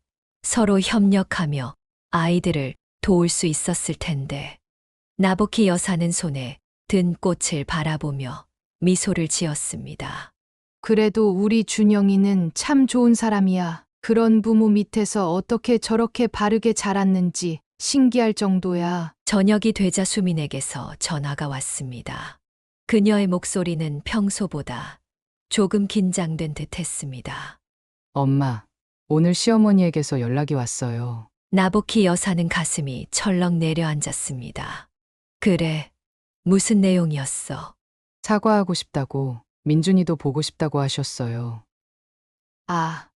서로 협력하며 아이들을 도울 수 있었을 텐데. 나복희 여사는 손에 든 꽃을 바라보며 미소를 지었습니다. 그래도 우리 준영이는 참 좋은 사람이야. 그런 부모 밑에서 어떻게 저렇게 바르게 자랐는지 신기할 정도야. 저녁이 되자 수민에게서 전화가 왔습니다. 그녀의 목소리는 평소보다 조금 긴장된 듯 했습니다. 엄마, 오늘 시어머니에게서 연락이 왔어요. 나복희 여사는 가슴이 철렁 내려앉았습니다. 그래, 무슨 내용이었어? 사과하고 싶다고, 민준이도 보고 싶다고 하셨어요. 아,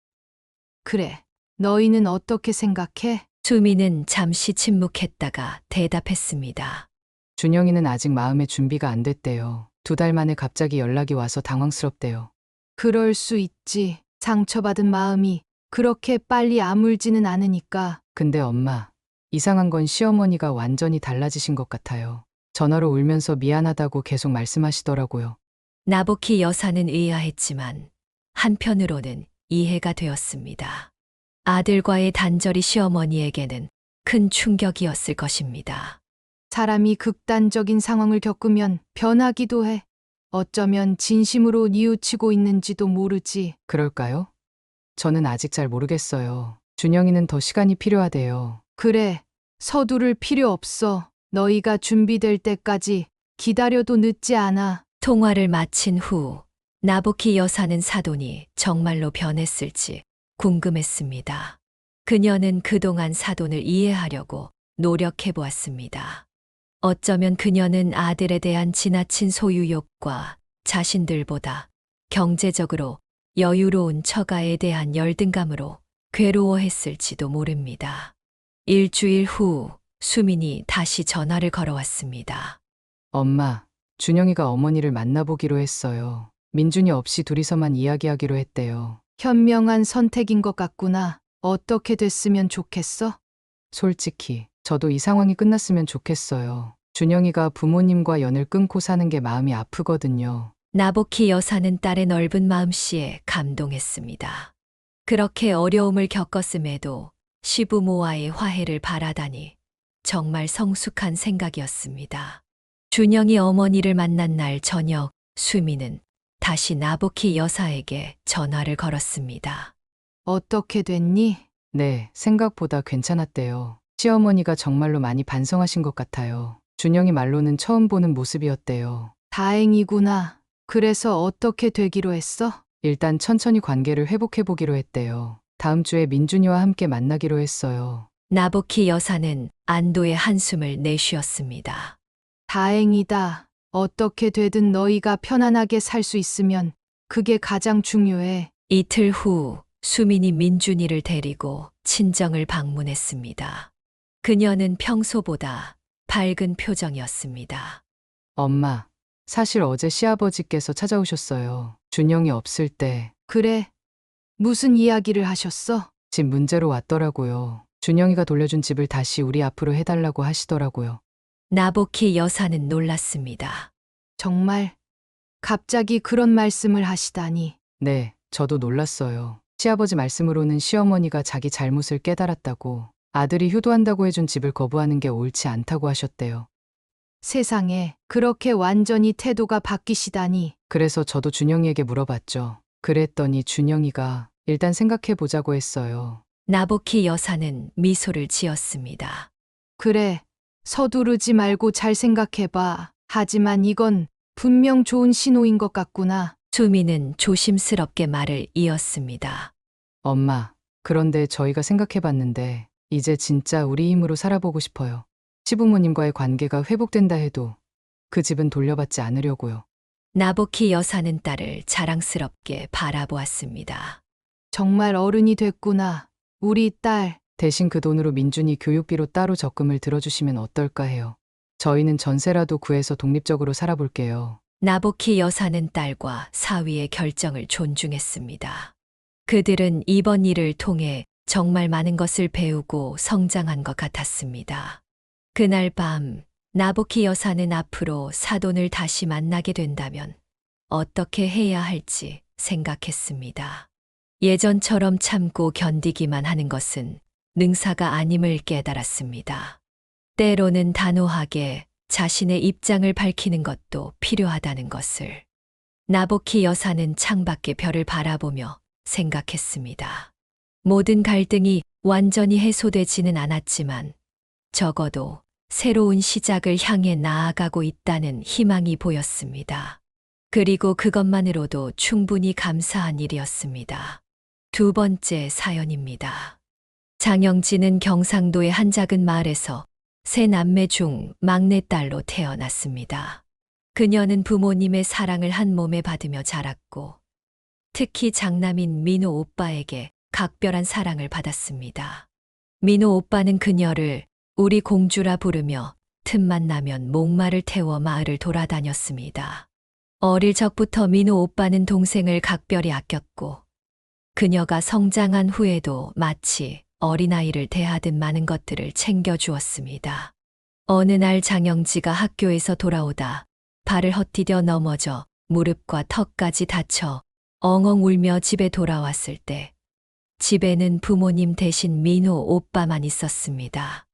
그래. 너희는 어떻게 생각해? 수민은 잠시 침묵했다가 대답했습니다. 준영이는 아직 마음의 준비가 안 됐대요. 2달 만에 갑자기 연락이 와서 당황스럽대요. 그럴 수 있지. 상처받은 마음이 그렇게 빨리 아물지는 않으니까. 근데 엄마, 이상한 건 시어머니가 완전히 달라지신 것 같아요. 전화로 울면서 미안하다고 계속 말씀하시더라고요. 나복희 여사는 의아했지만 한편으로는 이해가 되었습니다. 아들과의 단절이 시어머니에게는 큰 충격이었을 것입니다. 사람이 극단적인 상황을 겪으면 변하기도 해. 어쩌면 진심으로 뉘우치고 있는지도 모르지. 그럴까요? 저는 아직 잘 모르겠어요. 준영이는 더 시간이 필요하대요. 그래, 서두를 필요 없어. 너희가 준비될 때까지 기다려도 늦지 않아. 통화를 마친 후 나보키 여사는 사돈이 정말로 변했을지 궁금했습니다. 그녀는 그동안 사돈을 이해하려고 노력해 보았습니다. 어쩌면 그녀는 아들에 대한 지나친 소유욕과 자신들보다 경제적으로 여유로운 처가에 대한 열등감으로 괴로워했을지도 모릅니다. 일주일 후 수민이 다시 전화를 걸어왔습니다. 엄마, 준영이가 어머니를 만나보기로 했어요. 민준이 없이 둘이서만 이야기하기로 했대요. 현명한 선택인 것 같구나. 어떻게 됐으면 좋겠어? 솔직히 저도 이 상황이 끝났으면 좋겠어요. 준영이가 부모님과 연을 끊고 사는 게 마음이 아프거든요. 나보키 여사는 딸의 넓은 마음씨에 감동했습니다. 그렇게 어려움을 겪었음에도 시부모와의 화해를 바라다니 정말 성숙한 생각이었습니다. 준영이 어머니를 만난 날 저녁 수미는 다시 나보키 여사에게 전화를 걸었습니다. 어떻게 됐니? 네, 생각보다 괜찮았대요. 시어머니가 정말로 많이 반성하신 것 같아요. 준영이 말로는 처음 보는 모습이었대요. 다행이구나. 그래서 어떻게 되기로 했어? 일단 천천히 관계를 회복해보기로 했대요. 다음 주에 민준이와 함께 만나기로 했어요. 나보키 여사는 안도의 한숨을 내쉬었습니다. 다행이다. 어떻게 되든 너희가 편안하게 살 수 있으면 그게 가장 중요해. 이틀 후 수민이 민준이를 데리고 친정을 방문했습니다. 그녀는 평소보다 밝은 표정이었습니다. 엄마, 사실 어제 시아버지께서 찾아오셨어요. 준영이 없을 때 그래. 무슨 이야기를 하셨어? 집 문제로 왔더라고요. 준영이가 돌려준 집을 다시 우리 앞으로 해달라고 하시더라고요. 나보키 여사는 놀랐습니다. 정말 갑자기 그런 말씀을 하시다니. 네, 저도 놀랐어요. 시아버지 말씀으로는 시어머니가 자기 잘못을 깨달았다고, 아들이 효도한다고 해준 집을 거부하는 게 옳지 않다고 하셨대요. 세상에 그렇게 완전히 태도가 바뀌시다니. 그래서 저도 준영이에게 물어봤죠. 그랬더니 준영이가 일단 생각해 보자고 했어요. 나보키 여사는 미소를 지었습니다. 그래. 서두르지 말고 잘 생각해봐. 하지만 이건 분명 좋은 신호인 것 같구나. 수미는 조심스럽게 말을 이었습니다. 엄마, 그런데 저희가 생각해 봤는데 이제 진짜 우리 힘으로 살아보고 싶어요. 시부모님과의 관계가 회복된다 해도 그 집은 돌려받지 않으려고요. 나보키 여사는 딸을 자랑스럽게 바라보았습니다. 정말 어른이 됐구나. 우리 딸. 대신 그 돈으로 민준이 교육비로 따로 적금을 들어주시면 어떨까 해요. 저희는 전세라도 구해서 독립적으로 살아볼게요. 나보키 여사는 딸과 사위의 결정을 존중했습니다. 그들은 이번 일을 통해 정말 많은 것을 배우고 성장한 것 같았습니다. 그날 밤 나보키 여사는 앞으로 사돈을 다시 만나게 된다면 어떻게 해야 할지 생각했습니다. 예전처럼 참고 견디기만 하는 것은 능사가 아님을 깨달았습니다. 때로는 단호하게 자신의 입장을 밝히는 것도 필요하다는 것을. 나보키 여사는 창밖의 별을 바라보며 생각했습니다. 모든 갈등이 완전히 해소되지는 않았지만 적어도 새로운 시작을 향해 나아가고 있다는 희망이 보였습니다. 그리고 그것만으로도 충분히 감사한 일이었습니다. 두 번째 사연입니다. 장영진은 경상도의 한 작은 마을에서 세 남매 중 막내딸로 태어났습니다. 그녀는 부모님의 사랑을 한 몸에 받으며 자랐고 특히 장남인 민호 오빠에게 각별한 사랑을 받았습니다. 민호 오빠는 그녀를 우리 공주라 부르며 틈만 나면 목마를 태워 마을을 돌아다녔습니다. 어릴 적부터 민호 오빠는 동생을 각별히 아꼈고 그녀가 성장한 후에도 마치 어린아이를 대하듯 많은 것들을 챙겨주었습니다. 어느 날 장영지가 학교에서 돌아오다 발을 헛디뎌 넘어져 무릎과 턱까지 다쳐 엉엉 울며 집에 돌아왔을 때 집에는 부모님 대신 민호 오빠만 있었습니다.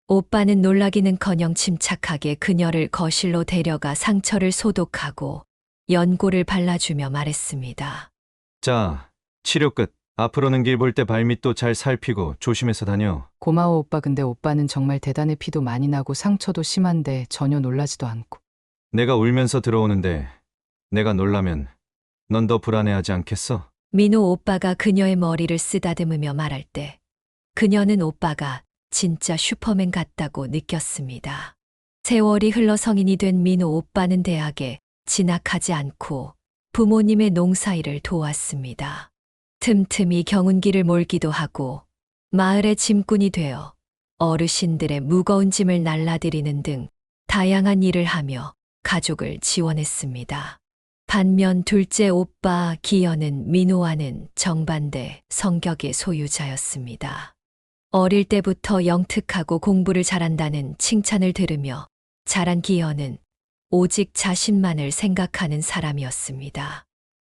오빠는 놀라기는커녕 침착하게 그녀를 거실로 데려가 상처를 소독하고 연고를 발라주며 말했습니다. 자, 치료 끝. 앞으로는 길 볼 때 발밑도 잘 살피고 조심해서 다녀. 고마워 오빠. 근데 오빠는 정말 대단해. 피도 많이 나고 상처도 심한데 전혀 놀라지도 않고. 내가 울면서 들어오는데 내가 놀라면 넌 더 불안해하지 않겠어? 민호 오빠가 그녀의 머리를 쓰다듬으며 말할 때 그녀는 오빠가 진짜 슈퍼맨 같다고 느꼈습니다. 세월이 흘러 성인이 된 민호 오빠는 대학에 진학하지 않고 부모님의 농사일을 도왔습니다. 틈틈이 경운기를 몰기도 하고 마을의 짐꾼이 되어 어르신들의 무거운 짐을 날라드리는 등 다양한 일을 하며 가족을 지원했습니다. 반면 둘째 오빠 기현은 민호와는 정반대 성격의 소유자였습니다. 어릴 때부터 영특하고 공부를 잘한다는 칭찬을 들으며 자란 기현은 오직 자신만을 생각하는 사람이었습니다.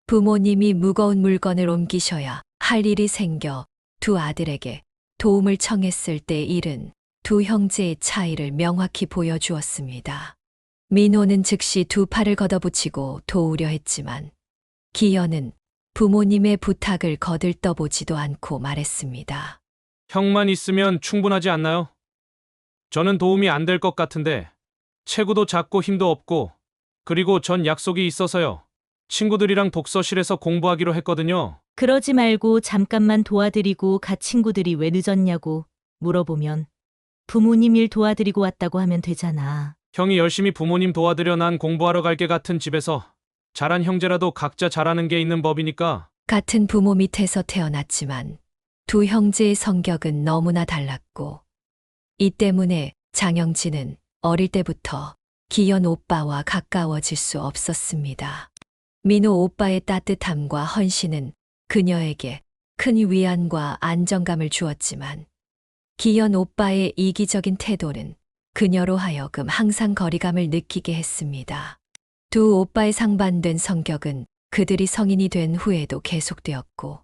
부모님이 무거운 물건을 옮기셔야 할 일이 생겨 두 아들에게 도움을 청했을 때 일은 두 형제의 차이를 명확히 보여주었습니다. 민호는 즉시 두 팔을 걷어붙이고 도우려 했지만 기현은 부모님의 부탁을 거들떠보지도 않고 말했습니다. 형만 있으면 충분하지 않나요? 저는 도움이 안 될 것 같은데 체구도 작고 힘도 없고 그리고 전 약속이 있어서요. 친구들이랑 독서실에서 공부하기로 했거든요. 그러지 말고 잠깐만 도와드리고 가. 친구들이 왜 늦었냐고 물어보면 부모님 일 도와드리고 왔다고 하면 되잖아. 형이 열심히 부모님 도와드려 난 공부하러 갈게. 같은 집에서 자란 형제라도 각자 잘하는 게 있는 법이니까. 같은 부모 밑에서 태어났지만 두 형제의 성격은 너무나 달랐고 이 때문에 장영진은 어릴 때부터 기현 오빠와 가까워질 수 없었습니다. 민호 오빠의 따뜻함과 헌신은 그녀에게 큰 위안과 안정감을 주었지만 기현 오빠의 이기적인 태도는 그녀로 하여금 항상 거리감을 느끼게 했습니다. 두 오빠의 상반된 성격은 그들이 성인이 된 후에도 계속되었고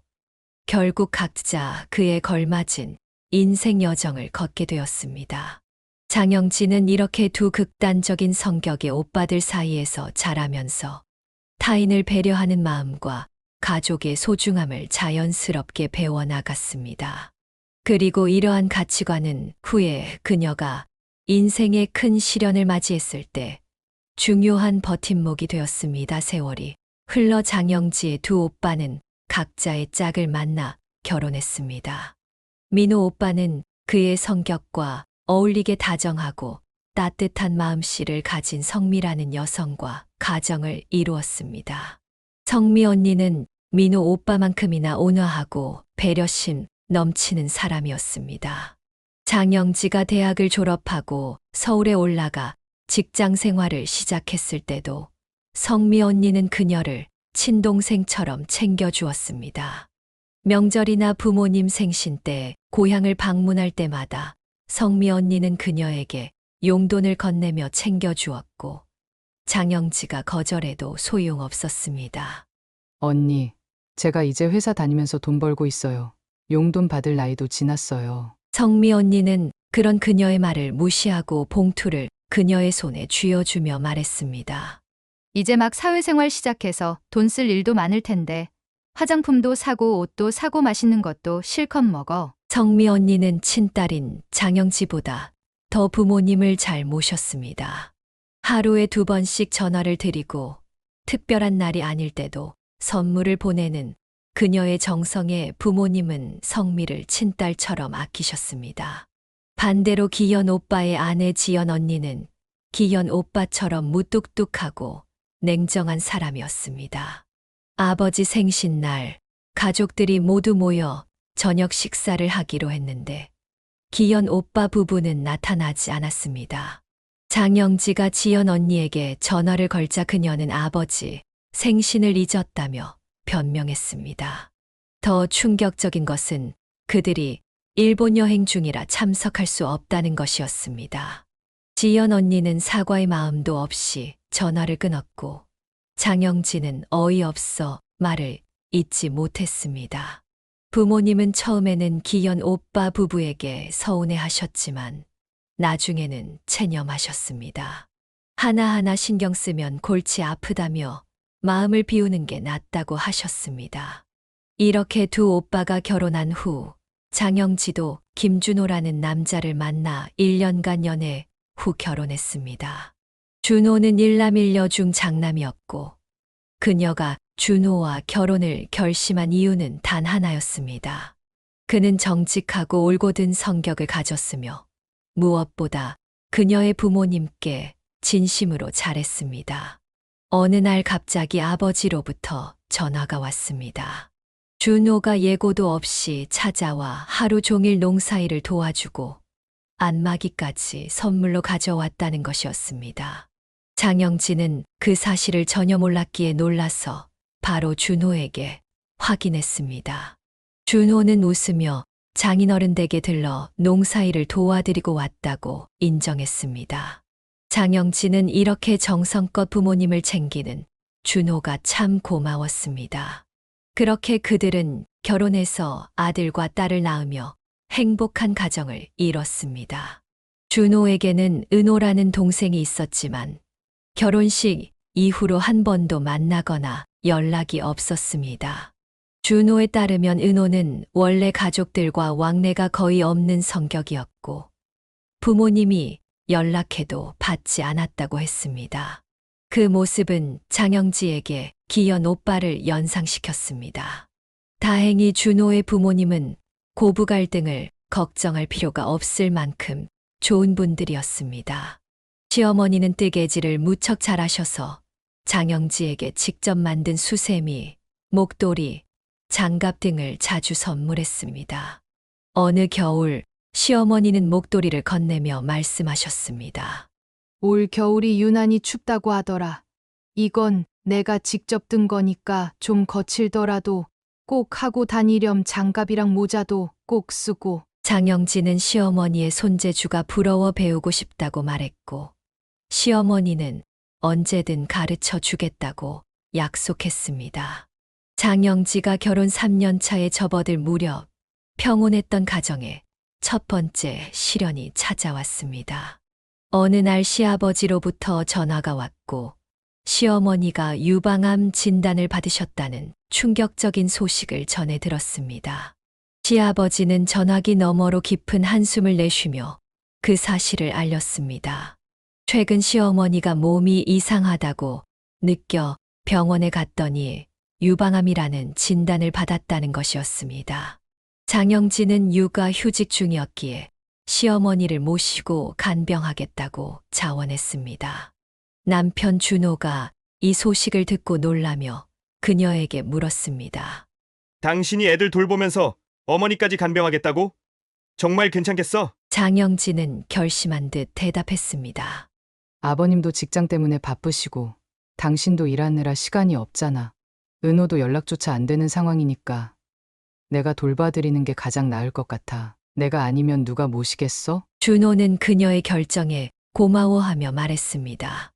결국 각자 그에 걸맞은 인생 여정을 걷게 되었습니다. 장영진은 이렇게 두 극단적인 성격의 오빠들 사이에서 자라면서 타인을 배려하는 마음과 가족의 소중함을 자연스럽게 배워나갔습니다. 그리고 이러한 가치관은 후에 그녀가 인생의 큰 시련을 맞이했을 때 중요한 버팀목이 되었습니다. 세월이 흘러 장영지의 두 오빠는 각자의 짝을 만나 결혼했습니다. 민호 오빠는 그의 성격과 어울리게 다정하고 따뜻한 마음씨를 가진 성미라는 여성과 가정을 이루었습니다. 성미 언니는 민호 오빠만큼이나 온화하고 배려심 넘치는 사람이었습니다. 장영지가 대학을 졸업하고 서울에 올라가 직장 생활을 시작했을 때도 성미 언니는 그녀를 친동생처럼 챙겨주었습니다. 명절이나 부모님 생신 때 고향을 방문할 때마다 성미 언니는 그녀에게 용돈을 건네며 챙겨주었고 장영지가 거절해도 소용없었습니다. 언니, 제가 이제 회사 다니면서 돈 벌고 있어요. 용돈 받을 나이도 지났어요. 성미 언니는 그런 그녀의 말을 무시하고 봉투를 그녀의 손에 쥐어주며 말했습니다. 이제 막 사회생활 시작해서 돈 쓸 일도 많을 텐데 화장품도 사고 옷도 사고 맛있는 것도 실컷 먹어. 성미 언니는 친딸인 장영지보다 더 부모님을 잘 모셨습니다. 하루에 2번씩 전화를 드리고 특별한 날이 아닐 때도 선물을 보내는 그녀의 정성에 부모님은 성미를 친딸처럼 아끼셨습니다. 반대로 기현 오빠의 아내 지연 언니는 기현 오빠처럼 무뚝뚝하고 냉정한 사람이었습니다. 아버지 생신날 가족들이 모두 모여 저녁 식사를 하기로 했는데 기현 오빠 부부는 나타나지 않았습니다. 장영지가 지연 언니에게 전화를 걸자 그녀는 아버지 생신을 잊었다며 변명했습니다. 더 충격적인 것은 그들이 일본 여행 중이라 참석할 수 없다는 것이었습니다. 지연 언니는 사과의 마음도 없이 전화를 끊었고 장영지는 어이없어 말을 잊지 못했습니다. 부모님은 처음에는 기현 오빠 부부에게 서운해 하셨지만 나중에는 체념하셨습니다. 하나하나 신경 쓰면 골치 아프다며 마음을 비우는 게 낫다고 하셨습니다. 이렇게 두 오빠가 결혼한 후 장영지도 김준호라는 남자를 만나 1년간 연애 후 결혼했습니다. 준호는 일남일녀 중 장남이었고 그녀가 준호와 결혼을 결심한 이유는 단 하나였습니다. 그는 정직하고 올곧은 성격을 가졌으며 무엇보다 그녀의 부모님께 진심으로 잘했습니다. 어느 날 갑자기 아버지로부터 전화가 왔습니다. 준호가 예고도 없이 찾아와 하루 종일 농사일을 도와주고 안마기까지 선물로 가져왔다는 것이었습니다. 장영진은 그 사실을 전혀 몰랐기에 놀라서 바로 준호에게 확인했습니다. 준호는 웃으며 장인어른 댁에 들러 농사일을 도와드리고 왔다고 인정했습니다. 장영진은 이렇게 정성껏 부모님을 챙기는 준호가 참 고마웠습니다. 그렇게 그들은 결혼해서 아들과 딸을 낳으며 행복한 가정을 이뤘습니다. 준호에게는 은호라는 동생이 있었지만 결혼식 이후로 한 번도 만나거나 연락이 없었습니다. 준호에 따르면 은호는 원래 가족들과 왕래가 거의 없는 성격이었고 부모님이 연락해도 받지 않았다고 했습니다. 그 모습은 장영지에게 기현 오빠를 연상시켰습니다. 다행히 준호의 부모님은 고부 갈등을 걱정할 필요가 없을 만큼 좋은 분들이었습니다. 시어머니는 뜨개질을 무척 잘하셔서 장영지에게 직접 만든 수세미, 목도리, 장갑 등을 자주 선물했습니다. 어느 겨울 시어머니는 목도리를 건네며 말씀하셨습니다. 올 겨울이 유난히 춥다고 하더라. 이건 내가 직접 든 거니까 좀 거칠더라도 꼭 하고 다니렴. 장갑이랑 모자도 꼭 쓰고. 장영진은 시어머니의 손재주가 부러워 배우고 싶다고 말했고 시어머니는 언제든 가르쳐 주겠다고 약속했습니다. 장영지가 결혼 3년 차에 접어들 무렵 평온했던 가정에 첫 번째 시련이 찾아왔습니다. 어느 날 시아버지로부터 전화가 왔고 시어머니가 유방암 진단을 받으셨다는 충격적인 소식을 전해 들었습니다. 시아버지는 전화기 너머로 깊은 한숨을 내쉬며 그 사실을 알렸습니다. 최근 시어머니가 몸이 이상하다고 느껴 병원에 갔더니 유방암이라는 진단을 받았다는 것이었습니다. 장영진은 육아 휴직 중이었기에 시어머니를 모시고 간병하겠다고 자원했습니다. 남편 준호가 이 소식을 듣고 놀라며 그녀에게 물었습니다. 당신이 애들 돌보면서 어머니까지 간병하겠다고? 정말 괜찮겠어? 장영진은 결심한 듯 대답했습니다. 아버님도 직장 때문에 바쁘시고 당신도 일하느라 시간이 없잖아. 은호도 연락조차 안 되는 상황이니까 내가 돌봐드리는 게 가장 나을 것 같아. 내가 아니면 누가 모시겠어? 준호는 그녀의 결정에 고마워하며 말했습니다.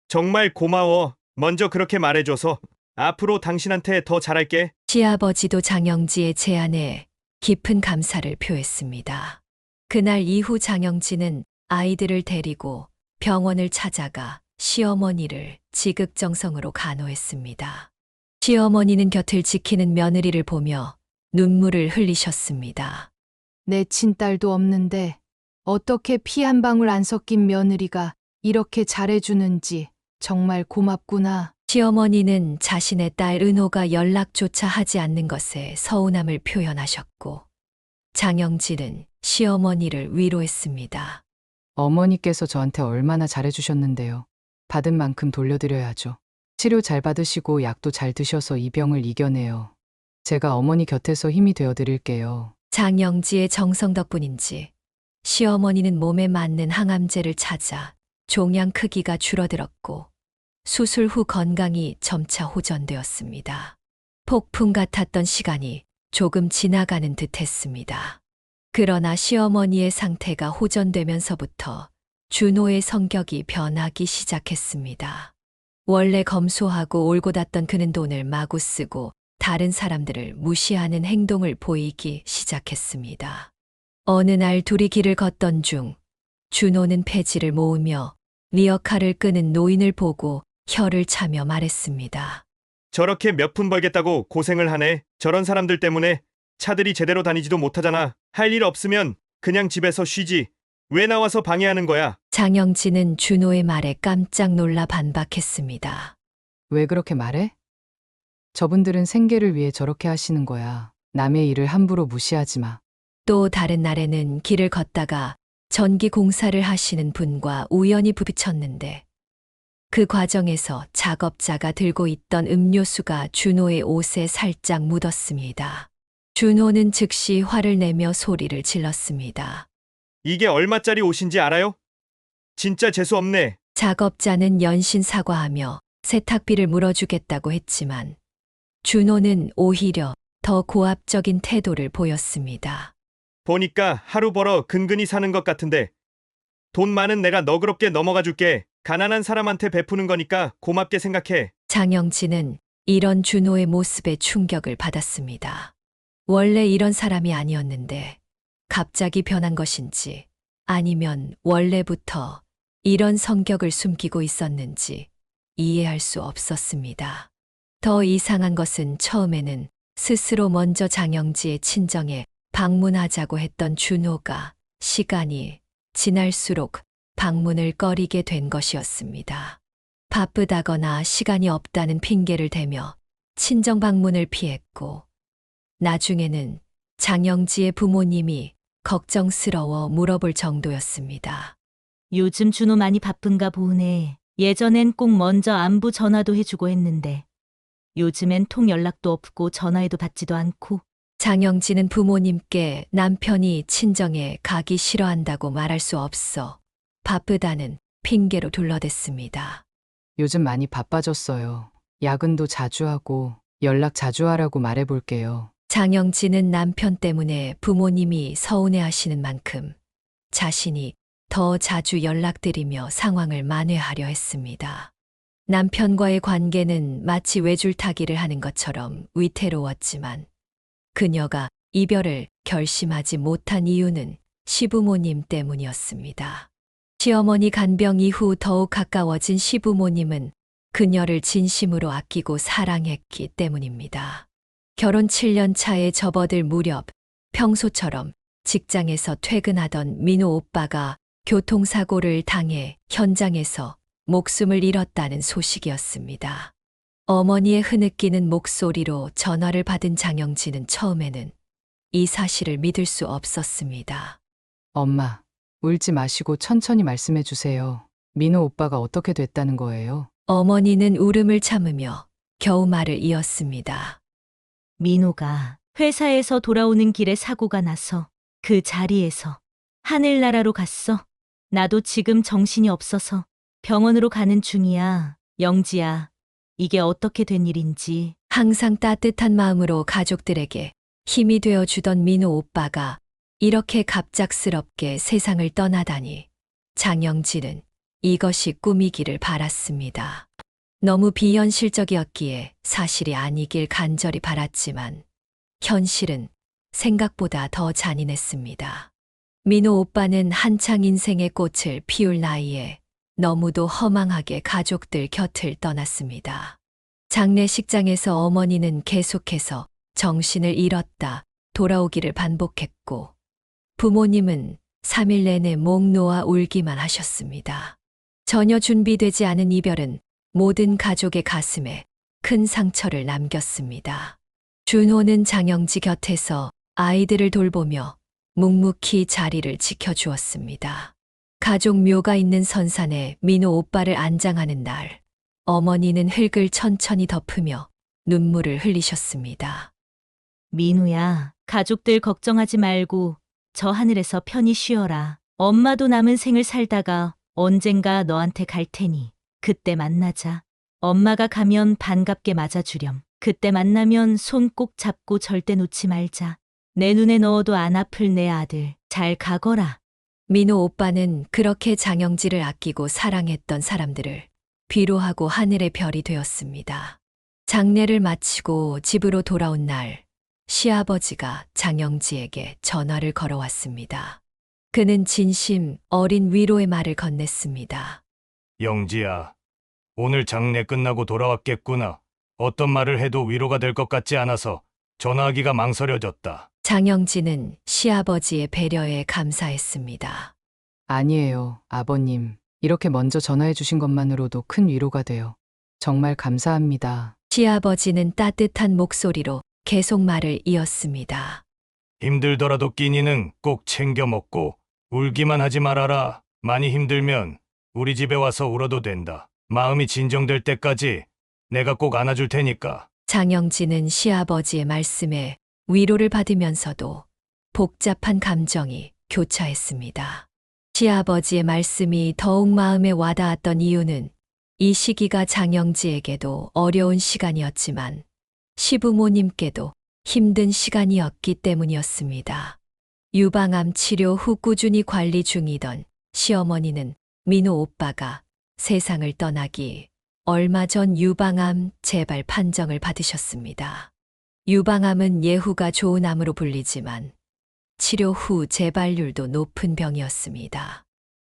정말 고마워. 먼저 그렇게 말해줘서 앞으로 당신한테 더 잘할게. 시아버지도 장영지의 제안에 깊은 감사를 표했습니다. 그날 이후 장영지는 아이들을 데리고 병원을 찾아가 시어머니를 지극정성으로 간호했습니다. 시어머니는 곁을 지키는 며느리를 보며 눈물을 흘리셨습니다. 내 친딸도 없는데 어떻게 피 한 방울 안 섞인 며느리가 이렇게 잘해주는지 정말 고맙구나. 시어머니는 자신의 딸 은호가 연락조차 하지 않는 것에 서운함을 표현하셨고 장영진은 시어머니를 위로했습니다. 어머니께서 저한테 얼마나 잘해주셨는데요. 받은 만큼 돌려드려야죠. 치료 잘 받으시고 약도 잘 드셔서 이 병을 이겨내요. 제가 어머니 곁에서 힘이 되어드릴게요. 장영지의 정성 덕분인지 시어머니는 몸에 맞는 항암제를 찾아 종양 크기가 줄어들었고 수술 후 건강이 점차 호전되었습니다. 폭풍 같았던 시간이 조금 지나가는 듯 했습니다. 그러나 시어머니의 상태가 호전되면서부터 준호의 성격이 변하기 시작했습니다. 원래 검소하고 올곧았던 그는 돈을 마구 쓰고 다른 사람들을 무시하는 행동을 보이기 시작했습니다. 어느 날 둘이 길을 걷던 중 준호는 폐지를 모으며 리어카를 끄는 노인을 보고 혀를 차며 말했습니다. 저렇게 몇 푼 벌겠다고 고생을 하네. 저런 사람들 때문에 차들이 제대로 다니지도 못하잖아. 할 일 없으면 그냥 집에서 쉬지. 왜 나와서 방해하는 거야? 장영진은 준호의 말에 깜짝 놀라 반박했습니다. 왜 그렇게 말해? 저분들은 생계를 위해 저렇게 하시는 거야. 남의 일을 함부로 무시하지 마. 또 다른 날에는 길을 걷다가 전기 공사를 하시는 분과 우연히 부딪혔는데 그 과정에서 작업자가 들고 있던 음료수가 준호의 옷에 살짝 묻었습니다. 준호는 즉시 화를 내며 소리를 질렀습니다. 이게 얼마짜리 옷인지 알아요? 진짜 재수 없네. 작업자는 연신 사과하며 세탁비를 물어주겠다고 했지만 준호는 오히려 더 고압적인 태도를 보였습니다. 보니까 하루 벌어 근근히 사는 것 같은데 돈 많은 내가 너그럽게 넘어가 줄게. 가난한 사람한테 베푸는 거니까 고맙게 생각해. 장영진은 이런 준호의 모습에 충격을 받았습니다. 원래 이런 사람이 아니었는데 갑자기 변한 것인지 아니면 원래부터 이런 성격을 숨기고 있었는지 이해할 수 없었습니다. 더 이상한 것은 처음에는 스스로 먼저 장영지의 친정에 방문하자고 했던 준호가 시간이 지날수록 방문을 꺼리게 된 것이었습니다. 바쁘다거나 시간이 없다는 핑계를 대며 친정 방문을 피했고 나중에는 장영지의 부모님이 걱정스러워 물어볼 정도였습니다. 요즘 준호 많이 바쁜가 보네. 예전엔 꼭 먼저 안부 전화도 해주고 했는데 요즘엔 통 연락도 없고 전화해도 받지도 않고. 장영진은 부모님께 남편이 친정에 가기 싫어한다고 말할 수 없어 바쁘다는 핑계로 둘러댔습니다. 요즘 많이 바빠졌어요. 야근도 자주 하고 연락 자주 하라고 말해볼게요. 장영진은 남편 때문에 부모님이 서운해하시는 만큼 자신이 더 자주 연락드리며 상황을 만회하려 했습니다. 남편과의 관계는 마치 외줄타기를 하는 것처럼 위태로웠지만 그녀가 이별을 결심하지 못한 이유는 시부모님 때문이었습니다. 시어머니 간병 이후 더욱 가까워진 시부모님은 그녀를 진심으로 아끼고 사랑했기 때문입니다. 결혼 7년 차에 접어들 무렵 평소처럼 직장에서 퇴근하던 민호 오빠가 교통사고를 당해 현장에서 목숨을 잃었다는 소식이었습니다. 어머니의 흐느끼는 목소리로 전화를 받은 장영진은 처음에는 이 사실을 믿을 수 없었습니다. 엄마, 울지 마시고 천천히 말씀해 주세요. 민호 오빠가 어떻게 됐다는 거예요? 어머니는 울음을 참으며 겨우 말을 이었습니다. 민호가 회사에서 돌아오는 길에 사고가 나서 그 자리에서 하늘나라로 갔어. 나도 지금 정신이 없어서 병원으로 가는 중이야. 영지야, 이게 어떻게 된 일인지. 항상 따뜻한 마음으로 가족들에게 힘이 되어 주던 민호 오빠가 이렇게 갑작스럽게 세상을 떠나다니 장영진은 이것이 꿈이기를 바랐습니다. 너무 비현실적이었기에 사실이 아니길 간절히 바랐지만 현실은 생각보다 더 잔인했습니다. 민호 오빠는 한창 인생의 꽃을 피울 나이에 너무도 허망하게 가족들 곁을 떠났습니다. 장례식장에서 어머니는 계속해서 정신을 잃었다 돌아오기를 반복했고 부모님은 3일 내내 목 놓아 울기만 하셨습니다. 전혀 준비되지 않은 이별은 모든 가족의 가슴에 큰 상처를 남겼습니다. 준호는 장영지 곁에서 아이들을 돌보며 묵묵히 자리를 지켜주었습니다. 가족 묘가 있는 선산에 민호 오빠를 안장하는 날, 어머니는 흙을 천천히 덮으며 눈물을 흘리셨습니다. 민우야, 가족들 걱정하지 말고 저 하늘에서 편히 쉬어라. 엄마도 남은 생을 살다가 언젠가 너한테 갈 테니 그때 만나자. 엄마가 가면 반갑게 맞아주렴. 그때 만나면 손 꼭 잡고 절대 놓지 말자. 내 눈에 넣어도 안 아플 내 아들. 잘 가거라. 민호 오빠는 그렇게 장영지를 아끼고 사랑했던 사람들을 위로하고 하늘의 별이 되었습니다. 장례를 마치고 집으로 돌아온 날, 시아버지가 장영지에게 전화를 걸어왔습니다. 그는 진심 어린 위로의 말을 건넸습니다. 영지야, 오늘 장례 끝나고 돌아왔겠구나. 어떤 말을 해도 위로가 될 것 같지 않아서 전화하기가 망설여졌다. 장영지는 시아버지의 배려에 감사했습니다. 아니에요, 아버님. 이렇게 먼저 전화해 주신 것만으로도 큰 위로가 돼요. 정말 감사합니다. 시아버지는 따뜻한 목소리로 계속 말을 이었습니다. 힘들더라도 끼니는 꼭 챙겨 먹고 울기만 하지 말아라. 많이 힘들면 우리 집에 와서 울어도 된다. 마음이 진정될 때까지 내가 꼭 안아줄 테니까. 장영지는 시아버지의 말씀에 위로를 받으면서도 복잡한 감정이 교차했습니다. 시아버지의 말씀이 더욱 마음에 와닿았던 이유는 이 시기가 장영지에게도 어려운 시간이었지만 시부모님께도 힘든 시간이었기 때문이었습니다. 유방암 치료 후 꾸준히 관리 중이던 시어머니는 민호 오빠가 세상을 떠나기 얼마 전 유방암 재발 판정을 받으셨습니다. 유방암은 예후가 좋은 암으로 불리지만 치료 후 재발률도 높은 병이었습니다.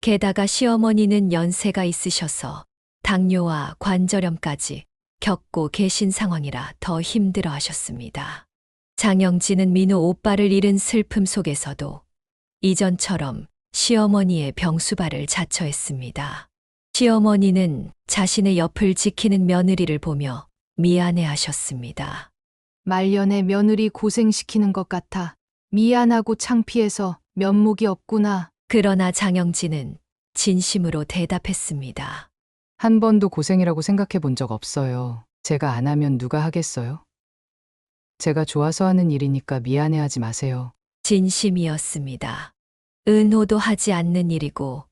게다가 시어머니는 연세가 있으셔서 당뇨와 관절염까지 겪고 계신 상황이라 더 힘들어 하셨습니다. 장영지는 민호 오빠를 잃은 슬픔 속에서도 이전처럼 시어머니의 병수발을 자처했습니다. 시어머니는 자신의 옆을 지키는 며느리를 보며 미안해 하셨습니다. 말년에 며느리 고생시키는 것 같아. 미안하고 창피해서 면목이 없구나. 그러나 장영지는 진심으로 대답했습니다. 한 번도 고생이라고 생각해 본 적 없어요. 제가 안 하면 누가 하겠어요? 제가 좋아서 하는 일이니까 미안해하지 마세요. 진심이었습니다. 은호도 하지 않는 일이고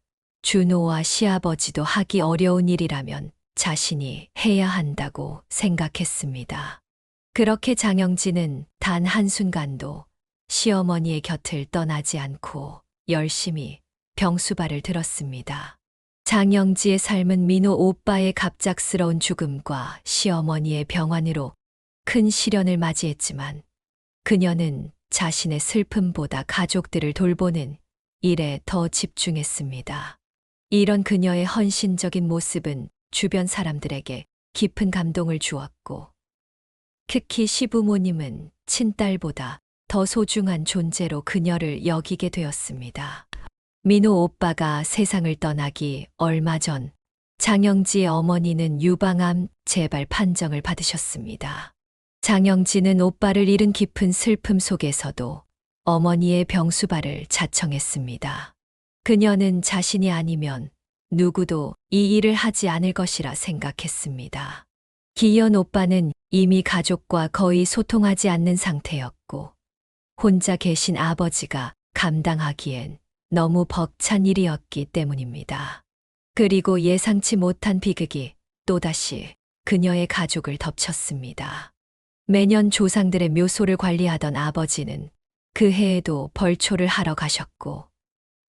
준호와 시아버지도 하기 어려운 일이라면 자신이 해야 한다고 생각했습니다. 그렇게 장영지는 단 한순간도 시어머니의 곁을 떠나지 않고 열심히 병수발을 들었습니다. 장영지의 삶은 민호 오빠의 갑작스러운 죽음과 시어머니의 병환으로 큰 시련을 맞이했지만 그녀는 자신의 슬픔보다 가족들을 돌보는 일에 더 집중했습니다. 이런 그녀의 헌신적인 모습은 주변 사람들에게 깊은 감동을 주었고 특히 시부모님은 친딸보다 더 소중한 존재로 그녀를 여기게 되었습니다. 민호 오빠가 세상을 떠나기 얼마 전 장영지의 어머니는 유방암 재발 판정을 받으셨습니다. 장영지는 오빠를 잃은 깊은 슬픔 속에서도 어머니의 병수발을 자청했습니다. 그녀는 자신이 아니면 누구도 이 일을 하지 않을 것이라 생각했습니다. 기현 오빠는 이미 가족과 거의 소통하지 않는 상태였고 혼자 계신 아버지가 감당하기엔 너무 벅찬 일이었기 때문입니다. 그리고 예상치 못한 비극이 또다시 그녀의 가족을 덮쳤습니다. 매년 조상들의 묘소를 관리하던 아버지는 그 해에도 벌초를 하러 가셨고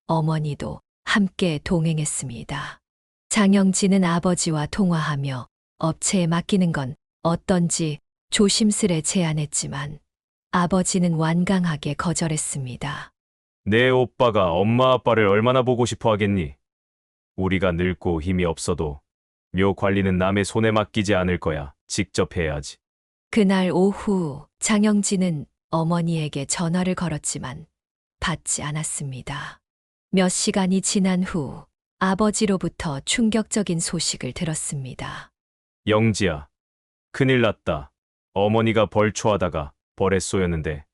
어머니도 함께 동행했습니다. 장영지는 아버지와 통화하며 업체에 맡기는 건 어떤지 조심스레 제안했지만 아버지는 완강하게 거절했습니다. 내 오빠가 엄마 아빠를 얼마나 보고 싶어 하겠니? 우리가 늙고 힘이 없어도 묘 관리는 남의 손에 맡기지 않을 거야. 직접 해야지. 그날 오후 장영지는 어머니에게 전화를 걸었지만 받지 않았습니다. 몇 시간이 지난 후 아버지로부터 충격적인 소식을 들었습니다. 영지야, 큰일 났다. 어머니가 벌초하다가 벌에 쏘였는데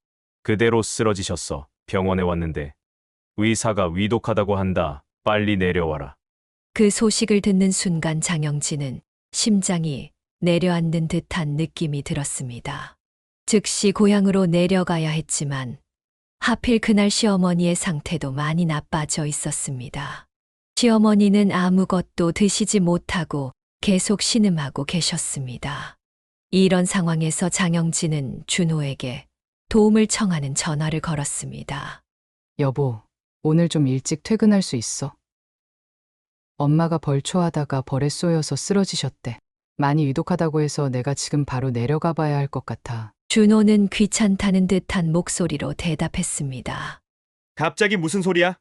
그대로 쓰러지셨어. 병원에 왔는데 의사가 위독하다고 한다. 빨리 내려와라. 그 소식을 듣는 순간 장영지는 심장이 내려앉는 듯한 느낌이 들었습니다. 즉시 고향으로 내려가야 했지만 하필 그날 시어머니의 상태도 많이 나빠져 있었습니다. 시어머니는 아무것도 드시지 못하고 계속 신음하고 계셨습니다. 이런 상황에서 장영지는 준호에게 도움을 청하는 전화를 걸었습니다. 여보, 오늘 좀 일찍 퇴근할 수 있어? 엄마가 벌초하다가 벌에 쏘여서 쓰러지셨대. 많이 위독하다고 해서 내가 지금 바로 내려가 봐야 할 것 같아. 준호는 귀찮다는 듯한 목소리로 대답했습니다. 갑자기 무슨 소리야?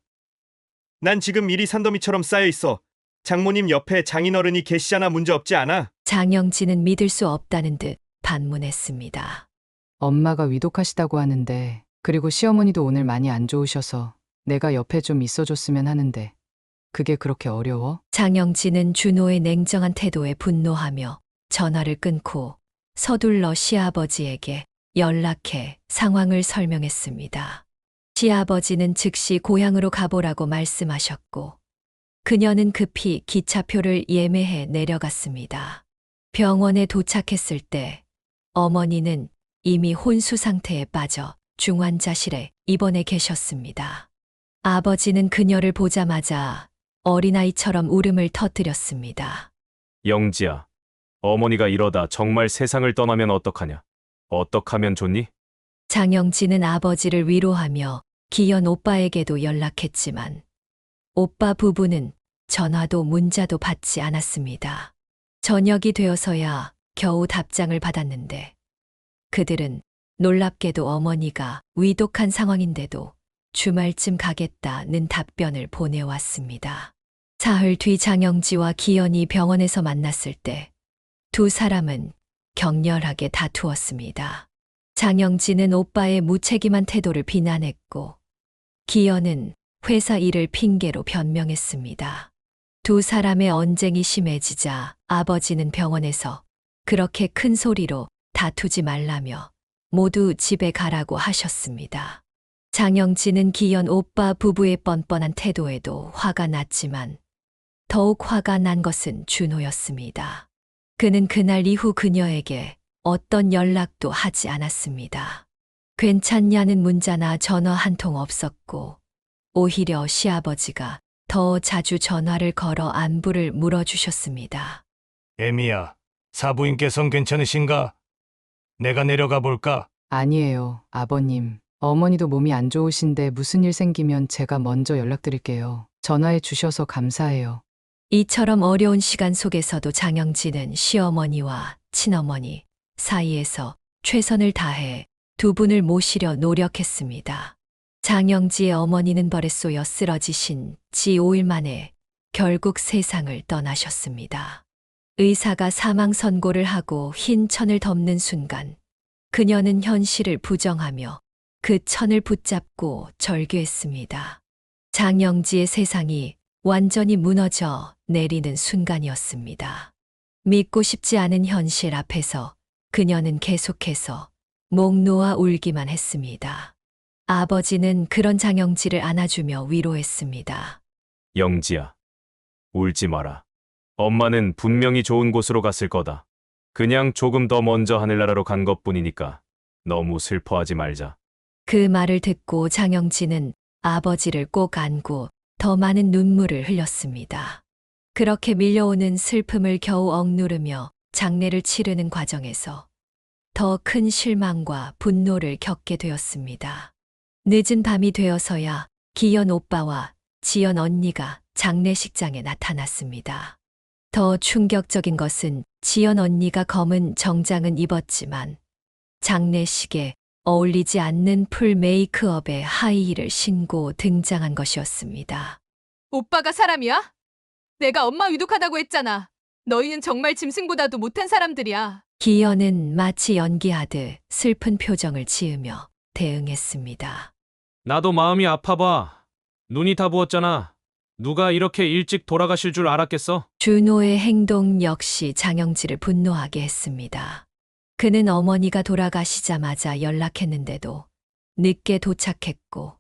난 지금 일이 산더미처럼 쌓여 있어. 장모님 옆에 장인어른이 계시잖아. 문제 없지 않아? 장영진은 믿을 수 없다는 듯 반문했습니다. 엄마가 위독하시다고 하는데, 그리고 시어머니도 오늘 많이 안 좋으셔서 내가 옆에 좀 있어줬으면 하는데, 그게 그렇게 어려워? 장영진은 준호의 냉정한 태도에 분노하며 전화를 끊고 서둘러 시아버지에게 연락해 상황을 설명했습니다. 시아버지는 즉시 고향으로 가보라고 말씀하셨고, 그녀는 급히 기차표를 예매해 내려갔습니다. 병원에 도착했을 때 어머니는 이미 혼수 상태에 빠져 중환자실에 입원해 계셨습니다. 아버지는 그녀를 보자마자 어린아이처럼 울음을 터뜨렸습니다. 영지야, 어머니가 이러다 정말 세상을 떠나면 어떡하냐? 어떡하면 좋니? 장영진은 아버지를 위로하며 기현 오빠에게도 연락했지만 오빠 부부는 전화도 문자도 받지 않았습니다. 저녁이 되어서야 겨우 답장을 받았는데 그들은 놀랍게도 어머니가 위독한 상황인데도 주말쯤 가겠다는 답변을 보내왔습니다. 사흘 뒤 장영지와 기현이 병원에서 만났을 때 두 사람은 격렬하게 다투었습니다. 장영지는 오빠의 무책임한 태도를 비난했고 기현은 회사 일을 핑계로 변명했습니다. 두 사람의 언쟁이 심해지자 아버지는 병원에서 그렇게 큰 소리로 다투지 말라며 모두 집에 가라고 하셨습니다. 장영진은 기현 오빠 부부의 뻔뻔한 태도에도 화가 났지만 더욱 화가 난 것은 준호였습니다. 그는 그날 이후 그녀에게 어떤 연락도 하지 않았습니다. 괜찮냐는 문자나 전화 한 통 없었고 오히려 시아버지가 더 자주 전화를 걸어 안부를 물어주셨습니다. 애미야, 사부인께선 괜찮으신가? 내가 내려가 볼까? 아니에요, 아버님. 어머니도 몸이 안 좋으신데 무슨 일 생기면 제가 먼저 연락드릴게요. 전화해 주셔서 감사해요. 이처럼 어려운 시간 속에서도 장영진은 시어머니와 친어머니 사이에서 최선을 다해 두 분을 모시려 노력했습니다. 장영지의 어머니는 벌에 쏘여 쓰러지신 지 5일 만에 결국 세상을 떠나셨습니다. 의사가 사망 선고를 하고 흰 천을 덮는 순간 그녀는 현실을 부정하며 그 천을 붙잡고 절규했습니다. 장영지의 세상이 완전히 무너져 내리는 순간이었습니다. 믿고 싶지 않은 현실 앞에서 그녀는 계속해서 목 놓아 울기만 했습니다. 아버지는 그런 장영지를 안아주며 위로했습니다. 영지야, 울지 마라. 엄마는 분명히 좋은 곳으로 갔을 거다. 그냥 조금 더 먼저 하늘나라로 간 것뿐이니까 너무 슬퍼하지 말자. 그 말을 듣고 장영진은 아버지를 꼭 안고 더 많은 눈물을 흘렸습니다. 그렇게 밀려오는 슬픔을 겨우 억누르며 장례를 치르는 과정에서 더 큰 실망과 분노를 겪게 되었습니다. 늦은 밤이 되어서야 기현 오빠와 지연 언니가 장례식장에 나타났습니다. 더 충격적인 것은 지연 언니가 검은 정장은 입었지만 장례식에 어울리지 않는 풀 메이크업에 하이힐을 신고 등장한 것이었습니다. 오빠가 사람이야? 내가 엄마 위독하다고 했잖아. 너희는 정말 짐승보다도 못한 사람들이야. 기현은 마치 연기하듯 슬픈 표정을 지으며 대응했습니다. 나도 마음이 아파봐. 눈이 다 부었잖아. 누가 이렇게 일찍 돌아가실 줄 알았겠어? 준호의 행동 역시 장영지를 분노하게 했습니다. 그는 어머니가 돌아가시자마자 연락했는데도 늦게 도착했고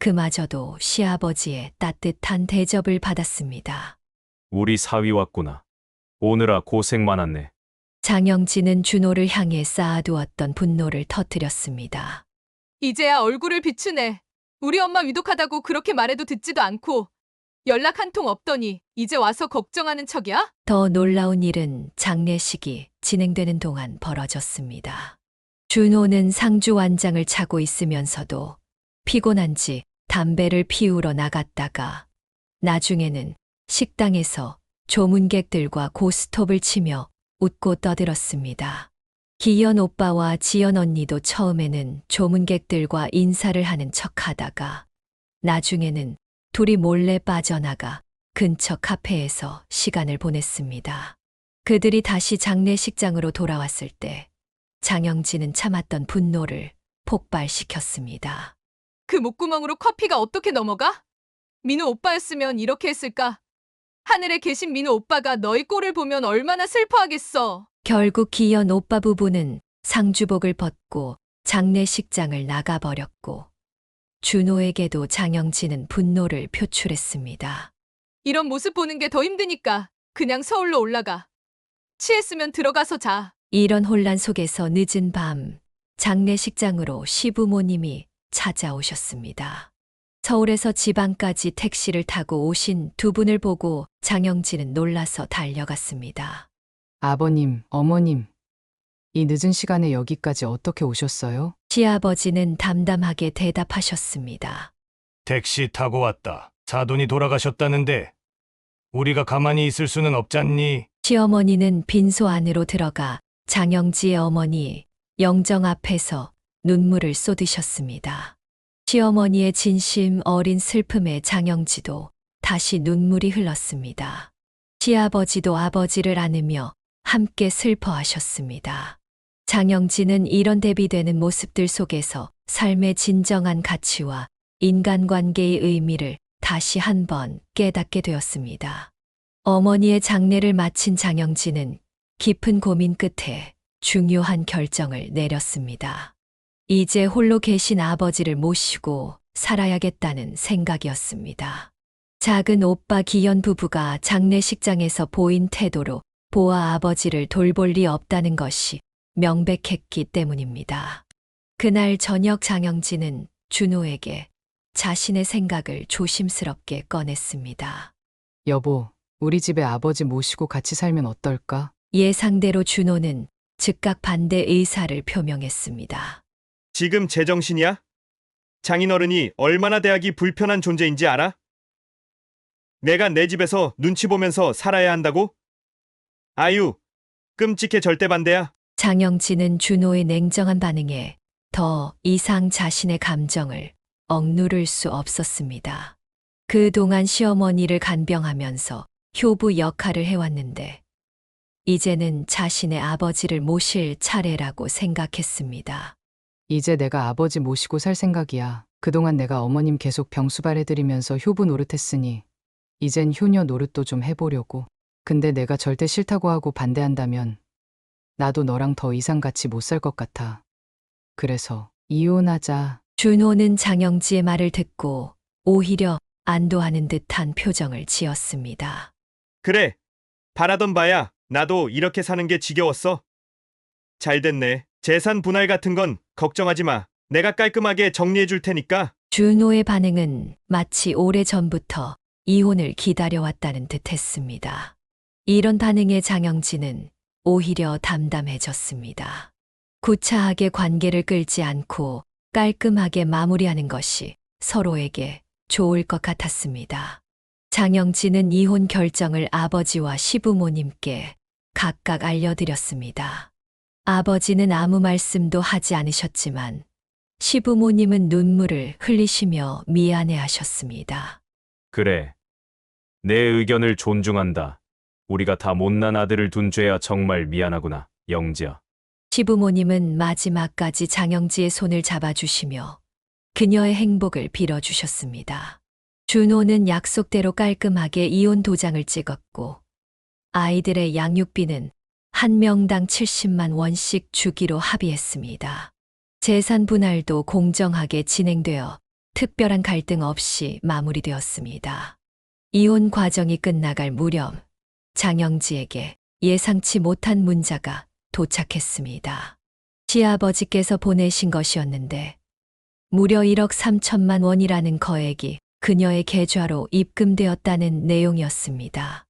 그마저도 시아버지의 따뜻한 대접을 받았습니다. 우리 사위 왔구나. 오느라 고생 많았네. 장영진은 준호를 향해 쌓아두었던 분노를 터뜨렸습니다. 이제야 얼굴을 비추네. 우리 엄마 위독하다고 그렇게 말해도 듣지도 않고 연락 한 통 없더니 이제 와서 걱정하는 척이야? 더 놀라운 일은 장례식이 진행되는 동안 벌어졌습니다. 준호는 상주 완장을 차고 있으면서도 피곤한지 담배를 피우러 나갔다가 나중에는 식당에서 조문객들과 고스톱을 치며 웃고 떠들었습니다. 기현 오빠와 지연 언니도 처음에는 조문객들과 인사를 하는 척 하다가 나중에는 둘이 몰래 빠져나가 근처 카페에서 시간을 보냈습니다. 그들이 다시 장례식장으로 돌아왔을 때 장영진은 참았던 분노를 폭발시켰습니다. 그 목구멍으로 커피가 어떻게 넘어가? 민우 오빠였으면 이렇게 했을까? 하늘에 계신 민우 오빠가 너희 꼴을 보면 얼마나 슬퍼하겠어. 결국 기현 오빠 부부는 상주복을 벗고 장례식장을 나가버렸고 준호에게도 장영진은 분노를 표출했습니다. 이런 모습 보는 게 더 힘드니까 그냥 서울로 올라가. 취했으면 들어가서 자. 이런 혼란 속에서 늦은 밤 장례식장으로 시부모님이 찾아오셨습니다. 서울에서 지방까지 택시를 타고 오신 두 분을 보고 장영진은 놀라서 달려갔습니다. 아버님, 어머님, 이 늦은 시간에 여기까지 어떻게 오셨어요? 시아버지는 담담하게 대답하셨습니다. 택시 타고 왔다. 사돈이 돌아가셨다는데 우리가 가만히 있을 수는 없잖니. 시어머니는 빈소 안으로 들어가 장영지의 어머니 영정 앞에서 눈물을 쏟으셨습니다. 시어머니의 진심 어린 슬픔에 장영지도 다시 눈물이 흘렀습니다. 시아버지도 아버지를 안으며 함께 슬퍼하셨습니다. 장영지는 이런 대비되는 모습들 속에서 삶의 진정한 가치와 인간관계의 의미를 다시 한번 깨닫게 되었습니다. 어머니의 장례를 마친 장영진은 깊은 고민 끝에 중요한 결정을 내렸습니다. 이제 홀로 계신 아버지를 모시고 살아야겠다는 생각이었습니다. 작은 오빠 기현 부부가 장례식장에서 보인 태도로 보아 아버지를 돌볼 리 없다는 것이 명백했기 때문입니다. 그날 저녁 장영진은 준호에게 자신의 생각을 조심스럽게 꺼냈습니다. 여보, 우리 집에 아버지 모시고 같이 살면 어떨까? 예상대로 준호는 즉각 반대 의사를 표명했습니다. 지금 제정신이야? 장인어른이 얼마나 대하기 불편한 존재인지 알아? 내가 내 집에서 눈치 보면서 살아야 한다고? 아유, 끔찍해. 절대 반대야. 장영진은 준호의 냉정한 반응에 더 이상 자신의 감정을 억누를 수 없었습니다. 그동안 시어머니를 간병하면서 효부 역할을 해왔는데 이제는 자신의 아버지를 모실 차례라고 생각했습니다. 이제 내가 아버지 모시고 살 생각이야. 그동안 내가 어머님 계속 병수발해드리면서 효부 노릇했으니 이젠 효녀 노릇도 좀 해보려고. 근데 내가 절대 싫다고 하고 반대한다면 나도 너랑 더 이상 같이 못 살 것 같아. 그래서 이혼하자. 준호는 장영지의 말을 듣고 오히려 안도하는 듯한 표정을 지었습니다. 그래, 바라던 바야. 나도 이렇게 사는 게 지겨웠어. 잘 됐네. 재산 분할 같은 건 걱정하지 마. 내가 깔끔하게 정리해 줄 테니까. 준호의 반응은 마치 오래전부터 이혼을 기다려왔다는 듯 했습니다. 이런 반응에 장영진은 오히려 담담해졌습니다. 구차하게 관계를 끌지 않고 깔끔하게 마무리하는 것이 서로에게 좋을 것 같았습니다. 장영진은 이혼 결정을 아버지와 시부모님께 각각 알려드렸습니다. 아버지는 아무 말씀도 하지 않으셨지만 시부모님은 눈물을 흘리시며 미안해하셨습니다. 그래. 내 의견을 존중한다. 우리가 다 못난 아들을 둔 죄야. 정말 미안하구나, 영지야. 시부모님은 마지막까지 장영지의 손을 잡아주시며 그녀의 행복을 빌어주셨습니다. 준호는 약속대로 깔끔하게 이혼 도장을 찍었고 아이들의 양육비는 한 명당 70만 원씩 주기로 합의했습니다. 재산 분할도 공정하게 진행되어 특별한 갈등 없이 마무리되었습니다. 이혼 과정이 끝나갈 무렵 장영지에게 예상치 못한 문자가 도착했습니다. 시아버지께서 보내신 것이었는데 무려 1억 3천만 원이라는 거액이 그녀의 계좌로 입금되었다는 내용이었습니다.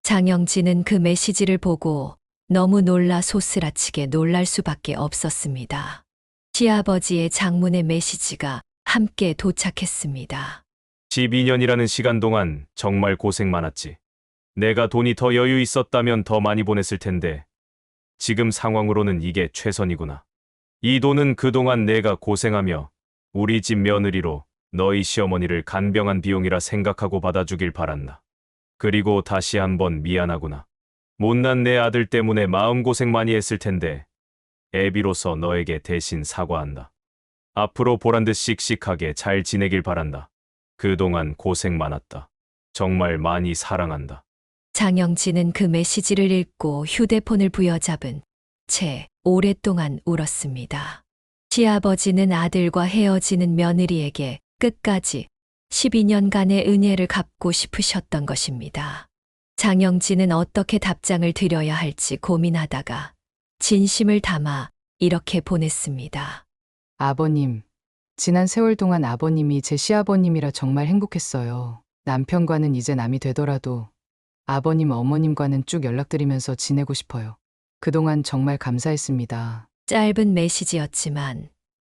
장영진은 그 메시지를 보고 너무 놀라 소스라치게 놀랄 수밖에 없었습니다. 시아버지의 장문의 메시지가 함께 도착했습니다. 12년이라는 시간 동안 정말 고생 많았지. 내가 돈이 더 여유 있었다면 더 많이 보냈을 텐데 지금 상황으로는 이게 최선이구나. 이 돈은 그동안 내가 고생하며 우리 집 며느리로 너희 시어머니를 간병한 비용이라 생각하고 받아주길 바란다. 그리고 다시 한번 미안하구나. 못난 내 아들 때문에 마음고생 많이 했을 텐데 애비로서 너에게 대신 사과한다. 앞으로 보란듯 씩씩하게 잘 지내길 바란다. 그동안 고생 많았다. 정말 많이 사랑한다. 장영진은 그 메시지를 읽고 휴대폰을 부여잡은 채 오랫동안 울었습니다. 시아버지는 아들과 헤어지는 며느리에게 끝까지 12년간의 은혜를 갚고 싶으셨던 것입니다. 장영진은 어떻게 답장을 드려야 할지 고민하다가 진심을 담아 이렇게 보냈습니다. 아버님, 지난 세월 동안 아버님이 제 시아버님이라 정말 행복했어요. 남편과는 이제 남이 되더라도 아버님, 어머님과는 쭉 연락드리면서 지내고 싶어요. 그동안 정말 감사했습니다. 짧은 메시지였지만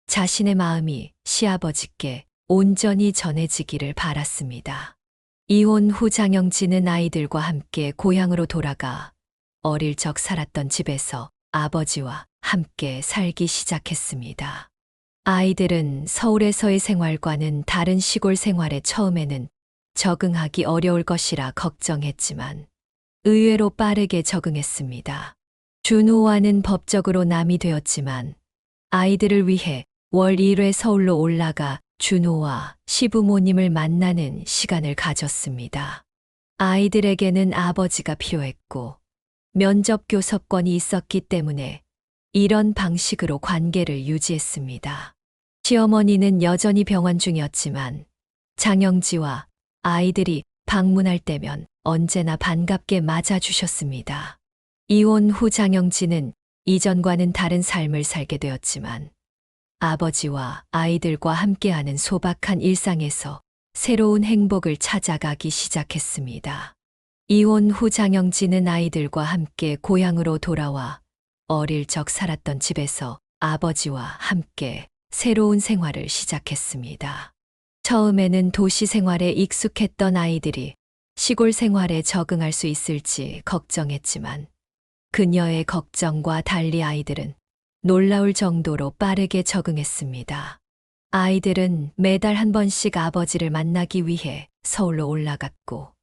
자신의 마음이 시아버지께 온전히 전해지기를 바랐습니다. 이혼 후 장영진은 아이들과 함께 고향으로 돌아가 어릴 적 살았던 집에서 아버지와 함께 살기 시작했습니다. 아이들은 서울에서의 생활과는 다른 시골 생활에 처음에는 적응하기 어려울 것이라 걱정했지만 의외로 빠르게 적응했습니다. 준호와는 법적으로 남이 되었지만 아이들을 위해 월 1회 서울로 올라가 준호와 시부모님을 만나는 시간을 가졌습니다. 아이들에게는 아버지가 필요했고 면접 교섭권이 있었기 때문에 이런 방식으로 관계를 유지했습니다. 시어머니는 여전히 병원 중이었지만 장영지와 아이들이 방문할 때면 언제나 반갑게 맞아주셨습니다. 이혼 후 장영지는 이전과는 다른 삶을 살게 되었지만 아버지와 아이들과 함께하는 소박한 일상에서 새로운 행복을 찾아가기 시작했습니다. 이혼 후 장영진은 아이들과 함께 고향으로 돌아와 어릴 적 살았던 집에서 아버지와 함께 새로운 생활을 시작했습니다. 처음에는 도시 생활에 익숙했던 아이들이 시골 생활에 적응할 수 있을지 걱정했지만 그녀의 걱정과 달리 아이들은 놀라울 정도로 빠르게 적응했습니다. 아이들은 매달 한 번씩 아버지를 만나기 위해 서울로 올라갔고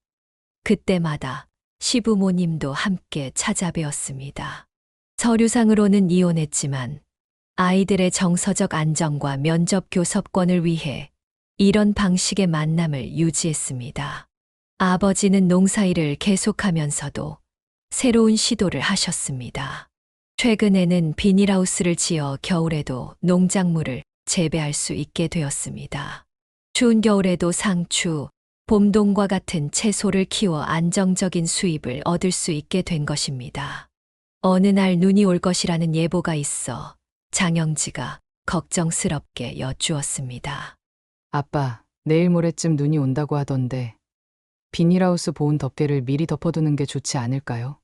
그때마다 시부모님도 함께 찾아뵈었습니다. 서류상으로는 이혼했지만 아이들의 정서적 안정과 면접 교섭권을 위해 이런 방식의 만남을 유지했습니다. 아버지는 농사일을 계속하면서도 새로운 시도를 하셨습니다. 최근에는 비닐하우스를 지어 겨울에도 농작물을 재배할 수 있게 되었습니다. 추운 겨울에도 상추, 봄동과 같은 채소를 키워 안정적인 수입을 얻을 수 있게 된 것입니다. 어느 날 눈이 올 것이라는 예보가 있어 장영지가 걱정스럽게 여쭈었습니다. 아빠, 내일 모레쯤 눈이 온다고 하던데 비닐하우스 보온 덮개를 미리 덮어두는 게 좋지 않을까요?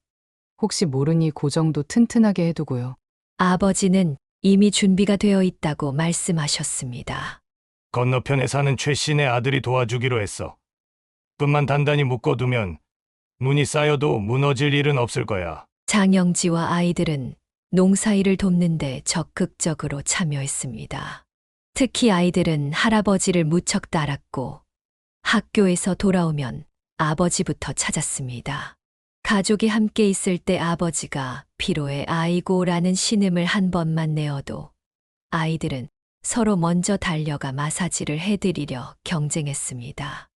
혹시 모르니 그 정도 튼튼하게 해두고요. 아버지는 이미 준비가 되어 있다고 말씀하셨습니다. 건너편에 사는 최 씨네 아들이 도와주기로 했어. 끈만 단단히 묶어두면 눈이 쌓여도 무너질 일은 없을 거야. 장영지와 아이들은 농사일을 돕는데 적극적으로 참여했습니다. 특히 아이들은 할아버지를 무척 따랐고 학교에서 돌아오면 아버지부터 찾았습니다. 가족이 함께 있을 때 아버지가 피로에 아이고라는 신음을 한 번만 내어도 아이들은 서로 먼저 달려가 마사지를 해드리려 경쟁했습니다.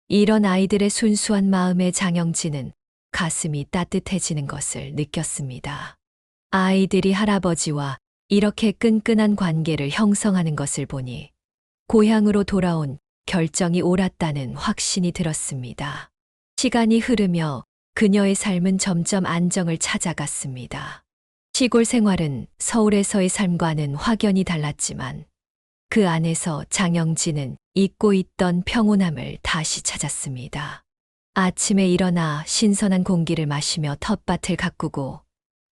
이런 아이들의 순수한 마음에 장영진은 가슴이 따뜻해지는 것을 느꼈습니다. 아이들이 할아버지와 이렇게 끈끈한 관계를 형성하는 것을 보니 고향으로 돌아온 결정이 옳았다는 확신이 들었습니다. 시간이 흐르며 그녀의 삶은 점점 안정을 찾아갔습니다. 시골 생활은 서울에서의 삶과는 확연히 달랐지만 그 안에서 장영진은 잊고 있던 평온함을 다시 찾았습니다. 아침에 일어나 신선한 공기를 마시며 텃밭을 가꾸고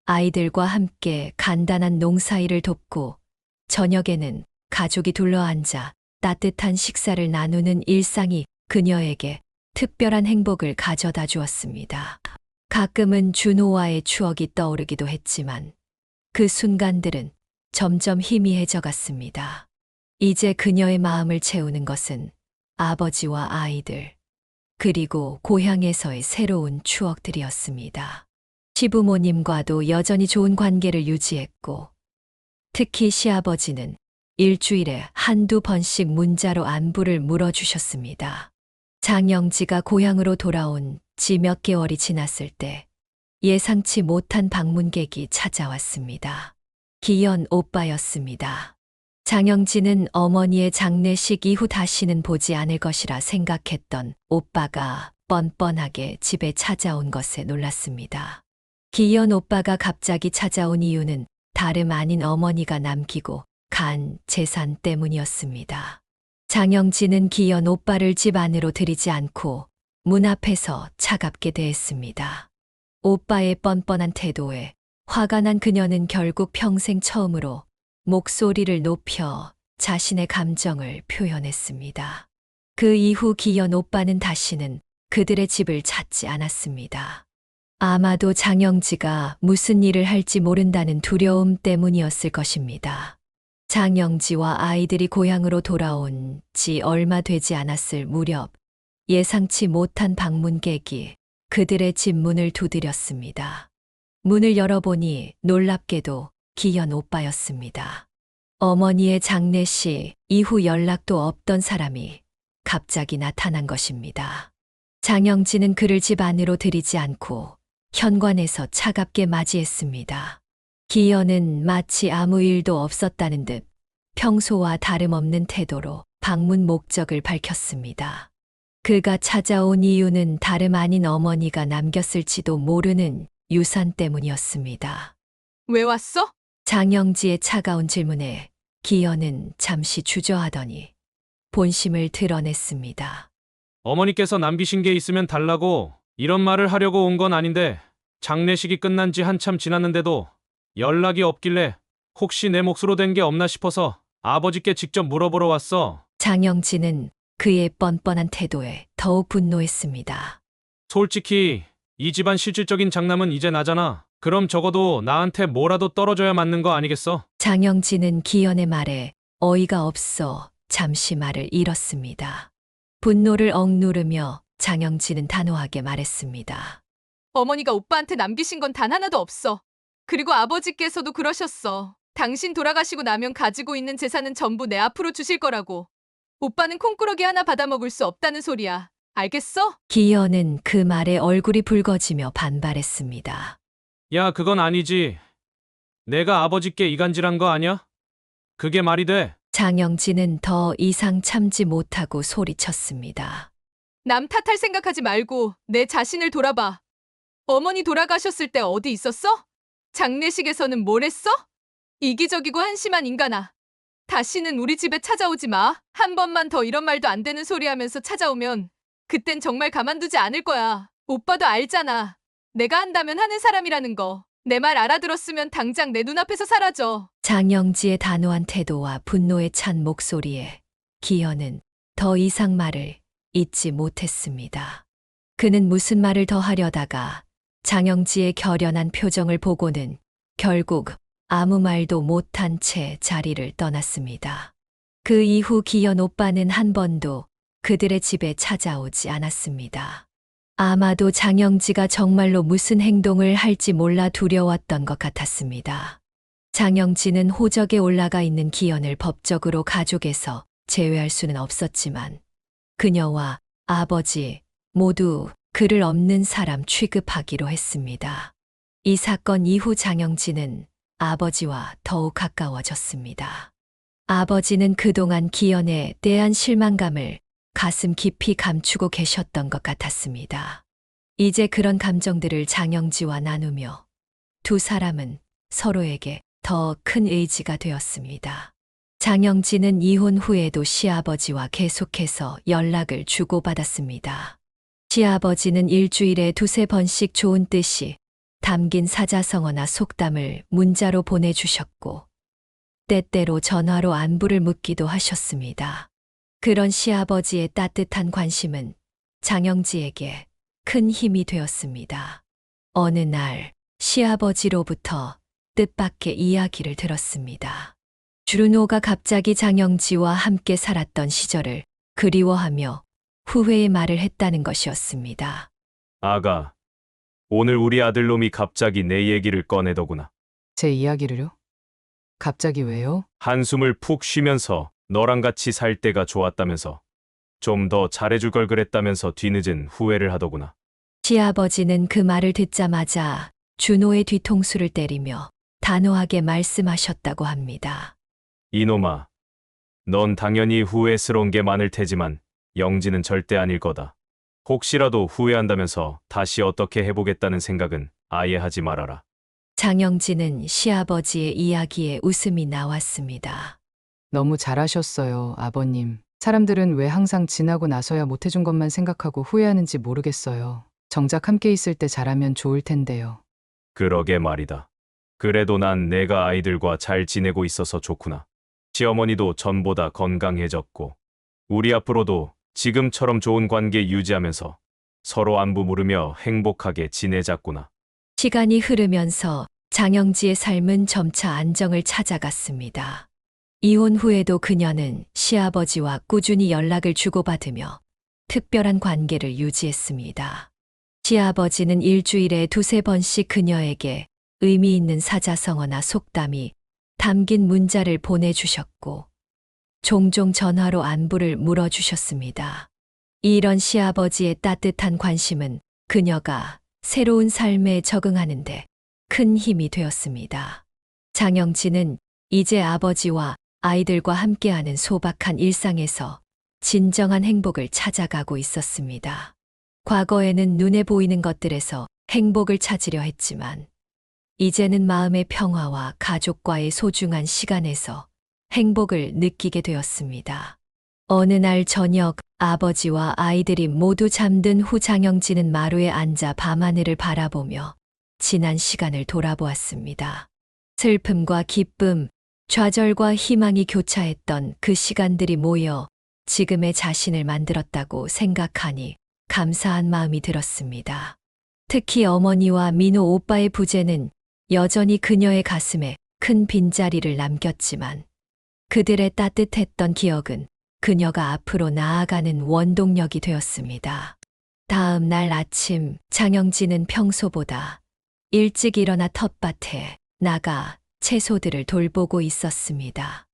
아이들과 함께 간단한 농사일을 돕고 저녁에는 가족이 둘러앉아 따뜻한 식사를 나누는 일상이 그녀에게 특별한 행복을 가져다 주었습니다. 가끔은 준호와의 추억이 떠오르기도 했지만 그 순간들은 점점 희미해져 갔습니다. 이제 그녀의 마음을 채우는 것은 아버지와 아이들, 그리고 고향에서의 새로운 추억들이었습니다. 시부모님과도 여전히 좋은 관계를 유지했고, 특히 시아버지는 일주일에 한두 번씩 문자로 안부를 물어주셨습니다. 장영지가 고향으로 돌아온 지 몇 개월이 지났을 때 예상치 못한 방문객이 찾아왔습니다. 기현 오빠였습니다. 장영지는 어머니의 장례식 이후 다시는 보지 않을 것이라 생각했던 오빠가 뻔뻔하게 집에 찾아온 것에 놀랐습니다. 기현 오빠가 갑자기 찾아온 이유는 다름 아닌 어머니가 남기고 간 재산 때문이었습니다. 장영지는 기현 오빠를 집 안으로 들이지 않고 문 앞에서 차갑게 대했습니다. 오빠의 뻔뻔한 태도에 화가 난 그녀는 결국 평생 처음으로 목소리를 높여 자신의 감정을 표현했습니다. 그 이후 기현 오빠는 다시는 그들의 집을 찾지 않았습니다. 아마도 장영지가 무슨 일을 할지 모른다는 두려움 때문이었을 것입니다. 장영지와 아이들이 고향으로 돌아온 지 얼마 되지 않았을 무렵 예상치 못한 방문객이 그들의 집 문을 두드렸습니다. 문을 열어보니 놀랍게도 기현 오빠였습니다. 어머니의 장례식 이후 연락도 없던 사람이 갑자기 나타난 것입니다. 장영지는 그를 집 안으로 들이지 않고 현관에서 차갑게 맞이했습니다. 기현은 마치 아무 일도 없었다는 듯 평소와 다름없는 태도로 방문 목적을 밝혔습니다. 그가 찾아온 이유는 다름 아닌 어머니가 남겼을지도 모르는 유산 때문이었습니다. 왜 왔어? 장영지의 차가운 질문에 기현은 잠시 주저하더니 본심을 드러냈습니다. 어머니께서 남기신 게 있으면 달라고 이런 말을 하려고 온 건 아닌데 장례식이 끝난 지 한참 지났는데도 연락이 없길래 혹시 내 몫으로 된 게 없나 싶어서 아버지께 직접 물어보러 왔어. 장영지는 그의 뻔뻔한 태도에 더욱 분노했습니다. 솔직히 이 집안 실질적인 장남은 이제 나잖아. 그럼 적어도 나한테 뭐라도 떨어져야 맞는 거 아니겠어? 장영지는 기현의 말에 어이가 없어 잠시 말을 잃었습니다. 분노를 억누르며 장영지는 단호하게 말했습니다. 어머니가 오빠한테 남기신 건 단 하나도 없어. 그리고 아버지께서도 그러셨어. 당신 돌아가시고 나면 가지고 있는 재산은 전부 내 앞으로 주실 거라고. 오빠는 콩꾸러기 하나 받아먹을 수 없다는 소리야. 알겠어? 기현은 그 말에 얼굴이 붉어지며 반발했습니다. 야, 그건 아니지. 내가 아버지께 이간질한 거 아니야? 그게 말이 돼? 장영지는 더 이상 참지 못하고 소리쳤습니다. 남 탓할 생각하지 말고 내 자신을 돌아봐. 어머니 돌아가셨을 때 어디 있었어? 장례식에서는 뭘 했어? 이기적이고 한심한 인간아. 다시는 우리 집에 찾아오지 마. 한 번만 더 이런 말도 안 되는 소리 하면서 찾아오면 그땐 정말 가만두지 않을 거야. 오빠도 알잖아. 내가 한다면 하는 사람이라는 거. 내 말 알아들었으면 당장 내 눈앞에서 사라져. 장영지의 단호한 태도와 분노에 찬 목소리에 기현은 더 이상 말을 잇지 못했습니다. 그는 무슨 말을 더 하려다가 장영지의 결연한 표정을 보고는 결국 아무 말도 못한 채 자리를 떠났습니다. 그 이후 기현 오빠는 한 번도 그들의 집에 찾아오지 않았습니다. 아마도 장영지가 정말로 무슨 행동을 할지 몰라 두려웠던 것 같았습니다. 장영지는 호적에 올라가 있는 기현을 법적으로 가족에서 제외할 수는 없었지만 그녀와 아버지 모두 그를 없는 사람 취급하기로 했습니다. 이 사건 이후 장영지는 아버지와 더욱 가까워졌습니다. 아버지는 그동안 기현에 대한 실망감을 가슴 깊이 감추고 계셨던 것 같았습니다. 이제 그런 감정들을 장영지와 나누며 두 사람은 서로에게 더 큰 의지가 되었습니다. 장영지는 이혼 후에도 시아버지와 계속해서 연락을 주고받았습니다. 시아버지는 일주일에 두세 번씩 좋은 뜻이 담긴 사자성어나 속담을 문자로 보내주셨고 때때로 전화로 안부를 묻기도 하셨습니다. 그런 시아버지의 따뜻한 관심은 장영지에게 큰 힘이 되었습니다. 어느 날 시아버지로부터 뜻밖의 이야기를 들었습니다. 주르노가 갑자기 장영지와 함께 살았던 시절을 그리워하며 후회의 말을 했다는 것이었습니다. 아가, 오늘 우리 아들놈이 갑자기 내 얘기를 꺼내더구나. 제 이야기를요? 갑자기 왜요? 한숨을 푹 쉬면서 너랑 같이 살 때가 좋았다면서 좀 더 잘해줄 걸 그랬다면서 뒤늦은 후회를 하더구나. 시아버지는 그 말을 듣자마자 준호의 뒤통수를 때리며 단호하게 말씀하셨다고 합니다. 이놈아, 넌 당연히 후회스러운 게 많을 테지만 영지는 절대 아닐 거다. 혹시라도 후회한다면서 다시 어떻게 해보겠다는 생각은 아예 하지 말아라. 장영진은 시아버지의 이야기에 웃음이 나왔습니다. 너무 잘하셨어요, 아버님. 사람들은 왜 항상 지나고 나서야 못해준 것만 생각하고 후회하는지 모르겠어요. 정작 함께 있을 때 잘하면 좋을 텐데요. 그러게 말이다. 그래도 난 내가 아이들과 잘 지내고 있어서 좋구나. 시어머니도 전보다 건강해졌고 우리 앞으로도 지금처럼 좋은 관계 유지하면서 서로 안부 물으며 행복하게 지내자꾸나. 시간이 흐르면서 장영지의 삶은 점차 안정을 찾아갔습니다. 이혼 후에도 그녀는 시아버지와 꾸준히 연락을 주고받으며 특별한 관계를 유지했습니다. 시아버지는 일주일에 2~3번씩 그녀에게 의미 있는 사자성어나 속담이 담긴 문자를 보내주셨고 종종 전화로 안부를 물어주셨습니다. 이런 시아버지의 따뜻한 관심은 그녀가 새로운 삶에 적응하는데 큰 힘이 되었습니다. 장영진은 이제 아버지와 아이들과 함께하는 소박한 일상에서 진정한 행복을 찾아가고 있었습니다. 과거에는 눈에 보이는 것들에서 행복을 찾으려 했지만 이제는 마음의 평화와 가족과의 소중한 시간에서 행복을 느끼게 되었습니다. 어느 날 저녁 아버지와 아이들이 모두 잠든 후 장영진은 마루에 앉아 밤하늘을 바라보며 지난 시간을 돌아보았습니다. 슬픔과 기쁨, 좌절과 희망이 교차했던 그 시간들이 모여 지금의 자신을 만들었다고 생각하니 감사한 마음이 들었습니다. 특히 어머니와 민호 오빠의 부재는 여전히 그녀의 가슴에 큰 빈자리를 남겼지만 그들의 따뜻했던 기억은 그녀가 앞으로 나아가는 원동력이 되었습니다. 다음 날 아침 장영진은 평소보다 일찍 일어나 텃밭에 나가 채소들을 돌보고 있었습니다.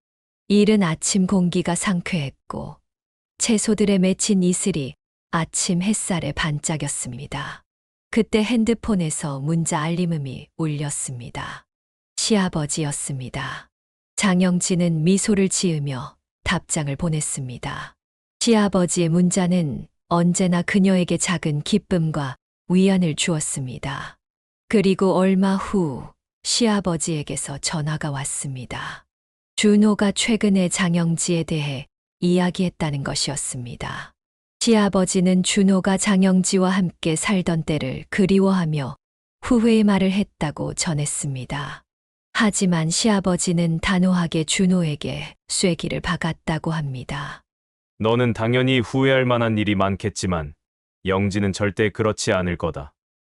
이른 아침 공기가 상쾌했고 채소들에 맺힌 이슬이 아침 햇살에 반짝였습니다. 그때 핸드폰에서 문자 알림음이 울렸습니다. 시아버지였습니다. 장영진은 미소를 지으며 답장을 보냈습니다. 시아버지의 문자는 언제나 그녀에게 작은 기쁨과 위안을 주었습니다. 그리고 얼마 후 시아버지에게서 전화가 왔습니다. 준호가 최근에 장영지에 대해 이야기했다는 것이었습니다. 시아버지는 준호가 장영지와 함께 살던 때를 그리워하며 후회의 말을 했다고 전했습니다. 하지만 시아버지는 단호하게 준호에게 쐐기를 박았다고 합니다. 너는 당연히 후회할 만한 일이 많겠지만 영지는 절대 그렇지 않을 거다.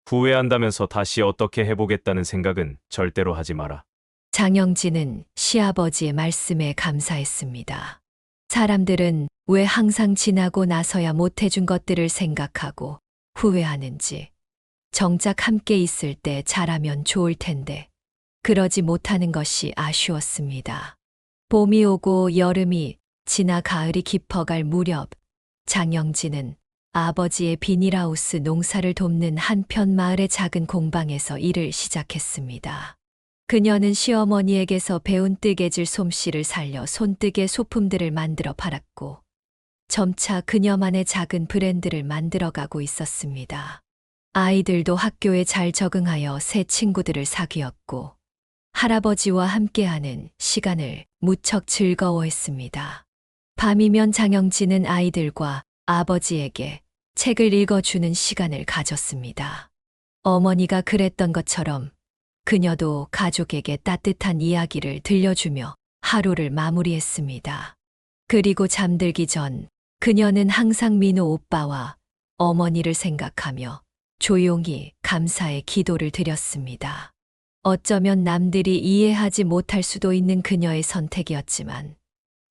후회한다면서 다시 어떻게 해보겠다는 생각은 절대로 하지 마라. 장영진은 시아버지의 말씀에 감사했습니다. 사람들은 왜 항상 지나고 나서야 못해준 것들을 생각하고 후회하는지, 정작 함께 있을 때 잘하면 좋을 텐데 그러지 못하는 것이 아쉬웠습니다. 봄이 오고 여름이 지나 가을이 깊어갈 무렵 장영진은 아버지의 비닐하우스 농사를 돕는 한편 마을의 작은 공방에서 일을 시작했습니다. 그녀는 시어머니에게서 배운 뜨개질 솜씨를 살려 손뜨개 소품들을 만들어 팔았고 점차 그녀만의 작은 브랜드를 만들어가고 있었습니다. 아이들도 학교에 잘 적응하여 새 친구들을 사귀었고 할아버지와 함께하는 시간을 무척 즐거워했습니다. 밤이면 장영진은 아이들과 아버지에게 책을 읽어주는 시간을 가졌습니다. 어머니가 그랬던 것처럼 그녀도 가족에게 따뜻한 이야기를 들려주며 하루를 마무리했습니다. 그리고 잠들기 전 그녀는 항상 민호 오빠와 어머니를 생각하며 조용히 감사의 기도를 드렸습니다. 어쩌면 남들이 이해하지 못할 수도 있는 그녀의 선택이었지만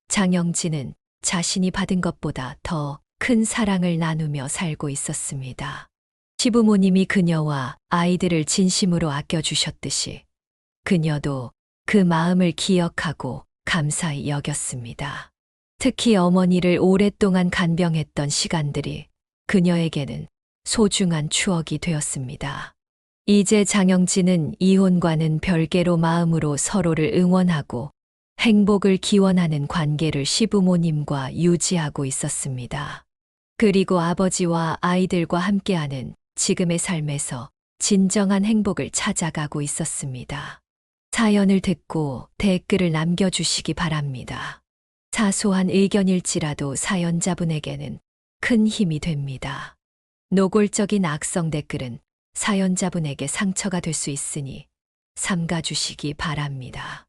장영진은 자신이 받은 것보다 더 큰 사랑을 나누며 살고 있었습니다. 시부모님이 그녀와 아이들을 진심으로 아껴주셨듯이 그녀도 그 마음을 기억하고 감사히 여겼습니다. 특히 어머니를 오랫동안 간병했던 시간들이 그녀에게는 소중한 추억이 되었습니다. 이제 장영진은 이혼과는 별개로 마음으로 서로를 응원하고 행복을 기원하는 관계를 시부모님과 유지하고 있었습니다. 그리고 아버지와 아이들과 함께하는 지금의 삶에서 진정한 행복을 찾아가고 있었습니다. 사연을 듣고 댓글을 남겨주시기 바랍니다. 사소한 의견일지라도 사연자분에게는 큰 힘이 됩니다. 노골적인 악성 댓글은 사연자분에게 상처가 될 수 있으니 삼가주시기 바랍니다.